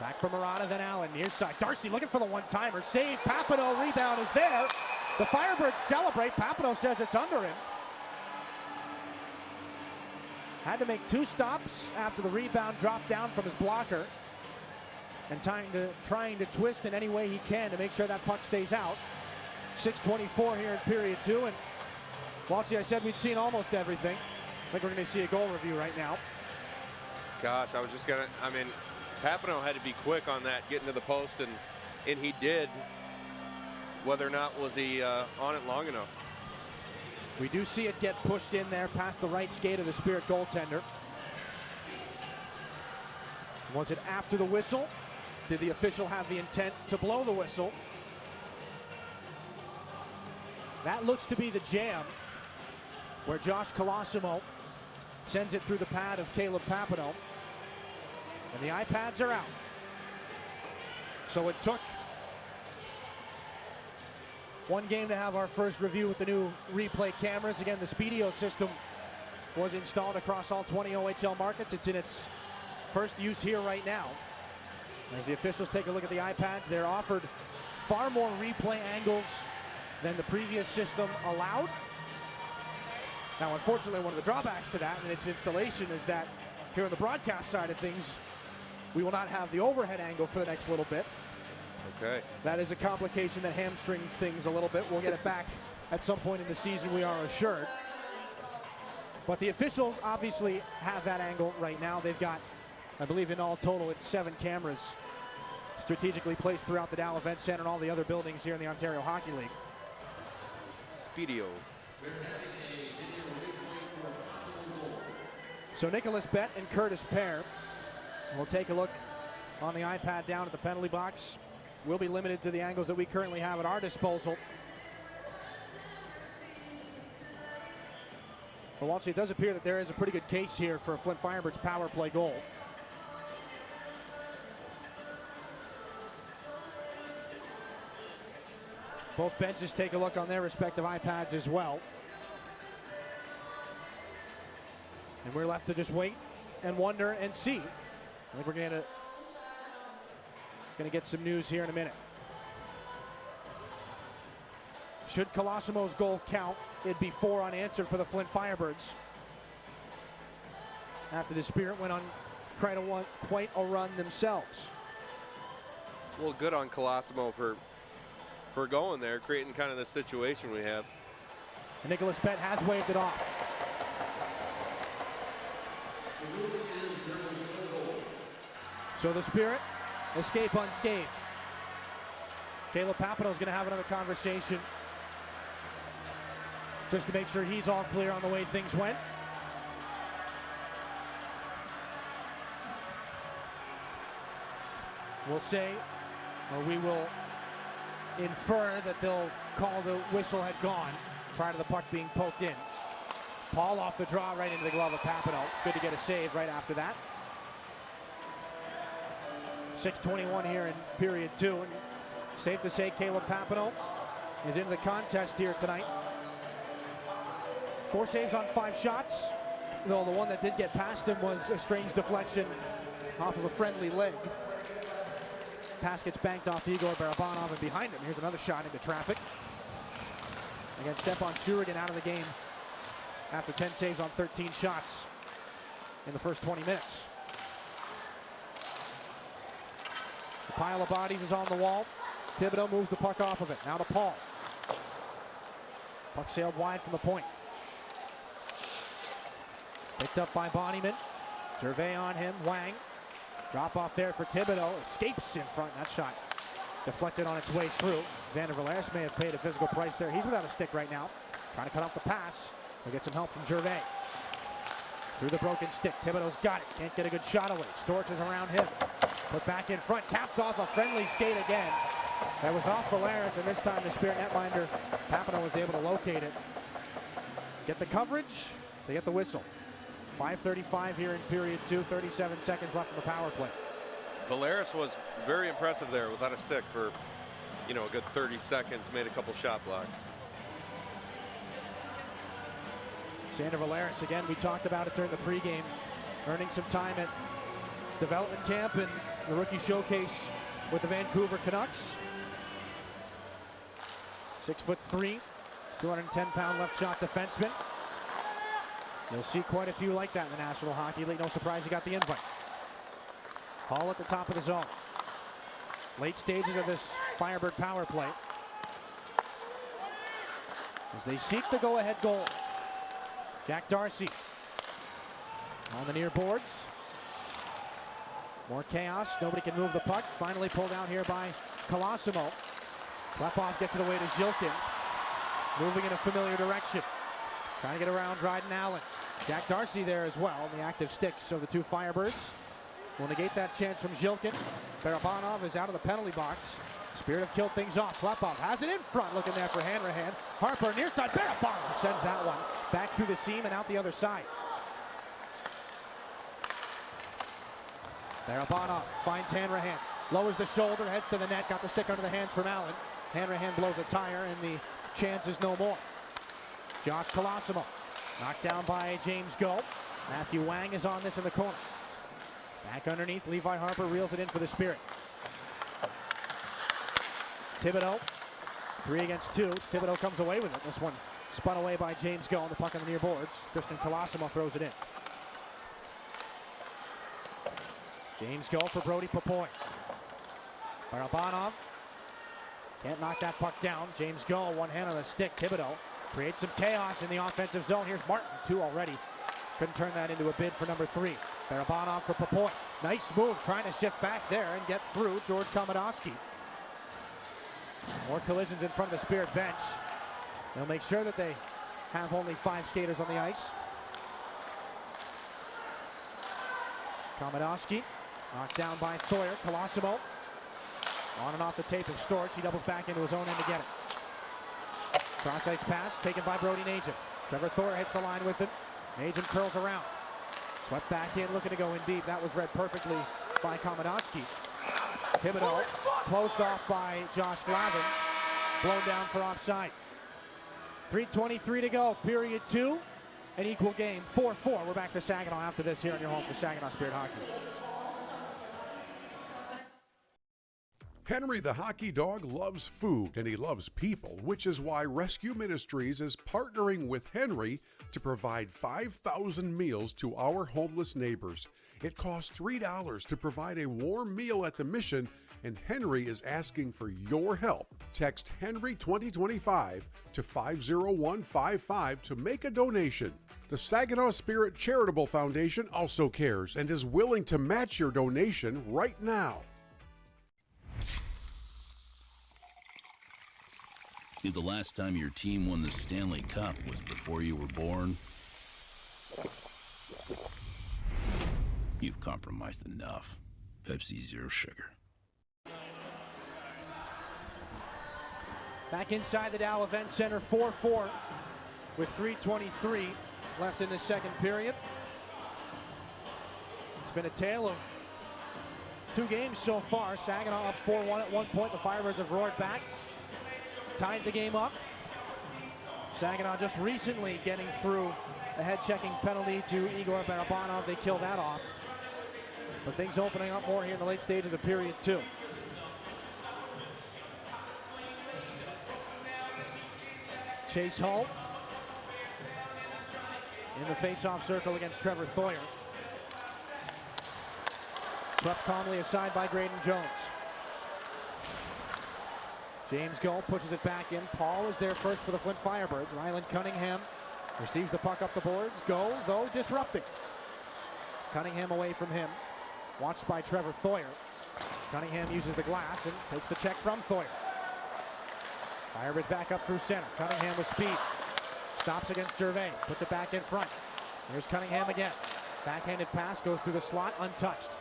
Back from Murata, then Allen, near side. Darcy looking for the one-timer. Save, Papineau, rebound is there. The Firebirds celebrate. Papineau says it's under him. Had to make 2 stops after the rebound dropped down from his blocker. And trying to twist in any way he can to make sure that puck stays out. 6:24 here in period 2. And Walshy, I said we'd seen almost everything. I think we're going to see a goal review right now. Gosh, I was just going to, I mean, Papineau had to be quick on that, getting to the post, and he did. Whether or not was he on it long enough. We do see it get pushed in there past the right skate of the Spirit goaltender. Was it after the whistle? Did the official have the intent to blow the whistle? That looks to be the jam, where Josh Colosimo sends it through the pad of Caleb Papineau. And the iPads are out. So it took one game to have our first review with the new replay cameras. Again, the Speedio system was installed across all 20 OHL markets. It's in its first use here right now. As the officials take a look at the iPads, they're offered far more replay angles than the previous system allowed. Now, unfortunately, one of the drawbacks to that and its installation is that here on the broadcast side of things, we will not have the overhead angle for the next little bit. Okay. That is a complication that hamstrings things a little bit. We'll get it back at some point in the season, we are assured. But the officials obviously have that angle right now. They've got, I believe in all total, it's 7 cameras strategically placed throughout the Dow Event Center and all the other buildings here in the Ontario Hockey League. Speedio. So Nicholas Bett and Curtis Pear will take a look on the iPad down at the penalty box. We'll be limited to the angles that we currently have at our disposal. But Walshy, it does appear that there is a pretty good case here for a Flint Firebirds power play goal. Both benches take a look on their respective iPads as well. And we're left to just wait and wonder and see. I think we're gonna get some news here in a minute. Should Colosimo's goal count, it'd be 4 unanswered for the Flint Firebirds. After the Spirit went on quite a run themselves. Well, good on Colosimo for going there, creating kind of the situation we have. And Nicholas Bett has waved it off. So the Spirit escape unscathed. Caleb Papineau is going to have another conversation just to make sure he's all clear on the way things went. We'll say, or we will infer that they'll call the whistle had gone prior to the puck being poked in. Paul off the draw right into the glove of Papineau. Good to get a save right after that. 6:21 here in period 2. And safe to say Caleb Papineau is into the contest here tonight. 4 saves on 5 shots, though the one that did get past him was a strange deflection off of a friendly leg. Pass gets banked off Igor Barabanov, and behind him, here's another shot into traffic. Again, Stepan Shurigan out of the game after 10 saves on 13 shots in the first 20 minutes. The pile of bodies is on the wall. Thibodeau moves the puck off of it. Now to Paul. Puck sailed wide from the point. Picked up by Bonnyman. Gervais on him. Wang. Drop off there for Thibodeau. Escapes in front. That shot deflected on its way through. Xander Valeris may have paid a physical price there. He's without a stick right now. Trying to cut off the pass. He'll get some help from Gervais. Through the broken stick. Thibodeau's got it. Can't get a good shot away. Storch is around him. Put back in front. Tapped off a friendly skate again. That was off Valeris, and this time the Spirit netminder Papineau was able to locate it. Get the coverage. They get the whistle. 5:35 here in period 2, 37 seconds left in the power play. Valeris was very impressive there without a stick for, a good 30 seconds, made a couple shot blocks. Xander Valeris, again, we talked about it during the pregame, earning some time at development camp and the rookie showcase with the Vancouver Canucks. 6'3", 210-pound left shot defenseman. You'll see quite a few like that in the National Hockey League. No surprise he got the invite. Hall at the top of the zone. Late stages of this Firebird power play as they seek the go-ahead goal. Jack Darcy on the near boards. More chaos. Nobody can move the puck. Finally pulled out here by Colosimo. Klepov gets it away to Zhilkin. Moving in a familiar direction. Trying to get around Dryden Allen. Jack Darcy there as well. The active sticks of the two Firebirds will negate that chance from Zhilkin. Barabanov is out of the penalty box. Spirit have killed things off. Klepov has it in front, looking there for Hanrahan. Harper near side. Barabanov sends that one back through the seam and out the other side. Barabanov finds Hanrahan. Lowers the shoulder, heads to the net. Got the stick under the hands from Allen. Hanrahan blows a tire and the chance is no more. Josh Colosimo knocked down by James Go. Matthew Wang is on this in the corner. Back underneath, Levi Harper reels it in for the Spirit. Thibodeau, 3 against 2. Thibodeau comes away with it. This one spun away by James Go on the puck on the near boards. Christian Colosimo throws it in. James Go for Brody Popoy. Barabanov can't knock that puck down. James Go, one hand on the stick. Thibodeau creates some chaos in the offensive zone. Here's Martin, 2 already. Couldn't turn that into a bid for number 3. Barabanov for Popoy. Nice move, trying to shift back there and get through George Komodowski. More collisions in front of the Spirit bench. They'll make sure that they have only 5 skaters on the ice. Komodowski knocked down by Thoyer. Colosimo on and off the tape of Storch. He doubles back into his own end to get it. Cross ice pass taken by Brody Nagin. Trevor Thoyer hits the line with it. Nagin curls around. Swept back in, looking to go in deep. That was read perfectly by Komodowski. Thibodeau closed off by Josh Glavin. Blown down for offside. 3:23 to go, period 2. An equal game, 4-4. We're back to Saginaw after this here on your home for Saginaw Spirit Hockey. Henry the hockey dog loves food and he loves people, which is why Rescue Ministries is partnering with Henry to provide 5,000 meals to our homeless neighbors. It costs $3 to provide a warm meal at the mission, and Henry is asking for your help. Text Henry 2025 to 50155 to make a donation. The Saginaw Spirit Charitable Foundation also cares and is willing to match your donation right now. If the last time your team won the Stanley Cup was before you were born, you've compromised enough. Pepsi Zero Sugar. Back inside the Dow Event Center, 4-4 with 3:23 left in the second period. It's been a tale of 2 games so far. Saginaw up 4-1 at one point. The Firebirds have roared back, tied the game up. Saginaw just recently getting through a head-checking penalty to Igor Barabanov. They kill that off. But things opening up more here in the late stages of period 2. Chase Hull in the face-off circle against Trevor Thoyer. Swept calmly aside by Graydon Jones. James Gull pushes it back in. Paul is there first for the Flint Firebirds. Ryland Cunningham receives the puck up the boards. Go, though, disrupting. Cunningham away from him. Watched by Trevor Thoyer. Cunningham uses the glass and takes the check from Thoyer. Firebirds back up through center. Cunningham with speed. Stops against Gervais. Puts it back in front. Here's Cunningham again. Backhanded pass goes through the slot, untouched.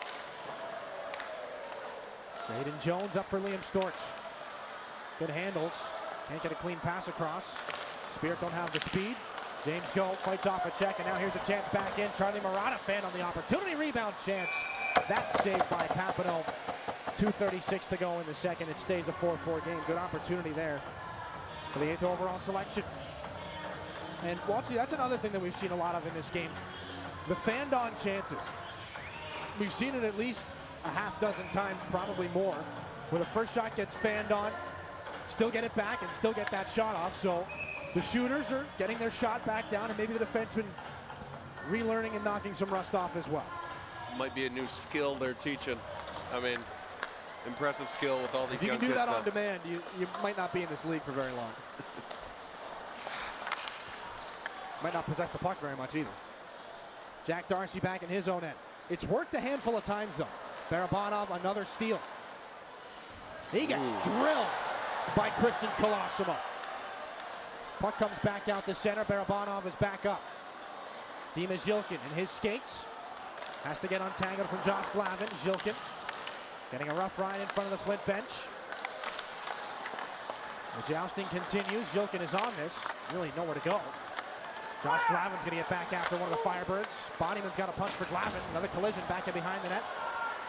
Graydon Jones up for Liam Storch. Good handles. Can't get a clean pass across. Spirit don't have the speed. James Gold fights off a check, and now here's a chance back in. Charlie Murata fan on the opportunity. Rebound chance. That's saved by Papineau. 2:36 to go in the second. It stays a 4-4 game. Good opportunity there for the 8th overall selection. And Waltsy, that's another thing that we've seen a lot of in this game. The fanned-on chances. We've seen it at least a half dozen times, probably more, where the first shot gets fanned on, still get it back, and still get that shot off. So the shooters are getting their shot back down, and maybe the defensemen relearning and knocking some rust off as well. Might be a new skill they're teaching. I mean, impressive skill with all these young kids. If you can do that on demand, you might not be in this league for very long. Might not possess the puck very much either. Jack Darcy back in his own end. It's worked a handful of times, though. Barabanov, another steal. He gets drilled by Christian Colosimo. Puck comes back out to center. Barabanov is back up. Dima Zhilkin in his skates. Has to get untangled from Josh Glavin. Zhilkin getting a rough ride in front of the Flint bench. The jousting continues. Zhilkin is on this. Really nowhere to go. Josh Glavin's going to get back after one of the Firebirds. Bonnyman's got a punch for Glavin. Another collision back in behind the net.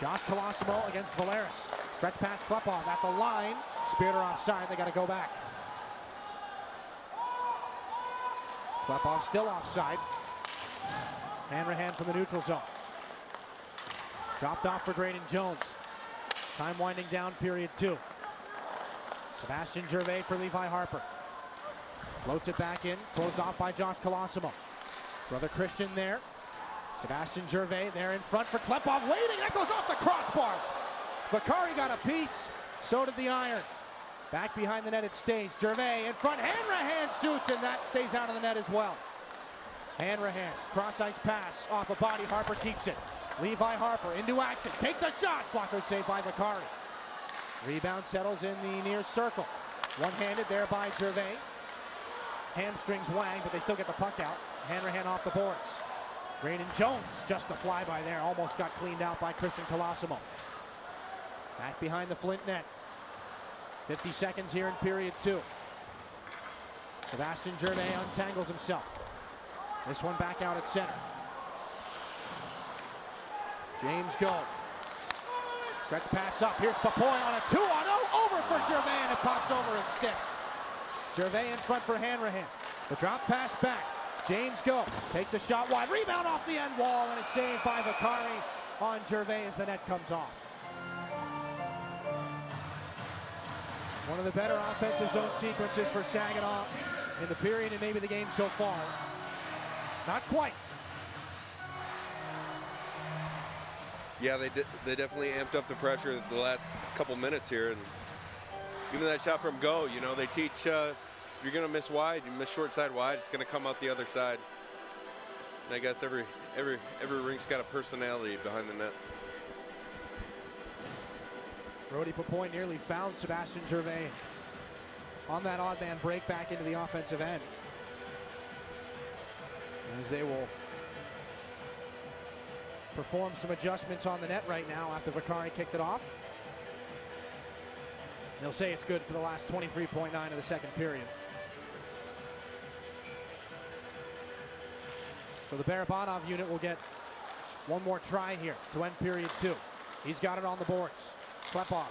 Josh Colosimo against Valeris. Stretch pass Klepov at the line. Spirit are offside. They got to go back. Klepov still offside. Hanrahan from the neutral zone. Dropped off for Graydon Jones. Time winding down, period 2. Sebastian Gervais for Levi Harper. Floats it back in, closed off by Josh Colosimo. Brother Christian there. Sebastian Gervais there in front for Klepov, waiting, that goes off the crossbar. Vakari got a piece, so did the Iron. Back behind the net it stays. Gervais in front, Hanrahan shoots, and that stays out of the net as well. Hanrahan, cross-ice pass, off a body, Harper keeps it. Levi Harper into action, takes a shot, blocker saved by Vakari. Rebound settles in the near circle. One-handed there by Gervais. Hamstrings Wang, but they still get the puck out. Hanrahan off the boards. Graydon Jones, just a flyby there, almost got cleaned out by Christian Colosimo. Back behind the Flint net. 50 seconds here in period 2. Sebastian Gervais untangles himself. This one back out at center. James Gold. Stretch pass up. Here's Papoy on a 2-on-0. Over for Gervais, and it pops over his stick. Gervais in front for Hanrahan. The drop pass back. James Gold takes a shot wide. Rebound off the end wall, and a save by Vakari on Gervais as the net comes off. One of the better offensive zone sequences for Saginaw in the period and maybe the game so far. Not quite. Yeah, they definitely amped up the pressure the last couple minutes here. And even that shot from Go, you know, they teach if you're going to miss wide, you miss short side wide, it's going to come out the other side. And I guess every rink's got a personality behind the net. Brody Papoy nearly found Sebastian Gervais on that odd man break back into the offensive end. As they will perform some adjustments on the net right now after Vakari kicked it off. They'll say it's good for the last 23.9 of the second period. So the Barabanov unit will get one more try here to end period 2. He's got it on the boards. Klepov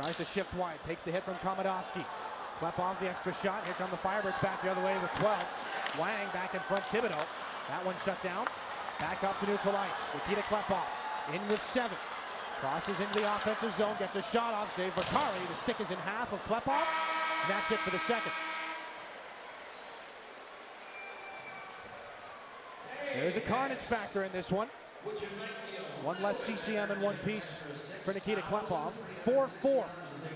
tries to shift wide, takes the hit from Komodowski. Klepov the extra shot. Here come the Firebirds back the other way with 12. Wang back in front, Thibodeau. That one shut down. Back up to neutral ice. Nikita Klepov in with 7. Crosses into the offensive zone, gets a shot off, save Vakari. The stick is in half of Klepov, and that's it for the second. There's a carnage factor in this one. One less CCM in one piece for Nikita Klepov. 4-4.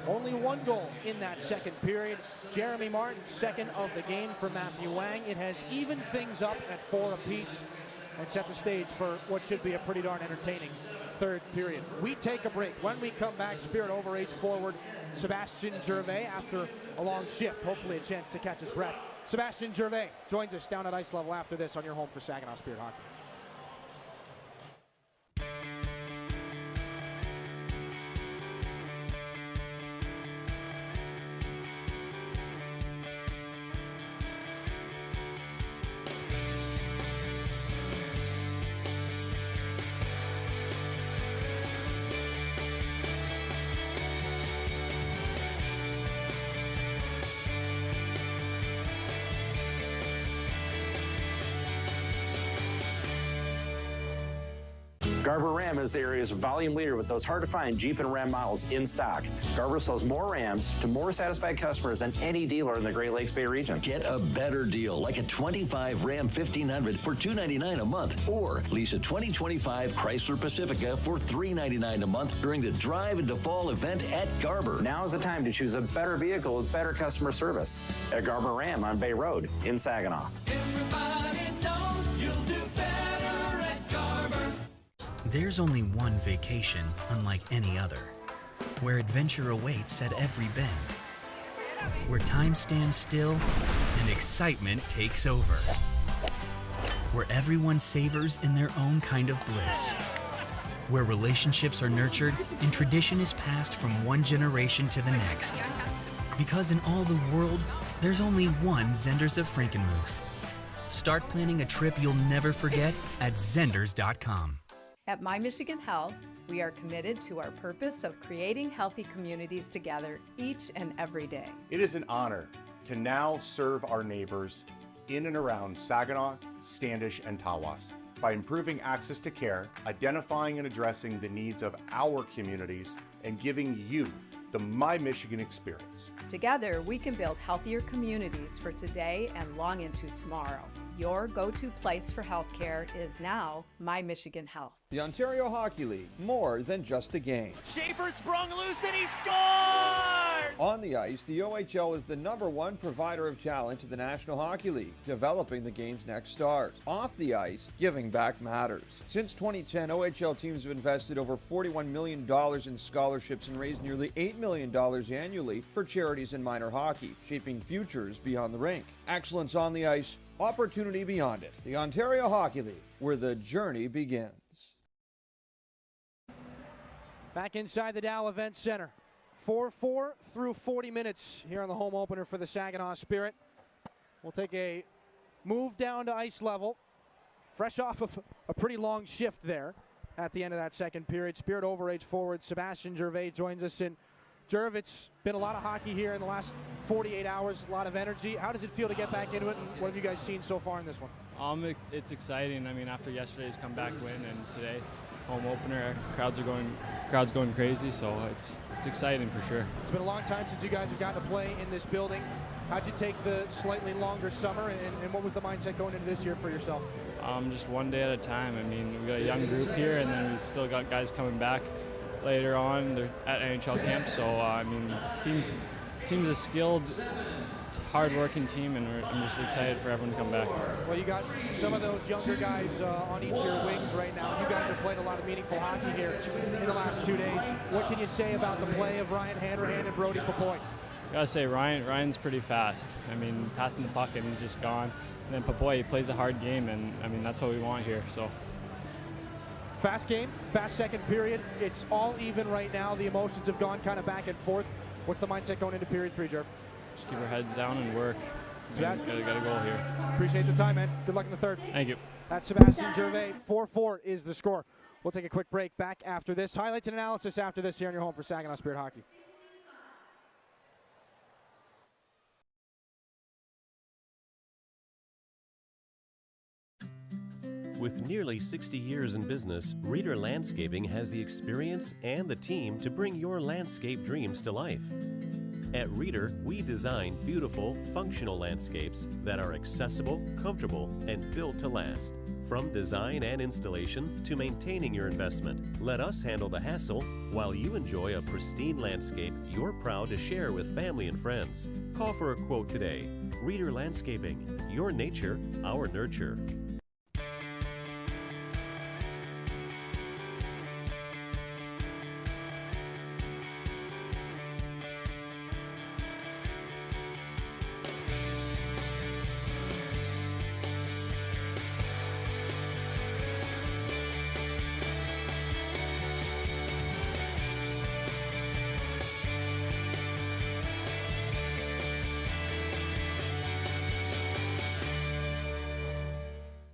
Only one goal in that second period. Jeremy Martin, second of the game for Matthew Wang. It has evened things up at 4 apiece and set the stage for what should be a pretty darn entertaining third period. We take a break. When we come back, Spirit overage forward Sebastian Gervais after a long shift. Hopefully a chance to catch his breath. Sebastian Gervais joins us down at ice level after this on your home for Saginaw Spirit Hockey. Garber Ram is the area's volume leader with those hard-to-find Jeep and Ram models in stock. Garber sells more Rams to more satisfied customers than any dealer in the Great Lakes Bay region. Get a better deal, like a 25 Ram 1500 for $299 a month, or lease a 2025 Chrysler Pacifica for $399 a month during the Drive into Fall event at Garber. Now is the time to choose a better vehicle with better customer service at Garber Ram on Bay Road in Saginaw. Everybody knows you'll do better at Garber. There's only one vacation unlike any other, where adventure awaits at every bend, where time stands still and excitement takes over, where everyone savors in their own kind of bliss, where relationships are nurtured and tradition is passed from one generation to the next. Because in all the world, there's only one Zenders of Frankenmuth. Start planning a trip you'll never forget at Zenders.com. At My Michigan Health, we are committed to our purpose of creating healthy communities together each and every day. It is an honor to now serve our neighbors in and around Saginaw, Standish, and Tawas by improving access to care, identifying and addressing the needs of our communities, and giving you the My Michigan experience. Together, we can build healthier communities for today and long into tomorrow. Your go-to place for healthcare is now My Michigan Health. The Ontario Hockey League, more than just a game. Schaefer sprung loose and he scores! On the ice, the OHL is the #1 provider of talent to the National Hockey League, developing the game's next stars. Off the ice, giving back matters. Since 2010, OHL teams have invested over $41 million in scholarships and raised nearly $8 million annually for charities in minor hockey, shaping futures beyond the rink. Excellence on the ice, opportunity beyond it. The Ontario Hockey League, where the journey begins. Back inside the Dow Event Center. 4-4 through 40 minutes here on the home opener for the Saginaw Spirit. We'll take a move down to ice level. Fresh off of a pretty long shift there at the end of that second period. Spirit overage forward Sebastian Gervais joins us in. Jerv, it's been a lot of hockey here in the last 48 hours, a lot of energy. How does it feel to get back into it, and what have you guys seen so far in this one? It's exciting. I mean, after yesterday's comeback win and today, home opener, crowd's going crazy, so it's exciting for sure. It's been a long time since you guys have gotten to play in this building. How'd you take the slightly longer summer, and what was the mindset going into this year for yourself? Just one day at a time. I mean, we got a young group here, and then we still got guys coming back later on. They're at NHL camp, so I mean, team's a skilled, hard-working team, and I'm just excited for everyone to come back. Well, you got some of those younger guys on each of your wings right now. You guys have played a lot of meaningful hockey here in the last 2 days. What can you say about the play of Ryan Hanrahan and Brody Papoy? Gotta say, Ryan's pretty fast. I mean, passing the puck and he's just gone. And then Papoy, he plays a hard game, and I mean, that's what we want here. So. Fast game, fast second period. It's all even right now. The emotions have gone kind of back and forth. What's the mindset going into period 3, Jerv? Just keep our heads down and work. Got a goal here. Appreciate the time, man. Good luck in the third. Thank you. That's Sebastian Gervais. 4-4 is the score. We'll take a quick break. Back after this. Highlights and analysis after this here on your home for Saginaw Spirit Hockey. With nearly 60 years in business, Reader Landscaping has the experience and the team to bring your landscape dreams to life. At Reader, we design beautiful, functional landscapes that are accessible, comfortable, and built to last. From design and installation to maintaining your investment, let us handle the hassle while you enjoy a pristine landscape you're proud to share with family and friends. Call for a quote today. Reader Landscaping, your nature, our nurture.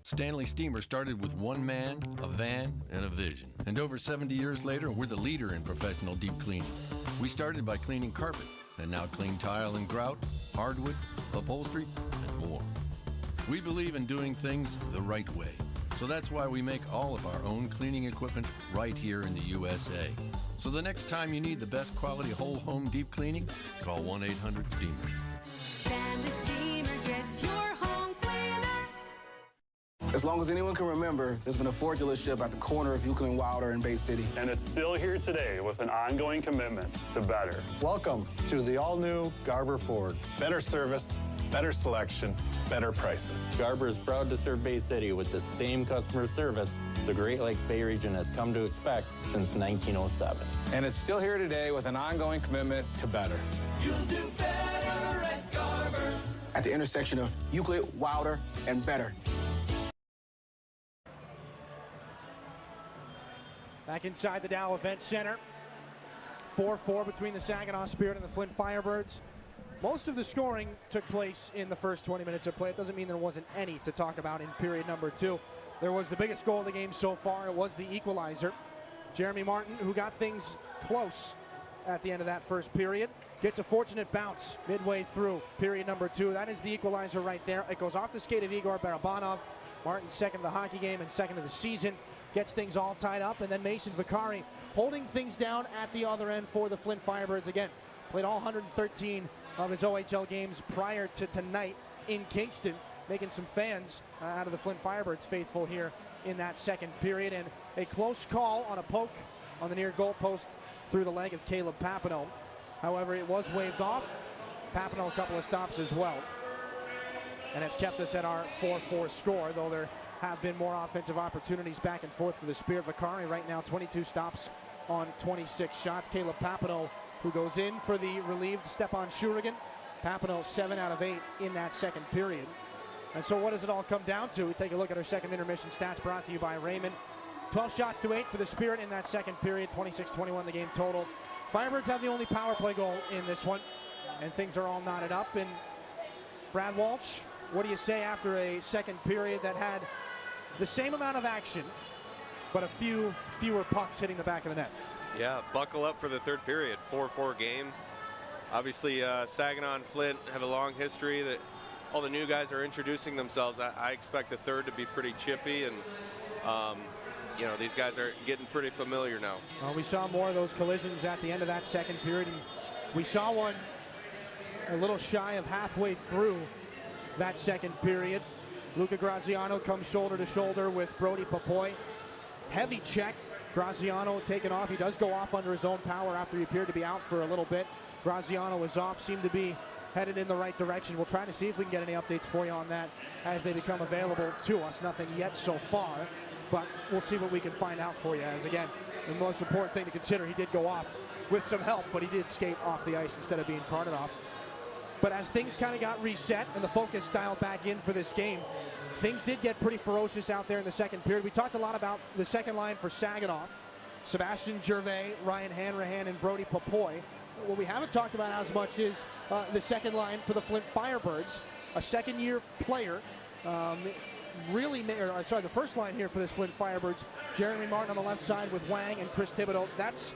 Stanley Steemer started with one man, a van, and a vision. And over 70 years later, we're the leader in professional deep cleaning. We started by cleaning carpet, and now clean tile and grout, hardwood, upholstery, and more. We believe in doing things the right way. So that's why we make all of our own cleaning equipment right here in the USA. So the next time you need the best quality whole home deep cleaning, call 1-800-STEAMER. Stanley Steemer gets your home cleaner. As long as anyone can remember, there's been a Ford dealership at the corner of Euclid and Wilder in Bay City. And it's still here today with an ongoing commitment to better. Welcome to the all-new Garber Ford. Better service, better selection, better prices. Garber is proud to serve Bay City with the same customer service the Great Lakes Bay region has come to expect since 1907. And it's still here today with an ongoing commitment to better. You'll do better at Garber. At the intersection of Euclid, Wilder, and Better. Back inside the Dow Event Center. 4-4 between the Saginaw Spirit and the Flint Firebirds. Most of the scoring took place in the first 20 minutes of play. It doesn't mean there wasn't any to talk about in period number 2. There was the biggest goal of the game so far. It was the equalizer. Jeremy Martin, who got things close at the end of that first period, gets a fortunate bounce midway through period number 2. That is the equalizer right there. It goes off the skate of Igor Barabanov. Martin's second of the hockey game and second of the season. Gets things all tied up, and then Mason Vicari holding things down at the other end for the Flint Firebirds again. Played all 113 of his OHL games prior to tonight in Kingston, making some fans out of the Flint Firebirds faithful here in that second period. And a close call on a poke on the near goal post through the leg of Caleb Papineau. However, it was waved off. Papineau a couple of stops as well. And it's kept us at our 4-4 score, though there have been more offensive opportunities back and forth for the Spirit. Vicari right now 22 stops on 26 shots. Caleb Papineau, who goes in for the relieved Stepan Shurigan. Papineau 7 out of 8 in that second period. And so what does it all come down to? We take a look at our second intermission stats brought to you by Raymond. 12 shots to 8 for the Spirit in that second period, 26-21 the game total. Firebirds have the only power play goal in this one, and things are all knotted up. And Brad Walsh, what do you say after a second period that had the same amount of action, but a fewer pucks hitting the back of the net? Yeah, buckle up for the third period. 4-4 game. Obviously, Saginaw and Flint have a long history that all the new guys are introducing themselves. I expect the third to be pretty chippy, and you know, these guys are getting pretty familiar now. Well, we saw more of those collisions at the end of that second period, and we saw one a little shy of halfway through that second period. Luca Graziano comes shoulder to shoulder with Brody Papoy. Heavy check. Graziano taken off. He does go off under his own power after he appeared to be out for a little bit. Graziano is off, seemed to be headed in the right direction. We'll try to see if we can get any updates for you on that as they become available to us. Nothing yet so far, but we'll see what we can find out for you. As again, the most important thing to consider, he did go off with some help, but he did skate off the ice instead of being carted off. But as things kind of got reset and the focus dialed back in for this game, things did get pretty ferocious out there in the second period. We talked a lot about the second line for Saginaw. Sebastian Gervais, Ryan Hanrahan, and Brody Papoy. What we haven't talked about as much is the second line for the Flint Firebirds. A second-year player. The first line here for this Flint Firebirds. Jeremy Martin on the left side with Wang and Chris Thibodeau. That's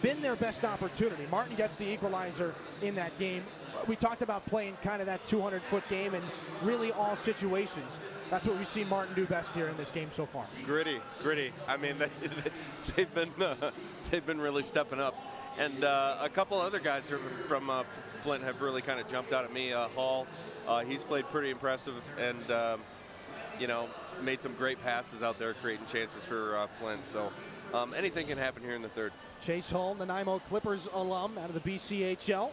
been their best opportunity. Martin gets the equalizer in that game. We talked about playing kind of that 200-foot game in really all situations. That's what we've seen Martin do best here in this game so far. Gritty. I mean, they've been really stepping up. And a couple other guys from Flint have really kind of jumped out at me. Hall, he's played pretty impressive and, you know, made some great passes out there, creating chances for Flint. So anything can happen here in the third. Chase Holm, the Nanaimo Clippers alum out of the BCHL.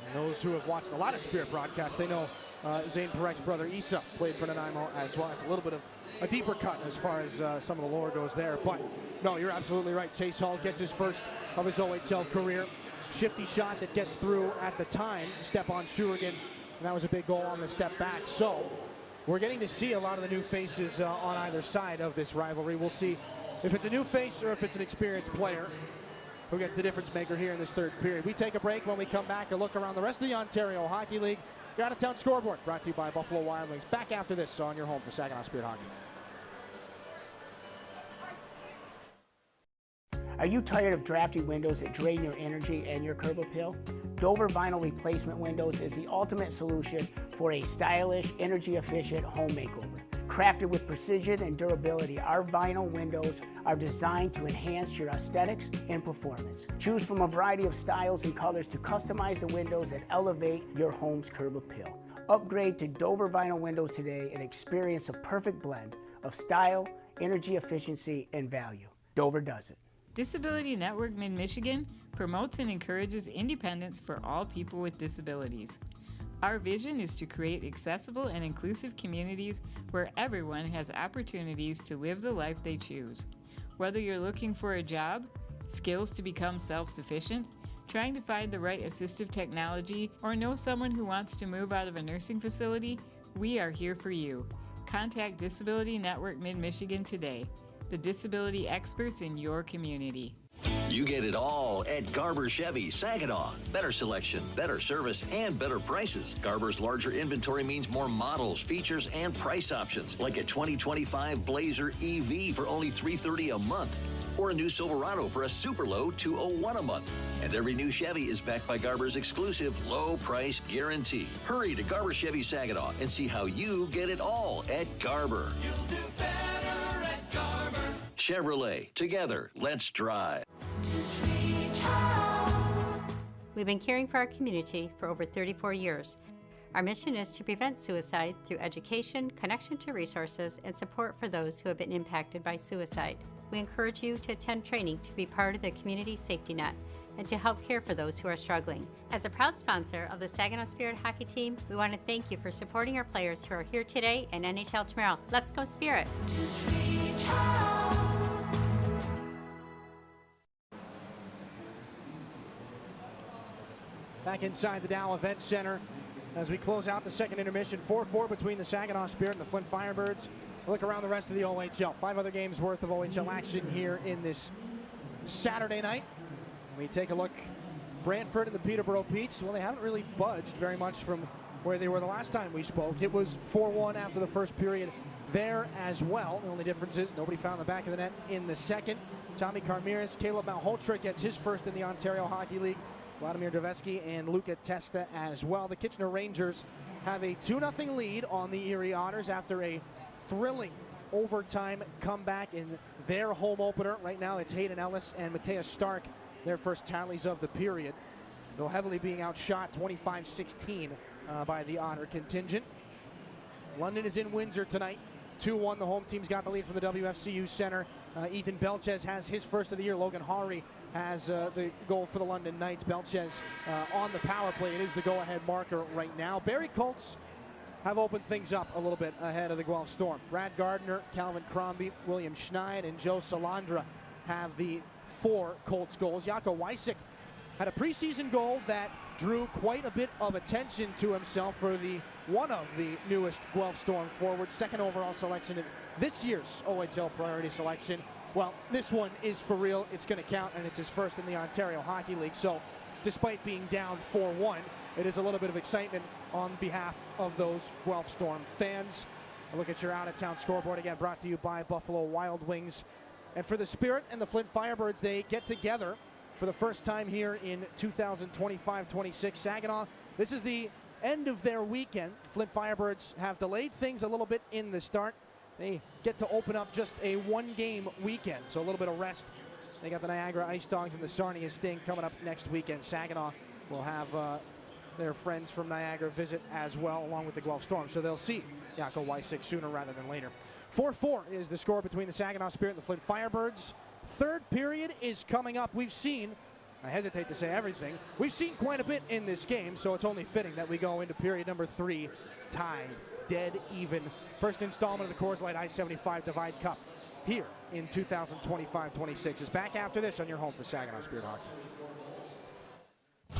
And those who have watched a lot of Spirit broadcasts, they know Zane Parek's brother Issa played for Nanaimo as well. It's a little bit of a deeper cut as far as some of the lore goes there. But no, you're absolutely right. Chase Hall gets his first of his OHL career. Shifty shot that gets through at the time. Stepan Shurigan, and that was a big goal on the step back. So we're getting to see a lot of the new faces on either side of this rivalry. We'll see if it's a new face or if it's an experienced player who gets the difference maker here in this third period. We take a break. When we come back, a look around the rest of the Ontario Hockey League. Your out-of-town scoreboard brought to you by Buffalo Wild Wings. Back after this on your home for Saginaw Spirit Hockey. Are you tired of drafty windows that drain your energy and your curb appeal? Dover Vinyl Replacement Windows is the ultimate solution for a stylish, energy-efficient home makeover. Crafted with precision and durability, our vinyl windows are designed to enhance your aesthetics and performance. Choose from a variety of styles and colors to customize the windows that elevate your home's curb appeal. Upgrade to Dover vinyl windows today and experience a perfect blend of style, energy efficiency, and value. Dover does it. Disability Network Mid-Michigan promotes and encourages independence for all people with disabilities. Our vision is to create accessible and inclusive communities where everyone has opportunities to live the life they choose. Whether you're looking for a job, skills to become self-sufficient, trying to find the right assistive technology, or know someone who wants to move out of a nursing facility, we are here for you. Contact Disability Network Mid-Michigan today, the disability experts in your community. You get it all at Garber Chevy, Saginaw. Better selection, better service, and better prices. Garber's larger inventory means more models, features, and price options, like a 2025 Blazer EV for only $330 a month, or a new Silverado for a super low $201 a month. And every new Chevy is backed by Garber's exclusive low price guarantee. Hurry to Garber Chevy, Saginaw and see how you get it all at Garber. You'll do better at Garber Chevrolet. Together, let's drive. We've been caring for our community for over 34 years. Our mission is to prevent suicide through education, connection to resources, and support for those who have been impacted by suicide. We encourage you to attend training to be part of the community safety net and to help care for those who are struggling. As a proud sponsor of the Saginaw Spirit hockey team, we want to thank you for supporting our players who are here today and NHL tomorrow. Let's go Spirit! Back inside the Dow Event Center as we close out the second intermission. 4-4 between the Saginaw Spirit and the Flint Firebirds. Look around the rest of the OHL. 5 other games worth of OHL action here in this Saturday night. We take a look. Brantford and the Peterborough Petes, well, they haven't really budged very much from where they were the last time we spoke. It was 4-1 after the first period there as well. The only difference is nobody found the back of the net in the second. Tommy Karmiris, Caleb Malhotra gets his first in the Ontario Hockey League. Vladimir Dovesky and Luca Testa as well. The Kitchener Rangers have a 2-0 lead on the Erie Otters after a thrilling overtime comeback in their home opener. Right now it's Hayden Ellis and Matthias Stark, their first tallies of the period. Though heavily being outshot 25-16 by the Otter contingent. London is in Windsor tonight. 2-1, the home team's got the lead from the WFCU Center. Ethan Belchez has his first of the year. Logan Hari has the goal for the London Knights. Belchez on the power play. It is the go-ahead marker right now. Barrie Colts have opened things up a little bit ahead of the Guelph Storm. Brad Gardner, Calvin Crombie, William Schneid, and Joe Salandra have the 4 Colts goals. Jaco Wysick had a preseason goal that drew quite a bit of attention to himself for one of the newest Guelph Storm forwards, second overall selection in this year's OHL priority selection. Well, this one is for real. It's going to count, and it's his first in the Ontario Hockey League. So despite being down 4-1, it is a little bit of excitement on behalf of those Guelph Storm fans. A look at your out-of-town scoreboard again, brought to you by Buffalo Wild Wings. And for the Spirit and the Flint Firebirds, they get together for the first time here in 2025-26. Saginaw, this is the end of their weekend. Flint Firebirds have delayed things a little bit in the start. They get to open up just a 1-game weekend, so a little bit of rest. They got the Niagara Ice Dogs and the Sarnia Sting coming up next weekend. Saginaw will have their friends from Niagara visit as well, along with the Guelph Storm. So they'll see Jaco Wysick sooner rather than later. 4-4 is the score between the Saginaw Spirit and the Flint Firebirds. Third period is coming up. We've seen, I hesitate to say everything, we've seen quite a bit in this game, so it's only fitting that we go into period number 3 tied, dead even. First installment of the Coors Light I-75 Divide Cup here in 2025-26 is back after this on your home for Saginaw Spirit Hockey.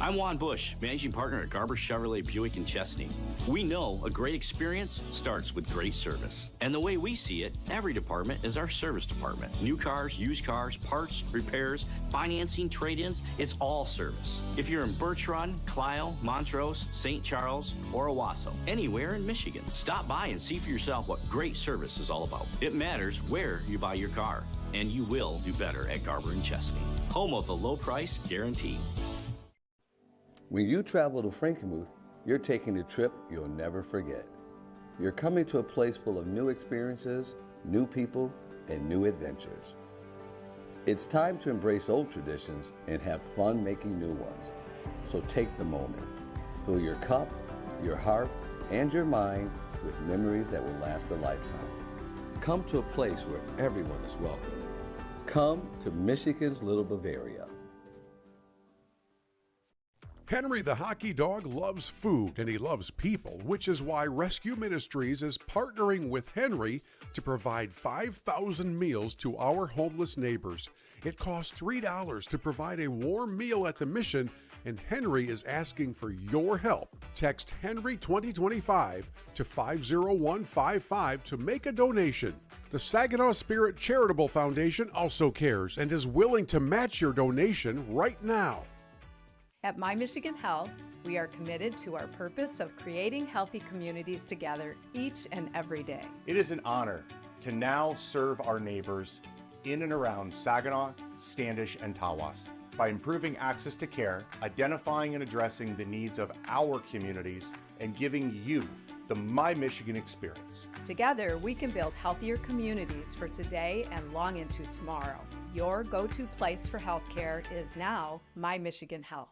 I'm Juan Bush, managing partner at Garber Chevrolet Buick in Chesney. We know a great experience starts with great service. And the way we see it, every department is our service department. New cars, used cars, parts, repairs, financing, trade-ins, it's all service. If you're in Birch Run, Clio, Montrose, St. Charles, or Owasso, anywhere in Michigan, stop by and see for yourself what great service is all about. It matters where you buy your car, and you will do better at Garber and Chesney. Home of the low price guarantee. When you travel to Frankenmuth, you're taking a trip you'll never forget. You're coming to a place full of new experiences, new people, and new adventures. It's time to embrace old traditions and have fun making new ones. So take the moment. Fill your cup, your heart, and your mind with memories that will last a lifetime. Come to a place where everyone is welcome. Come to Michigan's Little Bavaria. Henry the hockey dog loves food and he loves people, which is why Rescue Ministries is partnering with Henry to provide 5,000 meals to our homeless neighbors. It costs $3 to provide a warm meal at the mission, and Henry is asking for your help. Text Henry 2025 to 50155 to make a donation. The Saginaw Spirit Charitable Foundation also cares and is willing to match your donation right now. At My Michigan Health, we are committed to our purpose of creating healthy communities together each and every day. It is an honor to now serve our neighbors in and around Saginaw, Standish, and Tawas by improving access to care, identifying and addressing the needs of our communities, and giving you the My Michigan experience. Together, we can build healthier communities for today and long into tomorrow. Your go-to place for healthcare is now My Michigan Health.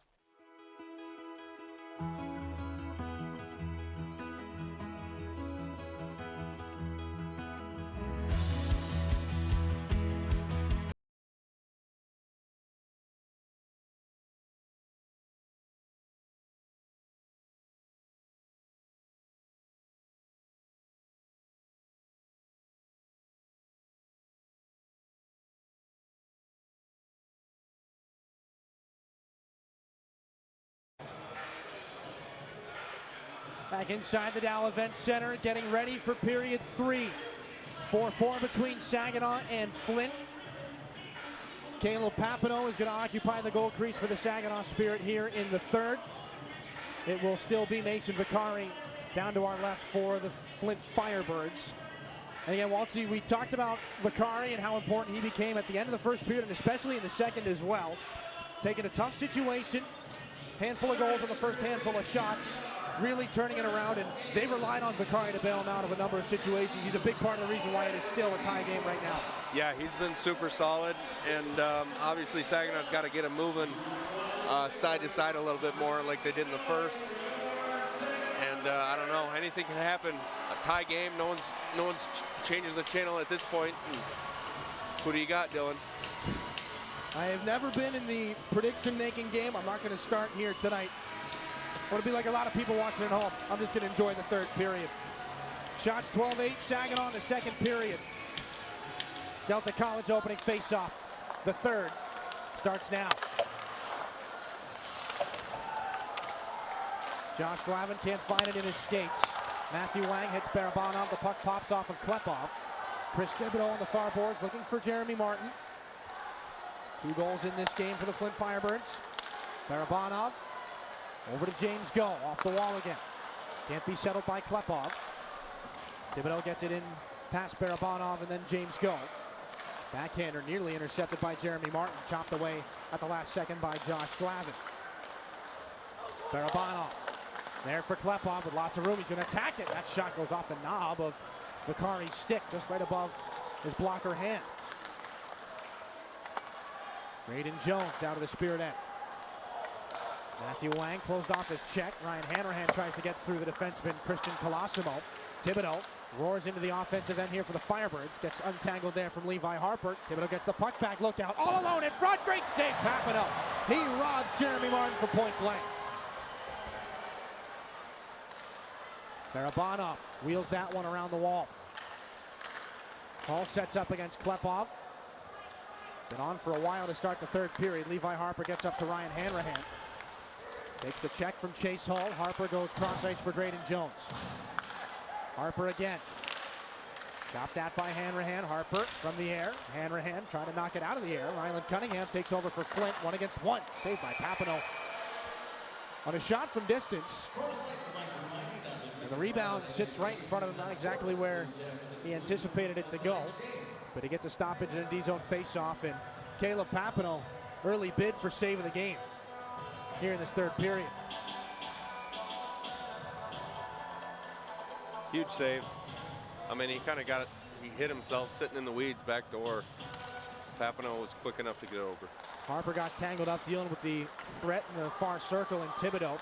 Back inside the Dow Event Center, getting ready for period 3. 4-4 between Saginaw and Flint. Caleb Papineau is going to occupy the goal crease for the Saginaw Spirit here in the third. It will still be Mason Vicari down to our left for the Flint Firebirds. And again, Waltsy, we talked about Vicari and how important he became at the end of the first period, and especially in the second as well. Taking a tough situation, handful of goals on the first handful of shots, really turning it around, and they relied on Vicari to bail him out of a number of situations. He's a big part of the reason why it is still a tie game right now. Yeah, he's been super solid, and obviously Saginaw's got to get him moving side to side a little bit more like they did in the first. And I don't know, anything can happen. A tie game, no one's changing the channel at this point. Who do you got, Dylan? I have never been in the prediction-making game. I'm not going to start here tonight. I want to be like a lot of people watching at home. I'm just going to enjoy the third period. Shots 12-8, Saginaw in the second period. Delta College opening face-off. The third starts now. Josh Glavin can't find it in his skates. Matthew Wang hits Barabanov. The puck pops off of Klepov. Chris Thibodeau on the far boards looking for Jeremy Martin. 2 goals in this game for the Flint Firebirds. Barabanov over to James Go, off the wall again. Can't be settled by Klepov. Thibodeau gets it in past Barabanov and then James Go. Backhander nearly intercepted by Jeremy Martin, chopped away at the last second by Josh Glavin. Barabanov there for Klepov with lots of room. He's going to attack it. That shot goes off the knob of Vicari's stick, just right above his blocker hand. Braden Jones out of the Spirit end. Matthew Wang closed off his check. Ryan Hanrahan tries to get through the defenseman Christian Colosimo. Thibodeau roars into the offensive end here for the Firebirds. Gets untangled there from Levi Harper. Thibodeau gets the puck back. Look out. All alone in front. Great save. Papineau. He robs Jeremy Martin for point blank. Barabanov wheels that one around the wall. Hall sets up against Klepov. Been on for a while to start the third period. Levi Harper gets up to Ryan Hanrahan. Takes the check from Chase Hull. Harper goes cross ice for Graydon Jones. Harper again. Chopped that by Hanrahan. Harper from the air. Hanrahan trying to knock it out of the air. Ryland Cunningham takes over for Flint. 1-against-1. Saved by Papineau on a shot from distance. And the rebound sits right in front of him. Not exactly where he anticipated it to go. But he gets a stoppage in a D-zone face-off. And Caleb Papineau, early bid for save of the game here in this third period. Huge save. I mean, he kind of got it. He hit himself sitting in the weeds back door. Papineau was quick enough to get over. Harper got tangled up dealing with the threat in the far circle, and Thibodeau.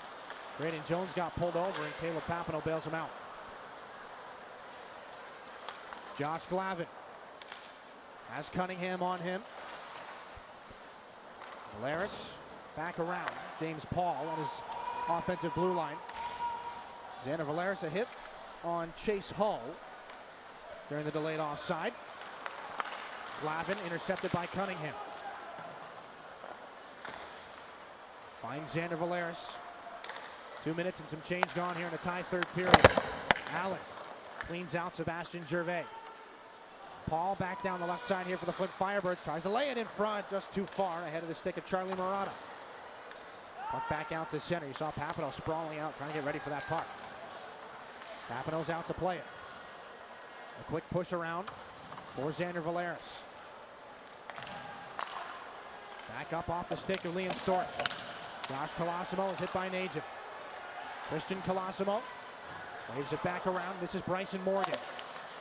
Braden Jones got pulled over, and Caleb Papineau bails him out. Josh Glavin has Cunningham on him. Valeris back around. James Paul on his offensive blue line. Xander Valeris a hit on Chase Hull during the delayed offside. Glavin intercepted by Cunningham. Finds Xander Valeris. 2 minutes and some change gone here in the tie third period. Allen cleans out Sebastian Gervais. Paul back down the left side here for the Flint Firebirds. Tries to lay it in front, just too far ahead of the stick of Charlie Murata. Puck back out to center. You saw Papineau sprawling out, trying to get ready for that puck. Papineau's out to play it. A quick push around for Xander Valeris. Back up off the stick of Liam Storch. Josh Colosimo is hit by Najib. Christian Colosimo waves it back around. This is Bryson Morgan.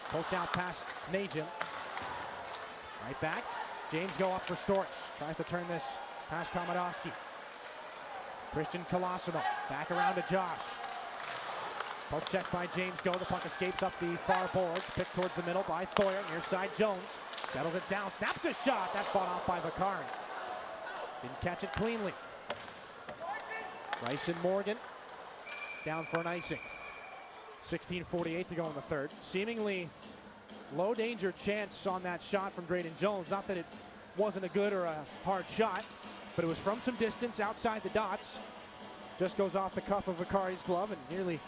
Poked out past Najib. Right back. James go up for Storch. Tries to turn this past Komodowski. Christian Colosimo back around to Josh. Poke check by James Go. The puck escapes up the far boards. Picked towards the middle by Thoyer. Near side Jones. Settles it down. Snaps a shot. That fought off by Vakari. Didn't catch it cleanly. Bryson Morgan down for an icing. 16:48 to go in the third. Seemingly low danger chance on that shot from Braden Jones. Not that it wasn't a good or a hard shot, but it was from some distance outside the dots. Just goes off the cuff of Vakari's glove and nearly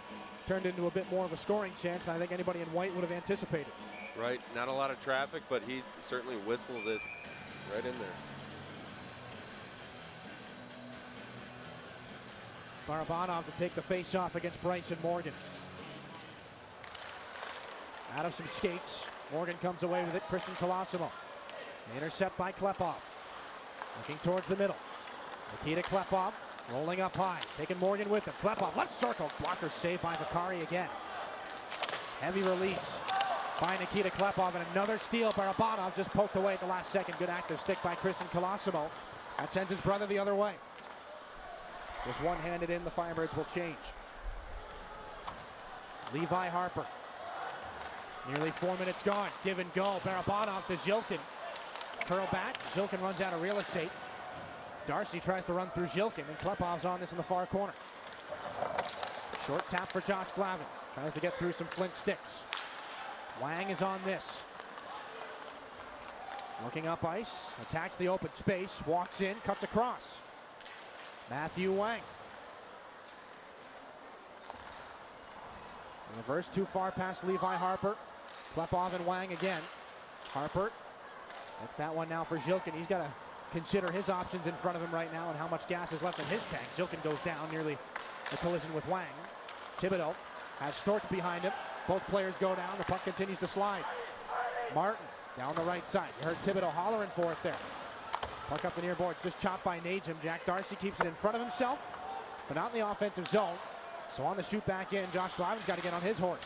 turned into a bit more of a scoring chance than I think anybody in white would have anticipated. Right, not a lot of traffic, but he certainly whistled it right in there. Barabanov to take the face-off against Bryson Morgan. Out of some skates, Morgan comes away with it. Christian Colosimo. Intercept by Klepov. Looking towards the middle. Nikita Klepov rolling up high, taking Morgan with him. Klepov left circle, blocker saved by Vakari again. Heavy release by Nikita Klepov, and another steal. Barabanov just poked away at the last second. Good active stick by Christian Colosimo. That sends his brother the other way. Just one-handed in, the Firebirds will change. Levi Harper. Nearly 4 minutes gone. Give and go. Barabanov to Zhilkin. Curl back. Zhilkin runs out of real estate. Darcy tries to run through Zhilkin, and Klepov's on this in the far corner. Short tap for Josh Glavin. Tries to get through some Flint sticks. Wang is on this. Looking up ice. Attacks the open space. Walks in. Cuts across. Matthew Wang. Reverse too far past Levi Harper. Klepov and Wang again. Harper takes that one now for Zhilkin. He's got to consider his options in front of him right now and how much gas is left in his tank. Zhilkin goes down, nearly a collision with Wang. Thibodeau has Storch behind him. Both players go down. The puck continues to slide. Martin down the right side. You heard Thibodeau hollering for it there. Puck up the near boards, just chopped by Najim. Jack Darcy keeps it in front of himself, but not in the offensive zone. So on the shoot back in, Josh Glavin's got to get on his horse.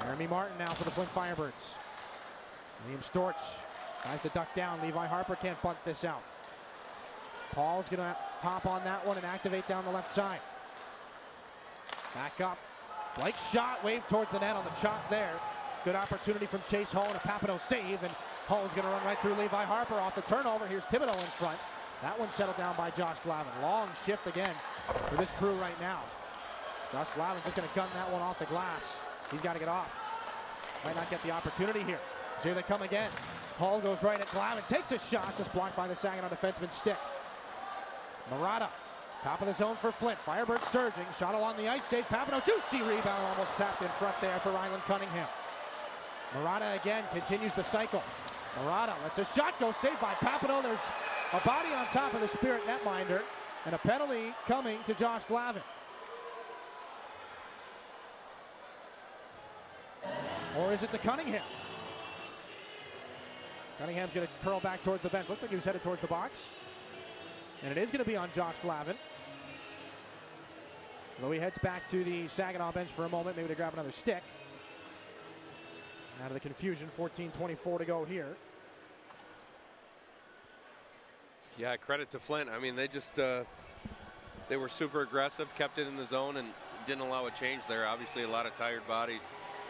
Jeremy Martin now for the Flint Firebirds. Liam Storch tries to duck down. Levi Harper can't bunt this out. Paul's going to hop on that one and activate down the left side. Back up. Blake shot, waved towards the net on the chalk there. Good opportunity from Chase Hull and a Papineau save, and Hull's going to run right through Levi Harper off the turnover. Here's Thibodeau in front. That one settled down by Josh Glavin. Long shift again for this crew right now. Josh Glavin's just going to gun that one off the glass. He's got to get off. Might not get the opportunity here. So here they come again. Hull goes right at Glavin. Takes a shot, just blocked by the Saginaw defenseman's stick. Murata, top of the zone for Flint. Firebirds surging. Shot along the ice, save. Papineau, juicy rebound, almost tapped in front there for Ryland Cunningham. Murata again continues the cycle. Murata lets a shot go, saved by Papineau. There's a body on top of the Spirit netminder, and a penalty coming to Josh Glavin. Or is it to Cunningham? Cunningham's going to curl back towards the bench. Looks like he was headed towards the box. And it is going to be on Josh Glavin. Louis heads back to the Saginaw bench for a moment, maybe to grab another stick. Out of the confusion, 14:24 to go here. Yeah, credit to Flint. I mean, they just they were super aggressive, kept it in the zone, and didn't allow a change there. Obviously, a lot of tired bodies.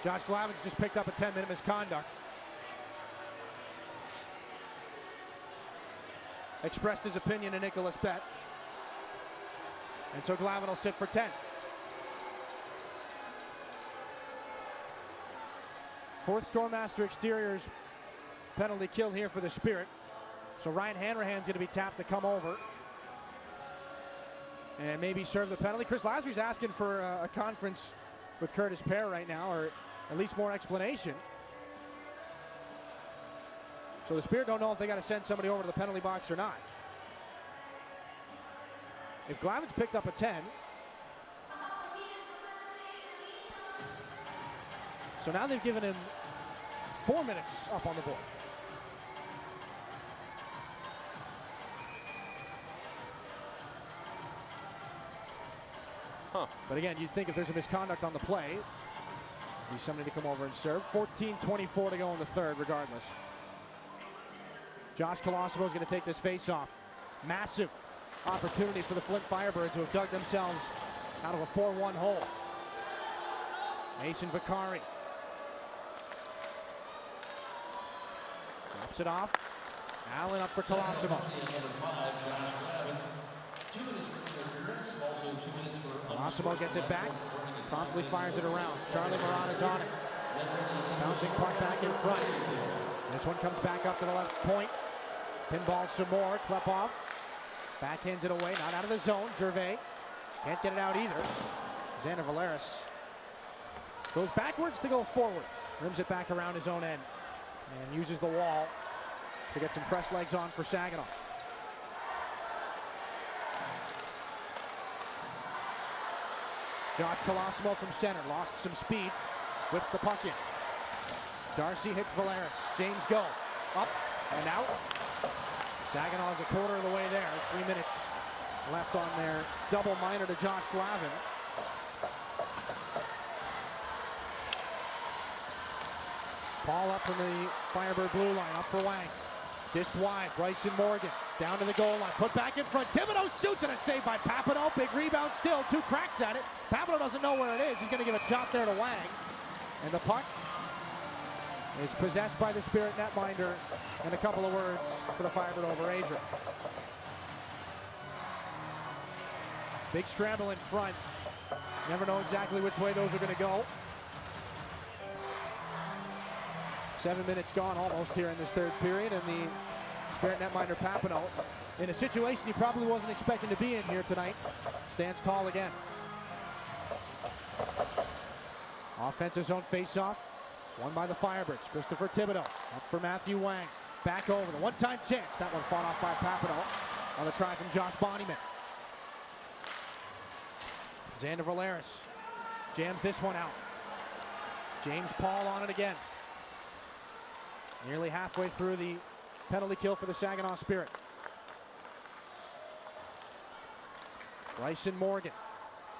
Josh Glavin's just picked up a 10-minute misconduct. Expressed his opinion to Nicholas Bett. And so Glavin will sit for 10. Fourth Stormmaster Exteriors penalty kill here for the Spirit. So Ryan Hanrahan's going to be tapped to come over and maybe serve the penalty. Chris Lasry's asking for a conference with Curtis Pear right now, or at least more explanation. So the Spirit don't know if they got to send somebody over to the penalty box or not. If Glavin's picked up a 10, so now they've given him 4 minutes up on the board. But again, you'd think if there's a misconduct on the play, need somebody to come over and serve. 14:24 to go in the third, regardless. Josh Colosimo is going to take this face-off. Massive opportunity for the Flint Firebirds, who have dug themselves out of a 4-1 hole. Mason Vicari drops it off. Allen up for Colosimo. Colosimo gets it back, promptly fires it around. Charlie Morana's on it. Bouncing puck back in front. This one comes back up to the left point. Pinball some more. Klepov backhands it away, not out of the zone. Gervais can't get it out either. Xander Valeris goes backwards to go forward. Rims it back around his own end and uses the wall to get some fresh legs on for Saginaw. Josh Colosimo from center, lost some speed, whips the puck in. Darcy hits Valeris. James Go, up and out. Saginaw is a quarter of the way there. 3 minutes left on their double minor to Josh Glavin. Paul up from the Firebird blue line, up for Wang. Dished wide, Bryson Morgan down to the goal line, put back in front. Thibodeau shoots, and a save by Papineau. Big rebound still, 2 cracks at it. Papineau doesn't know where it is. He's going to give a chop there to Wang. And the puck is possessed by the Spirit netminder. And a couple of words for the Firebird overager. Big scramble in front. Never know exactly which way those are going to go. 7 minutes gone almost here in this third period, and the Spirit netminder Papineau, in a situation he probably wasn't expecting to be in here tonight, stands tall again. Offensive zone face-off, won by the Firebirds. Christopher Thibodeau up for Matthew Wang. Back over, the one-time chance. That one fought off by Papineau on the try from Josh Bonnyman. Xander Valeris jams this one out. James Paul on it again. Nearly halfway through the penalty kill for the Saginaw Spirit. Bryson Morgan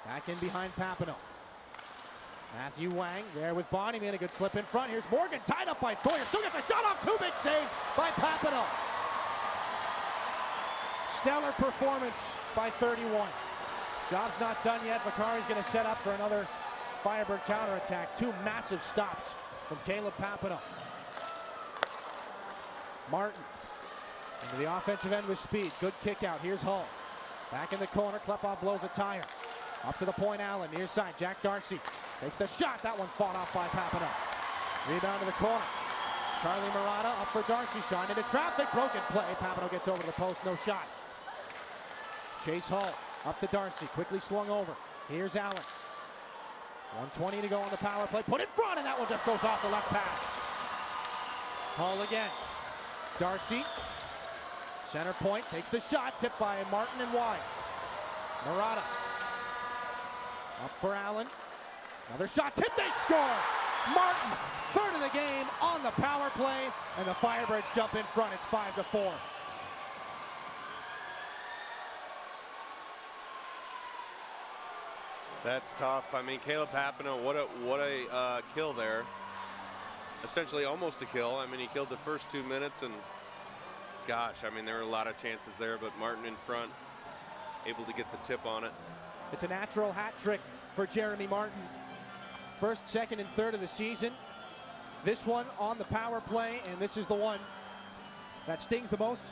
back in behind Papineau. Matthew Wang there with Bonnyman, a good slip in front. Here's Morgan tied up by Thoyer. Still gets a shot off. 2 big saves by Papineau. Stellar performance by 31. Job's not done yet. Vicari's going to set up for another Firebird counterattack. 2 massive stops from Caleb Papineau. Martin into the offensive end with speed. Good kick out. Here's Hull. Back in the corner. Klepov blows a tire. Up to the point, Allen. Near side. Jack Darcy takes the shot. That one fought off by Papineau. Rebound to the corner. Charlie Murata up for Darcy. Shot into traffic. Broken play. Papineau gets over to the post. No shot. Chase Hull up to Darcy. Quickly swung over. Here's Allen. 1:20 to go on the power play. Put in front, and that one just goes off the left pad. Hull again. Darcy, center point, takes the shot, tipped by Martin and wide. Murata, up for Allen. Another shot, tipped, they score! Martin, third of the game on the power play, and the Firebirds jump in front. It's 5-4. That's tough. I mean, Caleb Papineau, what a kill there. Essentially almost a kill. I mean, he killed the first 2 minutes, and gosh, I mean, there were a lot of chances there, but Martin in front, able to get the tip on it. It's a natural hat trick for Jeremy Martin. First, second, and third of the season. This one on the power play, and this is the one that stings the most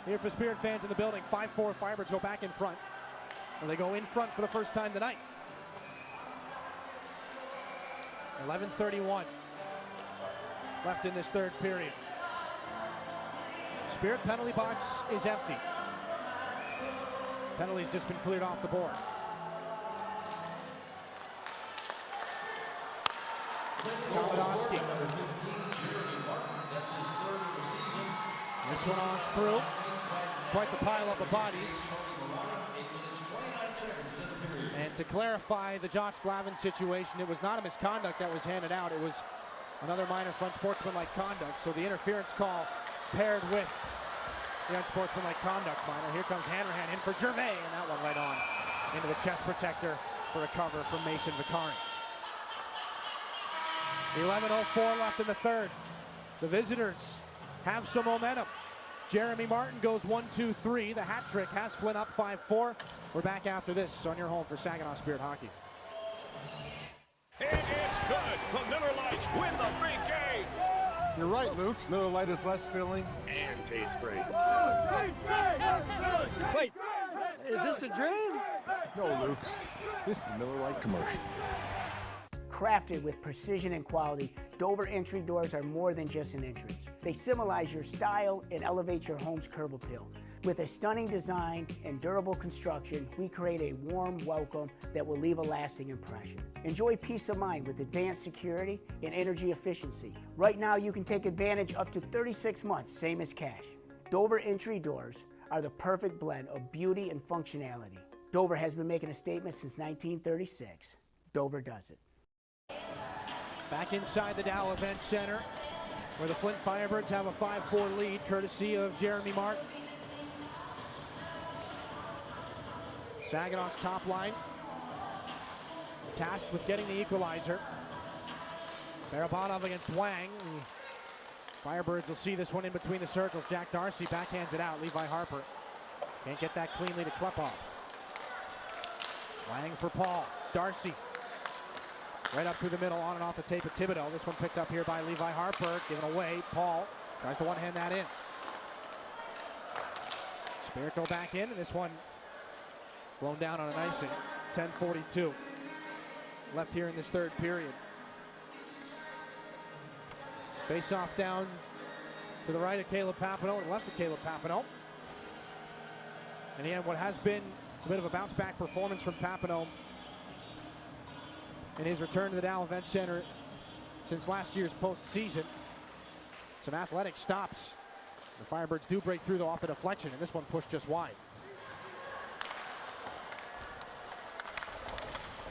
here for Spirit fans in the building. 5-4 Firebirds go back in front. And they go in front for the first time tonight. 11:31 left in this third period. Spirit penalty box is empty. Penalty's just been cleared off the board. Komodowski. This one on through. Quite the pile up of bodies. And to clarify the Josh Glavin situation, it was not a misconduct that was handed out. It was another minor for unsportsmanlike conduct. So the interference call paired with the unsportsmanlike conduct minor. Here comes Hanrahan in for Gervais, and that one right on into the chest protector for a cover from Mason Vicari. 11:04 left in the third. The visitors have some momentum. Jeremy Martin goes 1-2-3. The hat trick has Flint up 5-4. We're back after this on your home for Saginaw Spirit Hockey. And it's good. The Miller Lights win the big game. You're right, Luke. Miller Lite is less filling and tastes great. Wait, is this a dream? No, Luke. This is Miller Lite commercial. Crafted with precision and quality, Dover entry doors are more than just an entrance. They symbolize your style and elevate your home's curb appeal. With a stunning design and durable construction, we create a warm welcome that will leave a lasting impression. Enjoy peace of mind with advanced security and energy efficiency. Right now, you can take advantage up to 36 months, same as cash. Dover entry doors are the perfect blend of beauty and functionality. Dover has been making a statement since 1936. Dover does it. Back inside the Dow Event Center, where the Flint Firebirds have a 5-4 lead, courtesy of Jeremy Martin. Saginaw's top line, tasked with getting the equalizer. Barabanov against Wang. The Firebirds will see this one in between the circles. Jack Darcy backhands it out. Levi Harper can't get that cleanly to Klepov. Wang for Paul. Darcy right up through the middle, on and off the tape of Thibodeau. This one picked up here by Levi Harper, given away. Paul tries to one-hand that in. Spirit go back in, and this one blown down on an icing. 10:42 left here in this third period. Face-off down to the right of Caleb Papineau and left of Caleb Papineau. And he had what has been a bit of a bounce-back performance from Papineau in his return to the Dow Event Center since last year's postseason. Some athletic stops. The Firebirds do break through, though, off the deflection, and this one pushed just wide.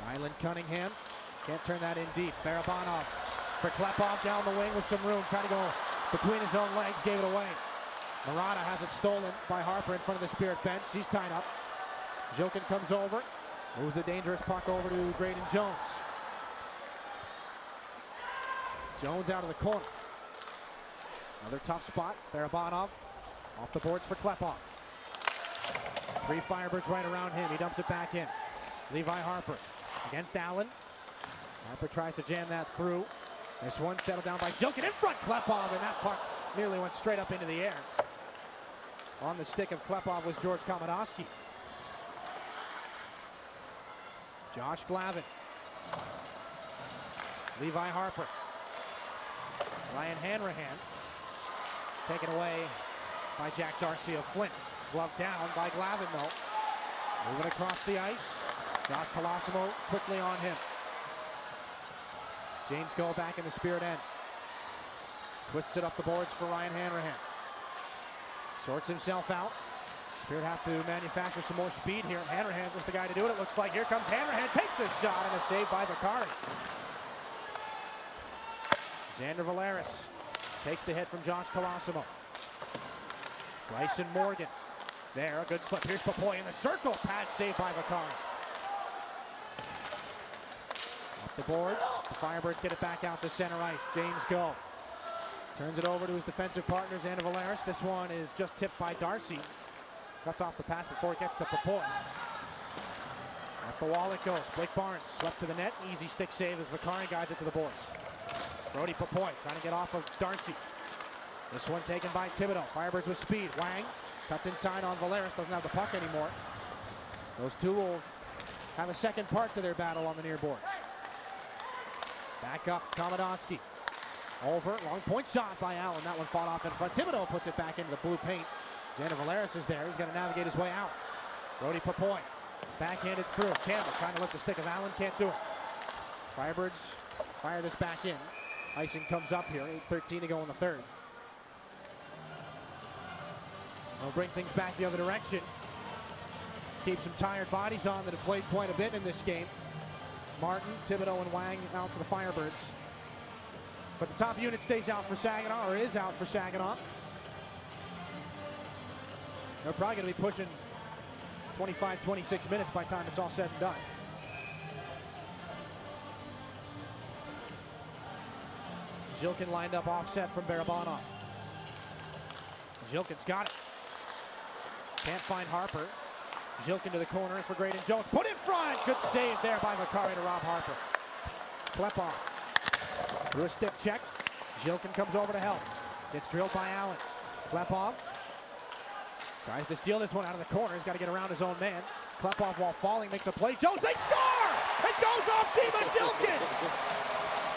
Ryland Cunningham can't turn that in deep. Barabanov for Klepov down the wing with some room, trying to go between his own legs, gave it away. Murata has it stolen by Harper in front of the Spirit bench. He's tied up. Jokin comes over, moves the dangerous puck over to Graydon Jones. Jones out of the corner. Another tough spot. Barabanov off the boards for Klepov. Three Firebirds right around him. He dumps it back in. Levi Harper against Allen. Harper tries to jam that through. This one settled down by Jokin in front. Klepov, and that puck nearly went straight up into the air. On the stick of Klepov was George Komodowski. Josh Glavin. Levi Harper. Ryan Hanrahan. Taken away by Jack Darcy of Flint. Gloved down by Glavin, though. Moving across the ice. Josh Colosimo quickly on him. James Go back in the Spirit end. Twists it up the boards for Ryan Hanrahan. Sorts himself out. Spirit have to manufacture some more speed here. Hanrahan was the guy to do it, it looks like. Here comes Hanrahan, takes a shot, and a save by Vicari. Xander Valeris takes the hit from Josh Colosimo. Bryson Morgan. There, a good slip. Here's Papoy in the circle. Pad save by Vicari. the boards. The Firebirds get it back out to center ice. James Go turns it over to his defensive partner, Xander Valeris. This one is just tipped by Darcy. Cuts off the pass before it gets to Papoy. Off the wall it goes. Blake Barnes swept to the net. Easy stick save as Vakari guides it to the boards. Brody Papoy trying to get off of Darcy. This one taken by Thibodeau. Firebirds with speed. Wang cuts inside on Valeris. Doesn't have the puck anymore. Those two will have a second part to their battle on the near boards. Back up, Komodowski. Over, long point shot by Allen. That one fought off in front. Thibodeau puts it back into the blue paint. Xander Valeris is there. He's got to navigate his way out. Brody Papoy, backhanded through. Campbell trying to lift the stick of Allen, can't do it. Firebirds fire this back in. Icing comes up here, 8:13 to go in the third. They'll bring things back the other direction. Keep some tired bodies on that have played quite a bit in this game. Martin, Thibodeau, and Wang out for the Firebirds. But the top unit stays out for Saginaw, or is out for Saginaw. They're probably going to be pushing 25, 26 minutes by the time it's all said and done. Zhilkin lined up offset from Barabanov. Zhilkin's got it. Can't find Harper. Zhilkin to the corner for Graydon Jones. Put in front! Good save there by Vakari to rob Harper. Klepov through a stick check. Zhilkin comes over to help. Gets drilled by Allen. Klepov tries to steal this one out of the corner. He's got to get around his own man. Klepov, while falling, makes a play. Jones, they score! It goes off Dima Zhilkin!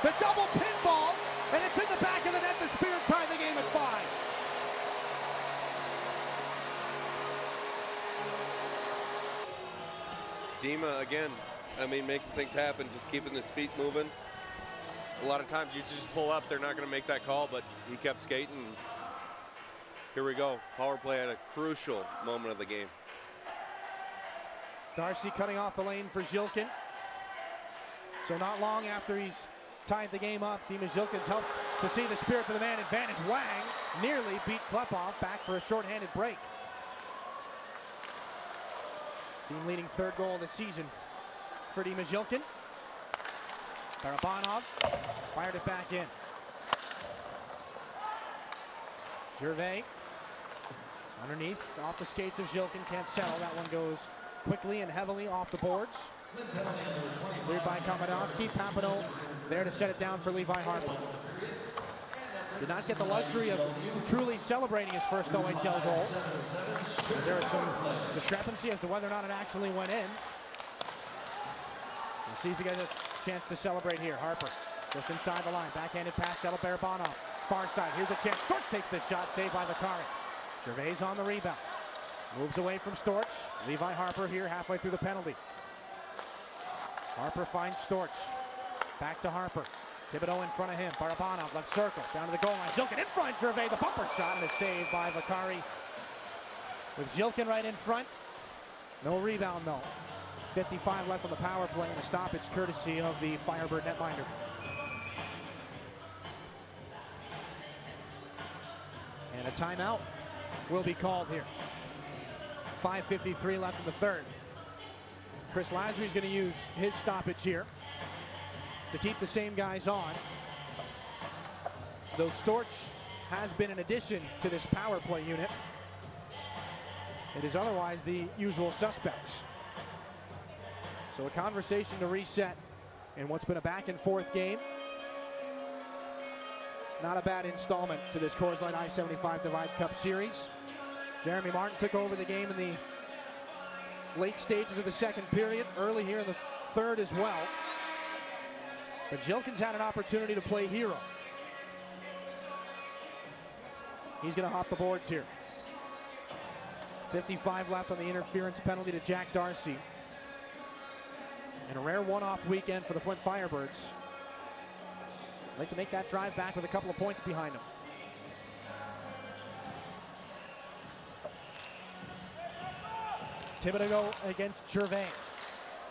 The double pinball, and it's in the back of the net. The Spirit tied the game at 5. Dima, again, I mean, making things happen, just keeping his feet moving. A lot of times you just pull up, they're not going to make that call, but he kept skating. Here we go. Power play at a crucial moment of the game. Darcy cutting off the lane for Zhilkin. So not long after he's tied the game up, Dima Zhilkin's helped to see the Spirit to the man advantage. Wang nearly beat Klepov back for a shorthanded break. Team leading third goal of the season for Dima Zhilkin. Barabanov fired it back in. Gervais underneath, off the skates of Zhilkin, can't settle. That one goes quickly and heavily off the boards. Cleared by Komodowski. Papineau there to set it down for Levi Harper. Did not get the luxury of truly celebrating his first OHL goal, as there was some discrepancy as to whether or not it actually went in. We'll see if he gets a chance to celebrate here. Harper just inside the line. Backhanded pass, settled Barabanov. Far side, here's a chance. Storch takes this shot, saved by Vakari. Gervais on the rebound. Moves away from Storch. Levi Harper here halfway through the penalty. Harper finds Storch. Back to Harper. Thibodeau in front of him. Barabanov left circle. Down to the goal line. Zhilkin in front. Gervais the bumper shot and a save by Vakari. With Zhilkin right in front. No rebound though. 55 left on the power play and a stoppage courtesy of the Firebird netminder. And a timeout will be called here. 5:53 left in the third. Chris Lasry is going to use his stoppage here to keep the same guys on. Though Storch has been an addition to this power play unit, it is otherwise the usual suspects. So a conversation to reset in what's been a back and forth game. Not a bad installment to this Coors Light I-75 Divide Cup Series. Jeremy Martin took over the game in the late stages of the second period, early here in the third as well. But Zhilkin's had an opportunity to play hero. He's going to hop the boards here. 55 left on the interference penalty to Jack Darcy. And a rare one-off weekend for the Flint Firebirds. I'd like to make that drive back with a couple of points behind them. Thibodeau against Gervais.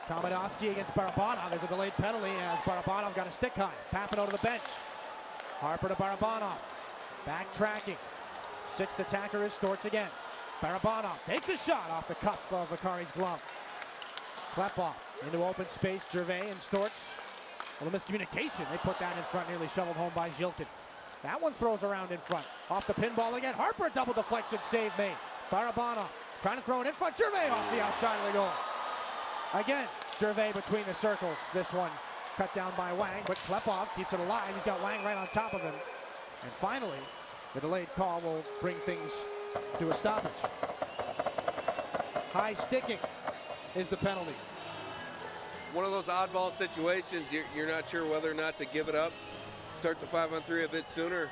Komodowski against Barabanov. There's a delayed penalty as Barabanov got a stick high. Papineau to the bench. Harper to Barabanov. Backtracking. Sixth attacker is Storch again. Barabanov takes a shot off the cuff of Vakari's glove. Klepov into open space. Gervais and Storch A little miscommunication. They put that in front, nearly shoveled home by Zilkin. That one throws around in front. Off the pinball again. Harper, double deflection save made. Barabanov trying to throw it in front. Gervais off the outside of the goal. Again, Gervais between the circles. This one cut down by Wang, but Klepov keeps it alive. He's got Wang right on top of him. And finally, the delayed call will bring things to a stoppage. High sticking is the penalty. One of those oddball situations, you're not sure whether or not to give it up, start the 5-on-3 a bit sooner.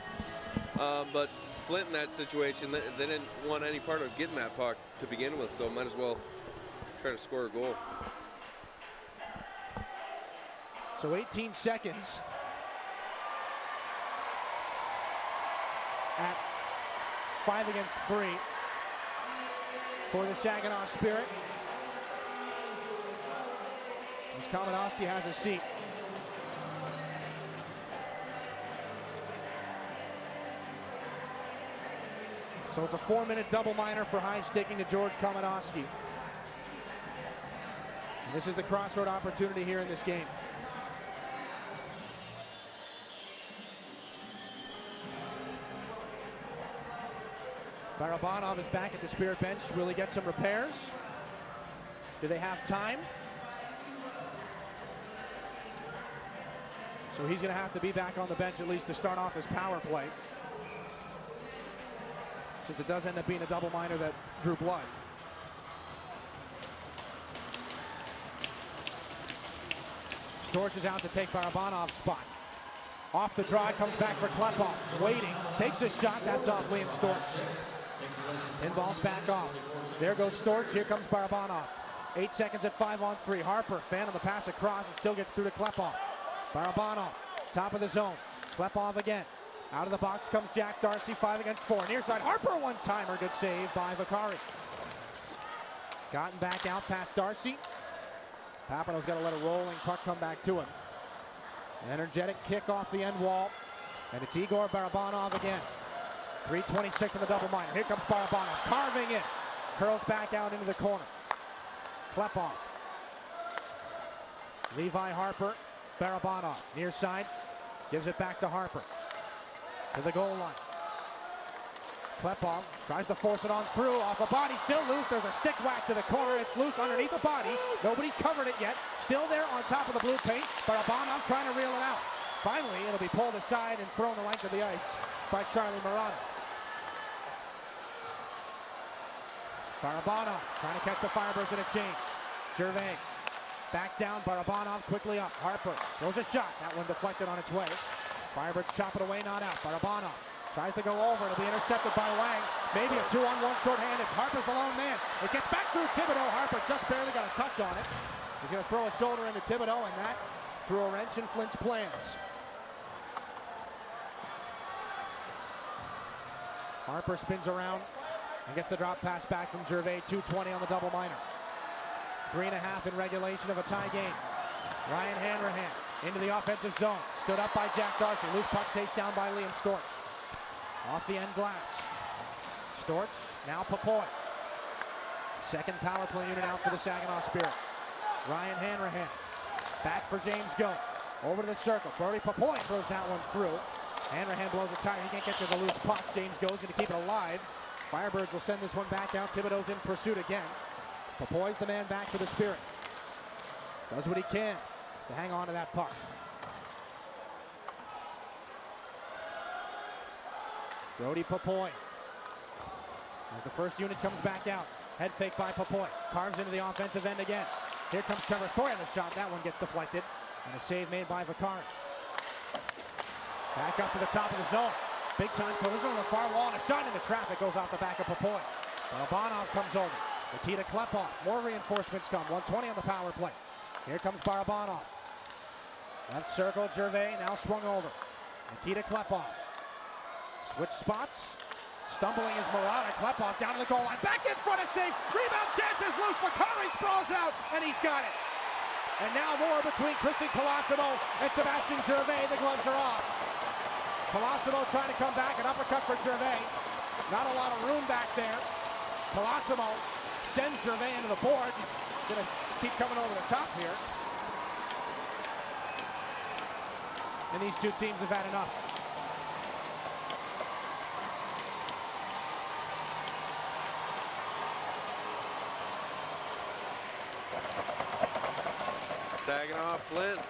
But Flint in that situation, they didn't want any part of getting that puck to begin with, so might as well try to score a goal. So 18 seconds at 5 against 3 for the Saginaw Spirit. As Kamenowski has a seat. So it's a 4-minute double minor for high sticking to George Kamenowski. And this is the crossroad opportunity here in this game. Barabanov is back at the Spirit bench. Will he get some repairs? Do they have time? So he's going to have to be back on the bench at least to start off his power play, since it does end up being a double minor that drew blood. Storch is out to take Barabanov's spot. Off the draw, comes back for Klepov. Waiting, takes a shot, that's off Liam Storch. Pinball's back off. There goes Storch, here comes Barabanov. 8 seconds at 5-on-3. Harper, fan on the pass across and still gets through to Klepov. Barabanov, top of the zone. Klepov again. Out of the box comes Jack Darcy, 5 against 4. Near side, Harper, one-timer, good save by Vakari. Gotten back out past Darcy. Papano's got to let a rolling puck come back to him. Energetic kick off the end wall. And it's Igor Barabanov again. 3:26 in the double minor. Here comes Barabanov, carving in. Curls back out into the corner. Klepov. Levi Harper, Barabanov, near side. Gives it back to Harper. To the goal line. Klepov tries to force it on through. Off a body, still loose. There's a stick whack to the corner. It's loose underneath the body. Nobody's covered it yet. Still there on top of the blue paint. Barabanov trying to reel it out. Finally, it'll be pulled aside and thrown the length of the ice by Charlie Morano. Barabanov trying to catch the Firebirds in a change. Gervais back down. Barabanov quickly up. Harper throws a shot. That one deflected on its way. Firebirds chop it away, not out. Barabanov tries to go over. It'll be intercepted by Wang. Maybe a 2-on-1 shorthanded. Harper's the lone man. It gets back through Thibodeau. Harper just barely got a touch on it. He's going to throw a shoulder into Thibodeau, and that threw a wrench in Flint's plans. Harper spins around and gets the drop pass back from Gervais. 2:20 on the double minor. 3.5 in regulation of a tie game. Ryan Hanrahan into the offensive zone. Stood up by Jack Darcy. Loose puck chased down by Liam Storch. Off the end glass. Storch, now Papoy. Second power play unit out for the Saginaw Spirit. Ryan Hanrahan. Back for James Go. Over to the circle. Brody Papoy throws that one through. Hanrahan blows a tire. He can't get to the loose puck. James Go's going to keep it alive. Firebirds will send this one back out. Thibodeau's in pursuit again. Papoy's the man back for the Spirit. Does what he can to hang on to that puck. Brody Papoy. As the first unit comes back out. Head fake by Papoy. Carves into the offensive end again. Here comes Trevor Thornton. The shot. That one gets deflected. And a save made by Vakari. Back up to the top of the zone. Big time collision on the far wall. And a shot into traffic goes off the back of Papoy. Barabanov comes over. Nikita Klepov. More reinforcements come. 1:20 on the power play. Here comes Barabanov. Left circle. Gervais now swung over. Nikita Klepov. Switch spots. Stumbling is Murata. Klepov down to the goal line. Back in front of save. Rebound chance is loose. Vakari sprawls out. And he's got it. And now more between Christian Colosimo and Sebastian Gervais. The gloves are off. Colosimo trying to come back. An uppercut for Gervais. Not a lot of room back there. Colosimo sends Gervais into the boards. He's going to keep coming over the top here. and these two teams have had enough. Saginaw, Flint.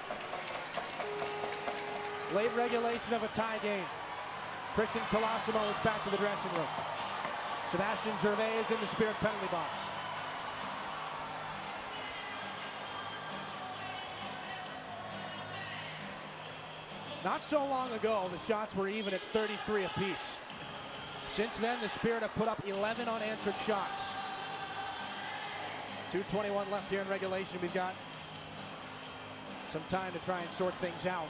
Late regulation of a tie game. Christian Colosimo is back to the dressing room. Sebastian Gervais is in the Spirit penalty box. Not so long ago, the shots were even at 33 apiece. Since then, the Spirit have put up 11 unanswered shots. 2:21 left here in regulation. We've got some time to try and sort things out.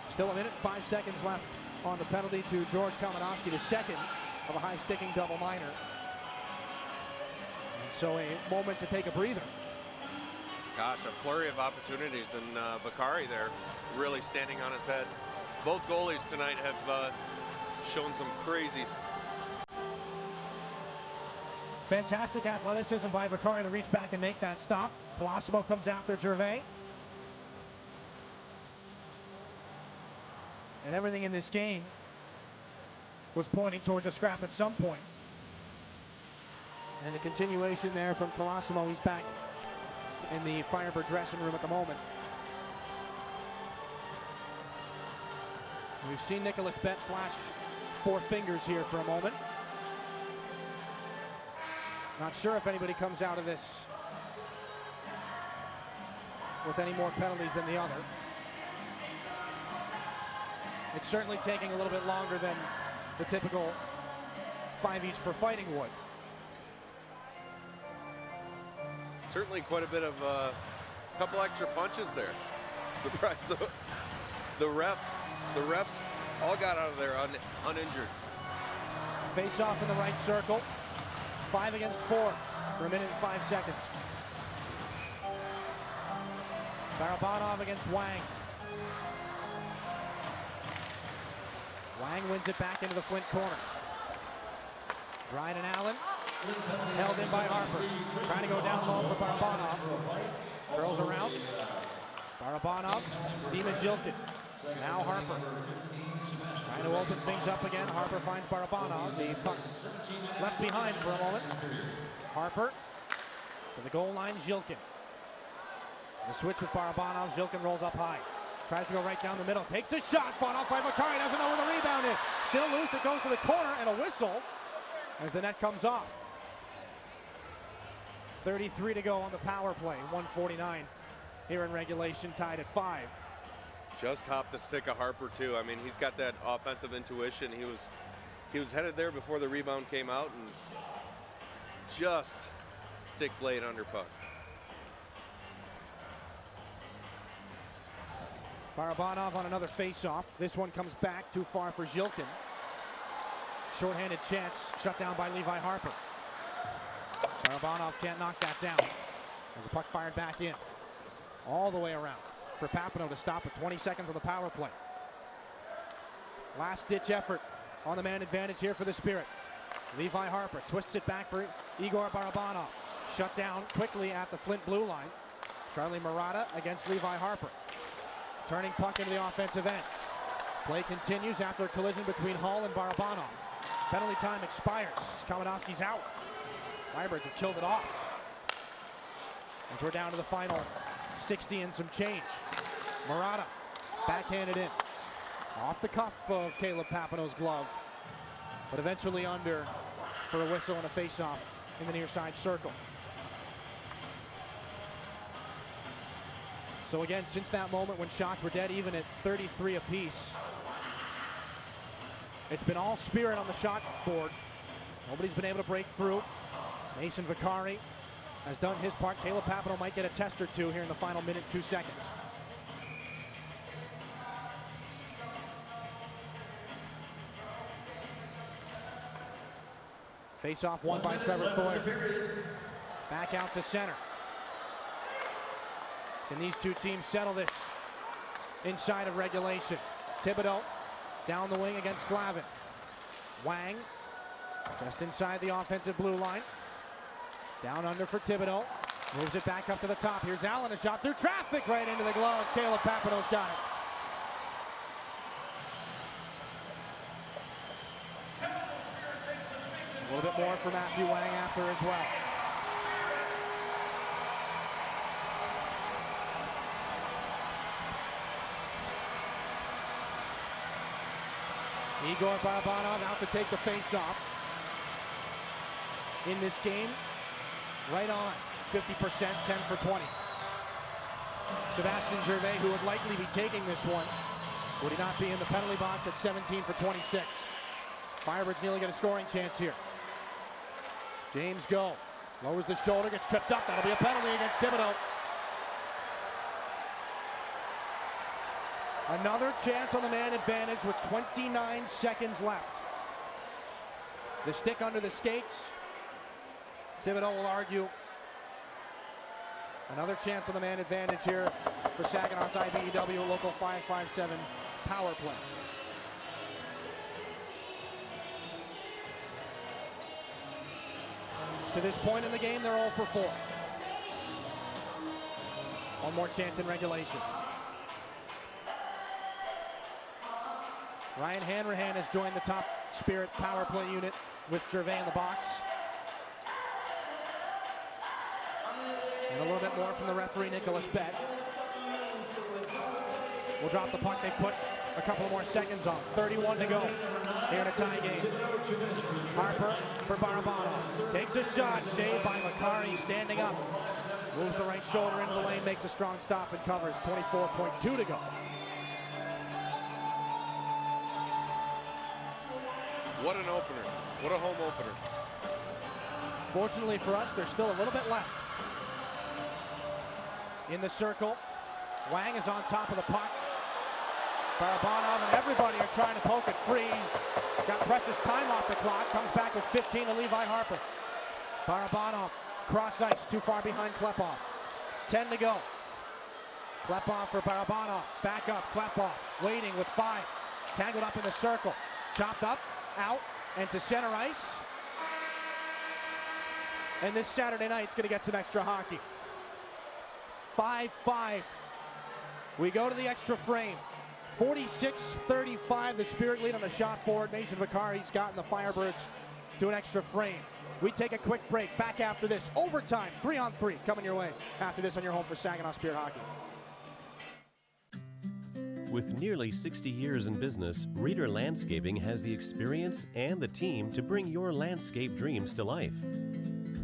Still a minute and 5 seconds left on the penalty to George Kamenowski, the second of a high-sticking double minor. And so a moment to take a breather. Gosh, a flurry of opportunities, and Bakari there really standing on his head. Both goalies tonight have shown some crazies. Fantastic athleticism by Bakari to reach back and make that stop. Colosimo comes after Gervais. And everything in this game was pointing towards a scrap at some point. And a continuation there from Colosimo. He's back in the Firebird dressing room at the moment. We've seen Nicholas Bett flash 4 fingers here for a moment. Not sure if anybody comes out of this with any more penalties than the other. It's certainly taking a little bit longer than the typical 5 each for fighting would. Certainly quite a bit of couple extra punches there. Surprised the refs all got out of there uninjured. Face off in the right circle. 5 against 4 for a minute and 5 seconds. Barabanov against Wang. Wang wins it back into the Flint corner. Dryden Allen held in by Harper. Trying to go down low for Barabanov. Curls around. Barabanov, Dima Zilkin. Now Harper. Trying to open things up again. Harper finds Barabanov. The puck left behind for a moment. Harper to the goal line, Zilkin. The switch with Barabanov. Zilkin rolls up high. Tries to go right down the middle. Takes a shot. Fought off by Bakari. Doesn't know where the rebound is. Still loose. It goes to the corner and a whistle as the net comes off. 33 to go on the power play. 1:49 here in regulation, tied at 5. Just hopped the stick of Harper too. I mean, he's got that offensive intuition. He was headed there before the rebound came out and just stick blade under puck. Barabanov on another face-off. This one comes back too far for Zilkin. Shorthanded chance, shut down by Levi Harper. Barabanov can't knock that down as the puck fired back in. All the way around for Papineau to stop at 20 seconds on the power play. Last-ditch effort on the man advantage here for the Spirit. Levi Harper twists it back for Igor Barabanov. Shut down quickly at the Flint blue line. Charlie Murata against Levi Harper. Turning puck into the offensive end. Play continues after a collision between Hall and Barabanov. Penalty time expires. Kamenowski's out. Firebirds have killed it off. As we're down to the final 60 and some change. Murata backhanded in. Off the cuff of Caleb Papineau's glove. But eventually under for a whistle and a face-off in the near side circle. So again, since that moment when shots were dead even at 33 apiece, it's been all Spirit on the shot board. Nobody's been able to break through. Mason Vicari has done his part. Caleb Papineau might get a test or two here in the final minute, 2 seconds. Face-off won by Trevor Thornton. Back out to center. Can these two teams settle this inside of regulation? Thibodeau down the wing against Glavin. Wang just inside the offensive blue line. Down under for Thibodeau. Moves it back up to the top. Here's Allen, a shot through traffic right into the glove. Caleb Papineau's got it. A little bit more for Matthew Wang after as well. Igor Barabanov out to take the face-off. In this game, right on, 50%, 10 for 20. Sebastian Gervais, who would likely be taking this one, would he not be in the penalty box at 17 for 26. Firebirds nearly get a scoring chance here. James Go, lowers the shoulder, gets tripped up. That'll be a penalty against Thibodeau. Another chance on the man advantage with 29 seconds left. The stick under the skates. Thibodeau will argue. Another chance on the man advantage here for Saginaw's IBEW Local 557 power play. To this point in the game, they're 0 for 4. One more chance in regulation. Ryan Hanrahan has joined the top Spirit power play unit with Gervais in the box. And a little bit more from the referee, Nicholas Bett. We'll drop the puck. They put a couple more seconds on. 31 to go here in a tie game. Harper for Barabanov. Takes a shot, saved by Makari, standing up. Moves the right shoulder into the lane, makes a strong stop and covers. 24.2 to go. What an opener. What a home opener. Fortunately for us, there's still a little bit left. In the circle, Wang is on top of the puck. Barabanov and everybody are trying to poke it free. He's got precious time off the clock. Comes back with 15 to Levi Harper. Barabanov, cross ice, too far behind Klepov. 10 to go. Klepov for Barabanov. Back up, Klepov, waiting with 5. Tangled up in the circle. Chopped up, out, and to center ice. And this Saturday night's going to get some extra hockey. 5-5. We go to the extra frame. 46-35, the Spirit lead on the shot board. Mason Vicari's gotten the Firebirds to an extra frame. We take a quick break. Back after this. Overtime, 3-on-3 coming your way after this on your home for Saginaw Spirit Hockey. With nearly 60 years in business, Reader Landscaping has the experience and the team to bring your landscape dreams to life.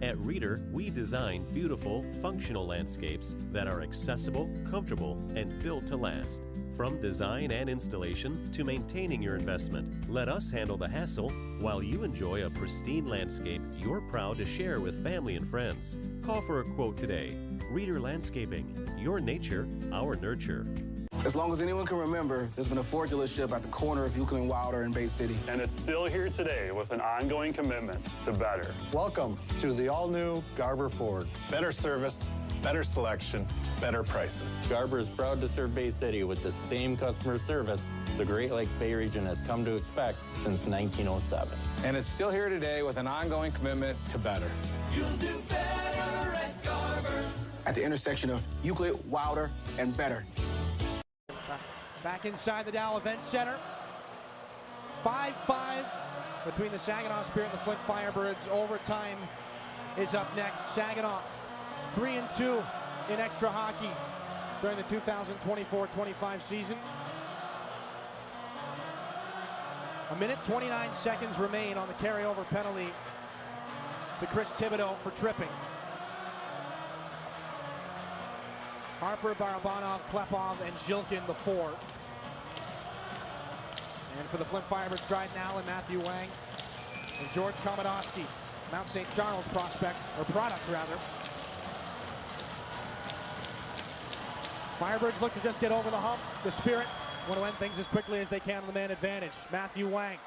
At Reader, we design beautiful, functional landscapes that are accessible, comfortable, and built to last. From design and installation to maintaining your investment, let us handle the hassle while you enjoy a pristine landscape you're proud to share with family and friends. Call for a quote today. Reader Landscaping, your nature, our nurture. As long as anyone can remember, there's been a Ford dealership at the corner of Euclid and Wilder in Bay City. And it's still here today with an ongoing commitment to better. Welcome to the all-new Garber Ford. Better service, better selection, better prices. Garber is proud to serve Bay City with the same customer service the Great Lakes Bay region has come to expect since 1907. And it's still here today with an ongoing commitment to better. You'll do better at Garber. At the intersection of Euclid, Wilder, and Better. Back inside the Dow Event Center. 5-5 between the Saginaw Spirit and the Flint Firebirds. Overtime is up next. Saginaw 3-2 in extra hockey during the 2024-25 season. A minute 29 seconds remain on the carryover penalty to Chris Thibodeau for tripping. Harper, Barabanov, Klepov, and Zhilkin, the 4. And for the Flint Firebirds, Dryden Allen, Matthew Wang, and George Komodowski, Mount St. Charles prospect, or product rather. Firebirds look to just get over the hump. The Spirit want to end things as quickly as they can on the man advantage. Matthew Wang,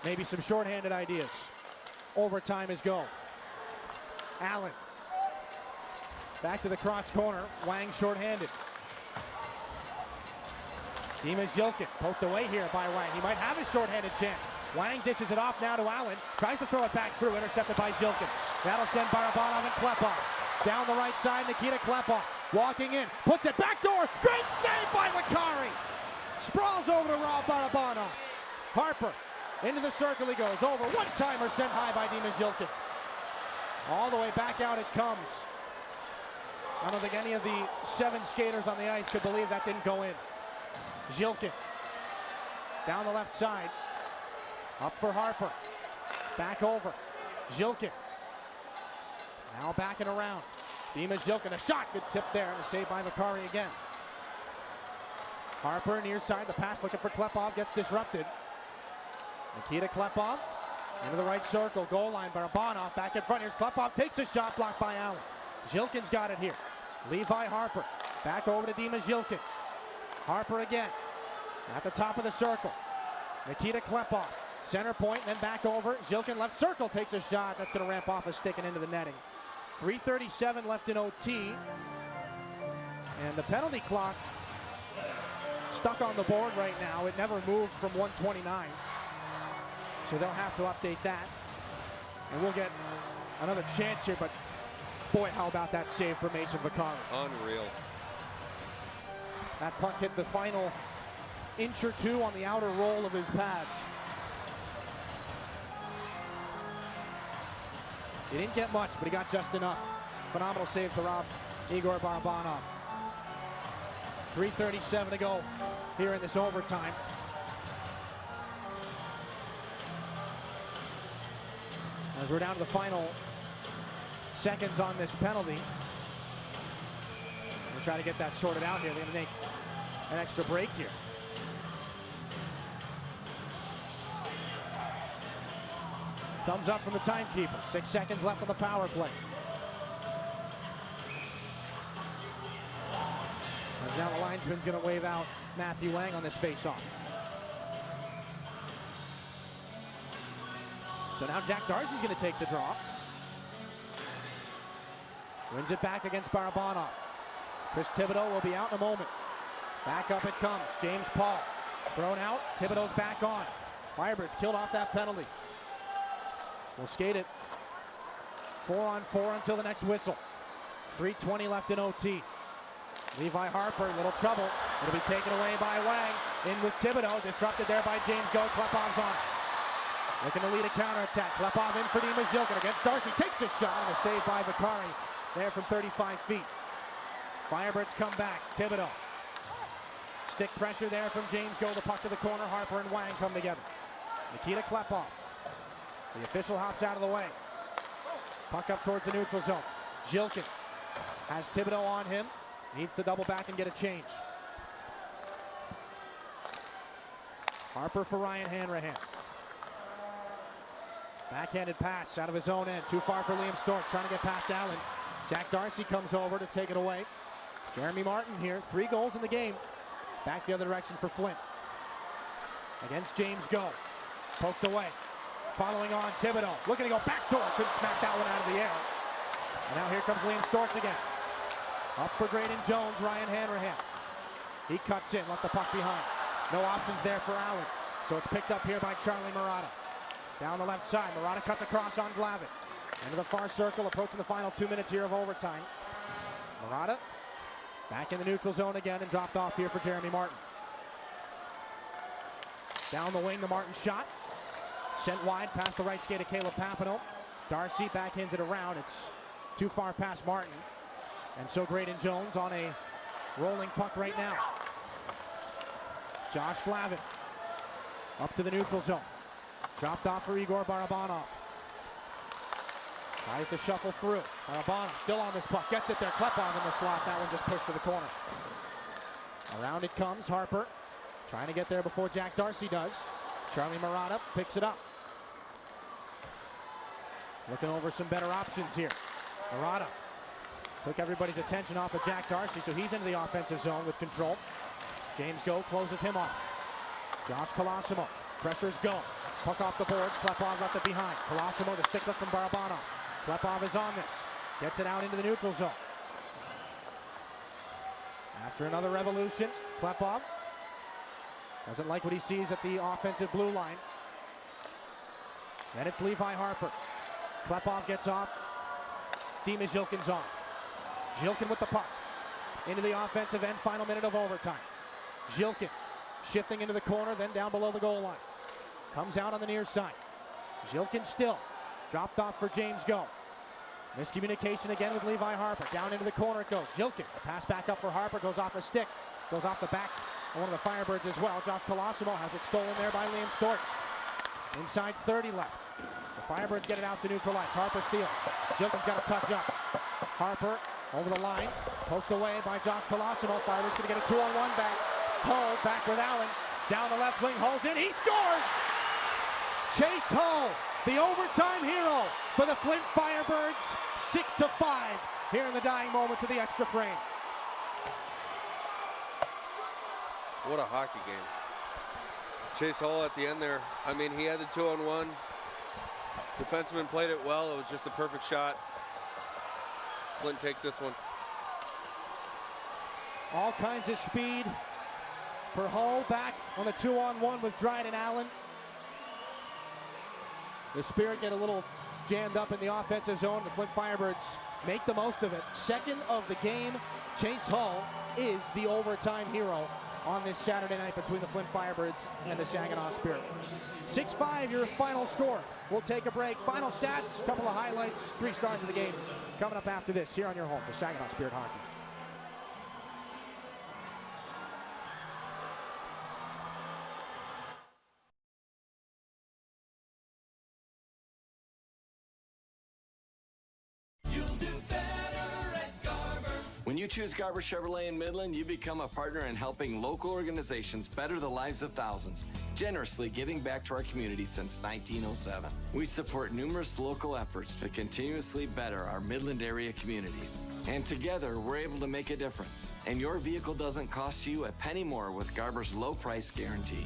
maybe some shorthanded ideas. Overtime is go. Allen. Back to the cross corner. Wang shorthanded. Dima Zhilkin poked away here by Wang. He might have a shorthanded chance. Wang dishes it off now to Allen. Tries to throw it back through. Intercepted by Zhilkin. That'll send Barabanov and Klepov. Down the right side, Nikita Klepov walking in, puts it back door. Great save by Makari. Sprawls over to Rob Barabanov. Harper into the circle he goes. Over. One-timer sent high by Dimas Jilkin. All the way back out it comes. I don't think any of the 7 skaters on the ice could believe that didn't go in. Jilkin down the left side. Up for Harper. Back over. Jilkin. Now backing around. Dimas Jilkin, a shot. Good tip there. And a save by Makari again. Harper near side. The pass looking for Klepov gets disrupted. Nikita Klepov into the right circle. Goal line. Barabanov back in front. Here's Klepov. Takes a shot blocked by Allen. Jilkin's got it here. Levi Harper. Back over to Dimas Jilkin. Harper again. At the top of the circle. Nikita Klepov. Center point, then back over. Jilkin left circle takes a shot. That's going to ramp off a stick and into the netting. 3:37 left in OT. And the penalty clock stuck on the board right now. It never moved from 129. So they'll have to update that. And we'll get another chance here, but boy, how about that save for Mason Vicari? Unreal. That puck hit the final inch or two on the outer roll of his pads. He didn't get much, but he got just enough. Phenomenal save to Rob Igor Barabanov. 3:37 to go here in this overtime. As we're down to the final seconds on this penalty. We'll try to get that sorted out here. They're going to make an extra break here. Thumbs up from the timekeeper. 6 seconds left on the power play. As now the linesman's going to wave out Matthew Lang on this face-off. So now Jack Darcy's going to take the draw. Wins it back against Barabanov. Chris Thibodeau will be out in a moment. Back up it comes. James Paul thrown out. Thibodeau's back on. Firebirds killed off that penalty. We'll skate it 4-on-4 until the next whistle. 3:20 left in OT. Levi Harper, little trouble. It'll be taken away by Wang. In with Thibodeau, disrupted there by James Go. Klepov's on. Looking to lead a counterattack. Klepov in for Dimas Jilkin against Darcy. Takes a shot and a save by Vicari there from 35 feet. Firebirds come back. Thibodeau. Stick pressure there from James Go. The puck to the corner. Harper and Wang come together. Nikita Klepov. The official hops out of the way. Puck up towards the neutral zone. Jilkin has Thibodeau on him. Needs to double back and get a change. Harper for Ryan Hanrahan. Backhanded pass out of his own end. Too far for Liam Storch. Trying to get past Allen. Jack Darcy comes over to take it away. Jeremy Martin here. 3 goals in the game. Back the other direction for Flint. Against James Go. Poked away. Following on Thibodeau. Looking to go backdoor. Couldn't smack that one out of the air. And now here comes Liam Storch again. Up for Graydon Jones. Ryan Hanrahan. He cuts in. Left the puck behind. No options there for Allen. So it's picked up here by Charlie Murata. Down the left side. Murata cuts across on Glavin. Into the far circle. Approaching the final 2 minutes here of overtime. Murata back in the neutral zone again and dropped off here for Jeremy Martin. Down the wing, the Martin shot. Sent wide past the right skate of Caleb Papineau. Darcy backhands it around. It's too far past Martin. And so Graydon Jones on a rolling puck right now. Josh Glavin up to the neutral zone. Dropped off for Igor Barabanov. Tries to shuffle through. Barabanov still on this puck. Gets it there. Klepov in the slot. That one just pushed to the corner. Around it comes Harper. Trying to get there before Jack Darcy does. Charlie Murata picks it up. Looking over some better options here. Murata took everybody's attention off of Jack Darcy, so he's into the offensive zone with control. James Go closes him off. Josh Colosimo. Pressure's Go. Puck off the boards. Klepov left it behind. Colosimo, the stick lift from Barabanov. Klepov is on this. Gets it out into the neutral zone. After another revolution, Klepov doesn't like what he sees at the offensive blue line. Then it's Levi Harper. Klepov gets off. Dimas Jilkin's on. Jilkin with the puck. Into the offensive end, final minute of overtime. Jilkin shifting into the corner, then down below the goal line. Comes out on the near side. Jilkin still. Dropped off for James Go. Miscommunication again with Levi Harper. Down into the corner it goes. Jilkin. A pass back up for Harper. Goes off a stick. Goes off the back of one of the Firebirds as well. Josh Colosimo has it stolen there by Liam Stortz. Inside 30 left. The Firebirds get it out to neutralize. Harper steals. Jilkin's got a touch up. Harper over the line. Poked away by Josh Colosimo. Firebirds going to get a 2-on-1 back. Hull back with Allen. Down the left wing. Hull's in. He scores! Chase Hull, the overtime hero for the Flint Firebirds. 6-5 here in the dying moments of the extra frame. What a hockey game. Chase Hull at the end there. I mean, he had the 2-on-1. Defenseman played it well. It was just a perfect shot. Flint takes this one. All kinds of speed for Hull back on the 2-on-1 with Dryden Allen. The Spirit get a little jammed up in the offensive zone. The Flint Firebirds make the most of it. Second of the game, Chase Hull is the overtime hero on this Saturday night between the Flint Firebirds and the Saginaw Spirit. 6-5 your final score. We'll take a break. Final stats, couple of highlights, 3 stars of the game coming up after this here on your home for Saginaw Spirit Hockey. When you choose Garber Chevrolet in Midland, you become a partner in helping local organizations better the lives of thousands, generously giving back to our community since 1907. We support numerous local efforts to continuously better our Midland area communities. And together, we're able to make a difference. And your vehicle doesn't cost you a penny more with Garber's low price guarantee.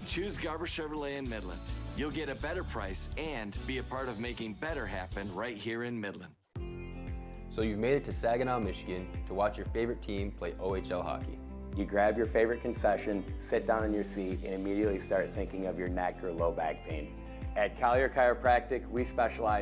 Choose Garber Chevrolet in Midland. You'll get a better price and be a part of making better happen right here in Midland. So you've made it to Saginaw, Michigan to watch your favorite team play OHL hockey. You grab your favorite concession, sit down in your seat, and immediately start thinking of your neck or low back pain. At Kier Chiropractic, we specialize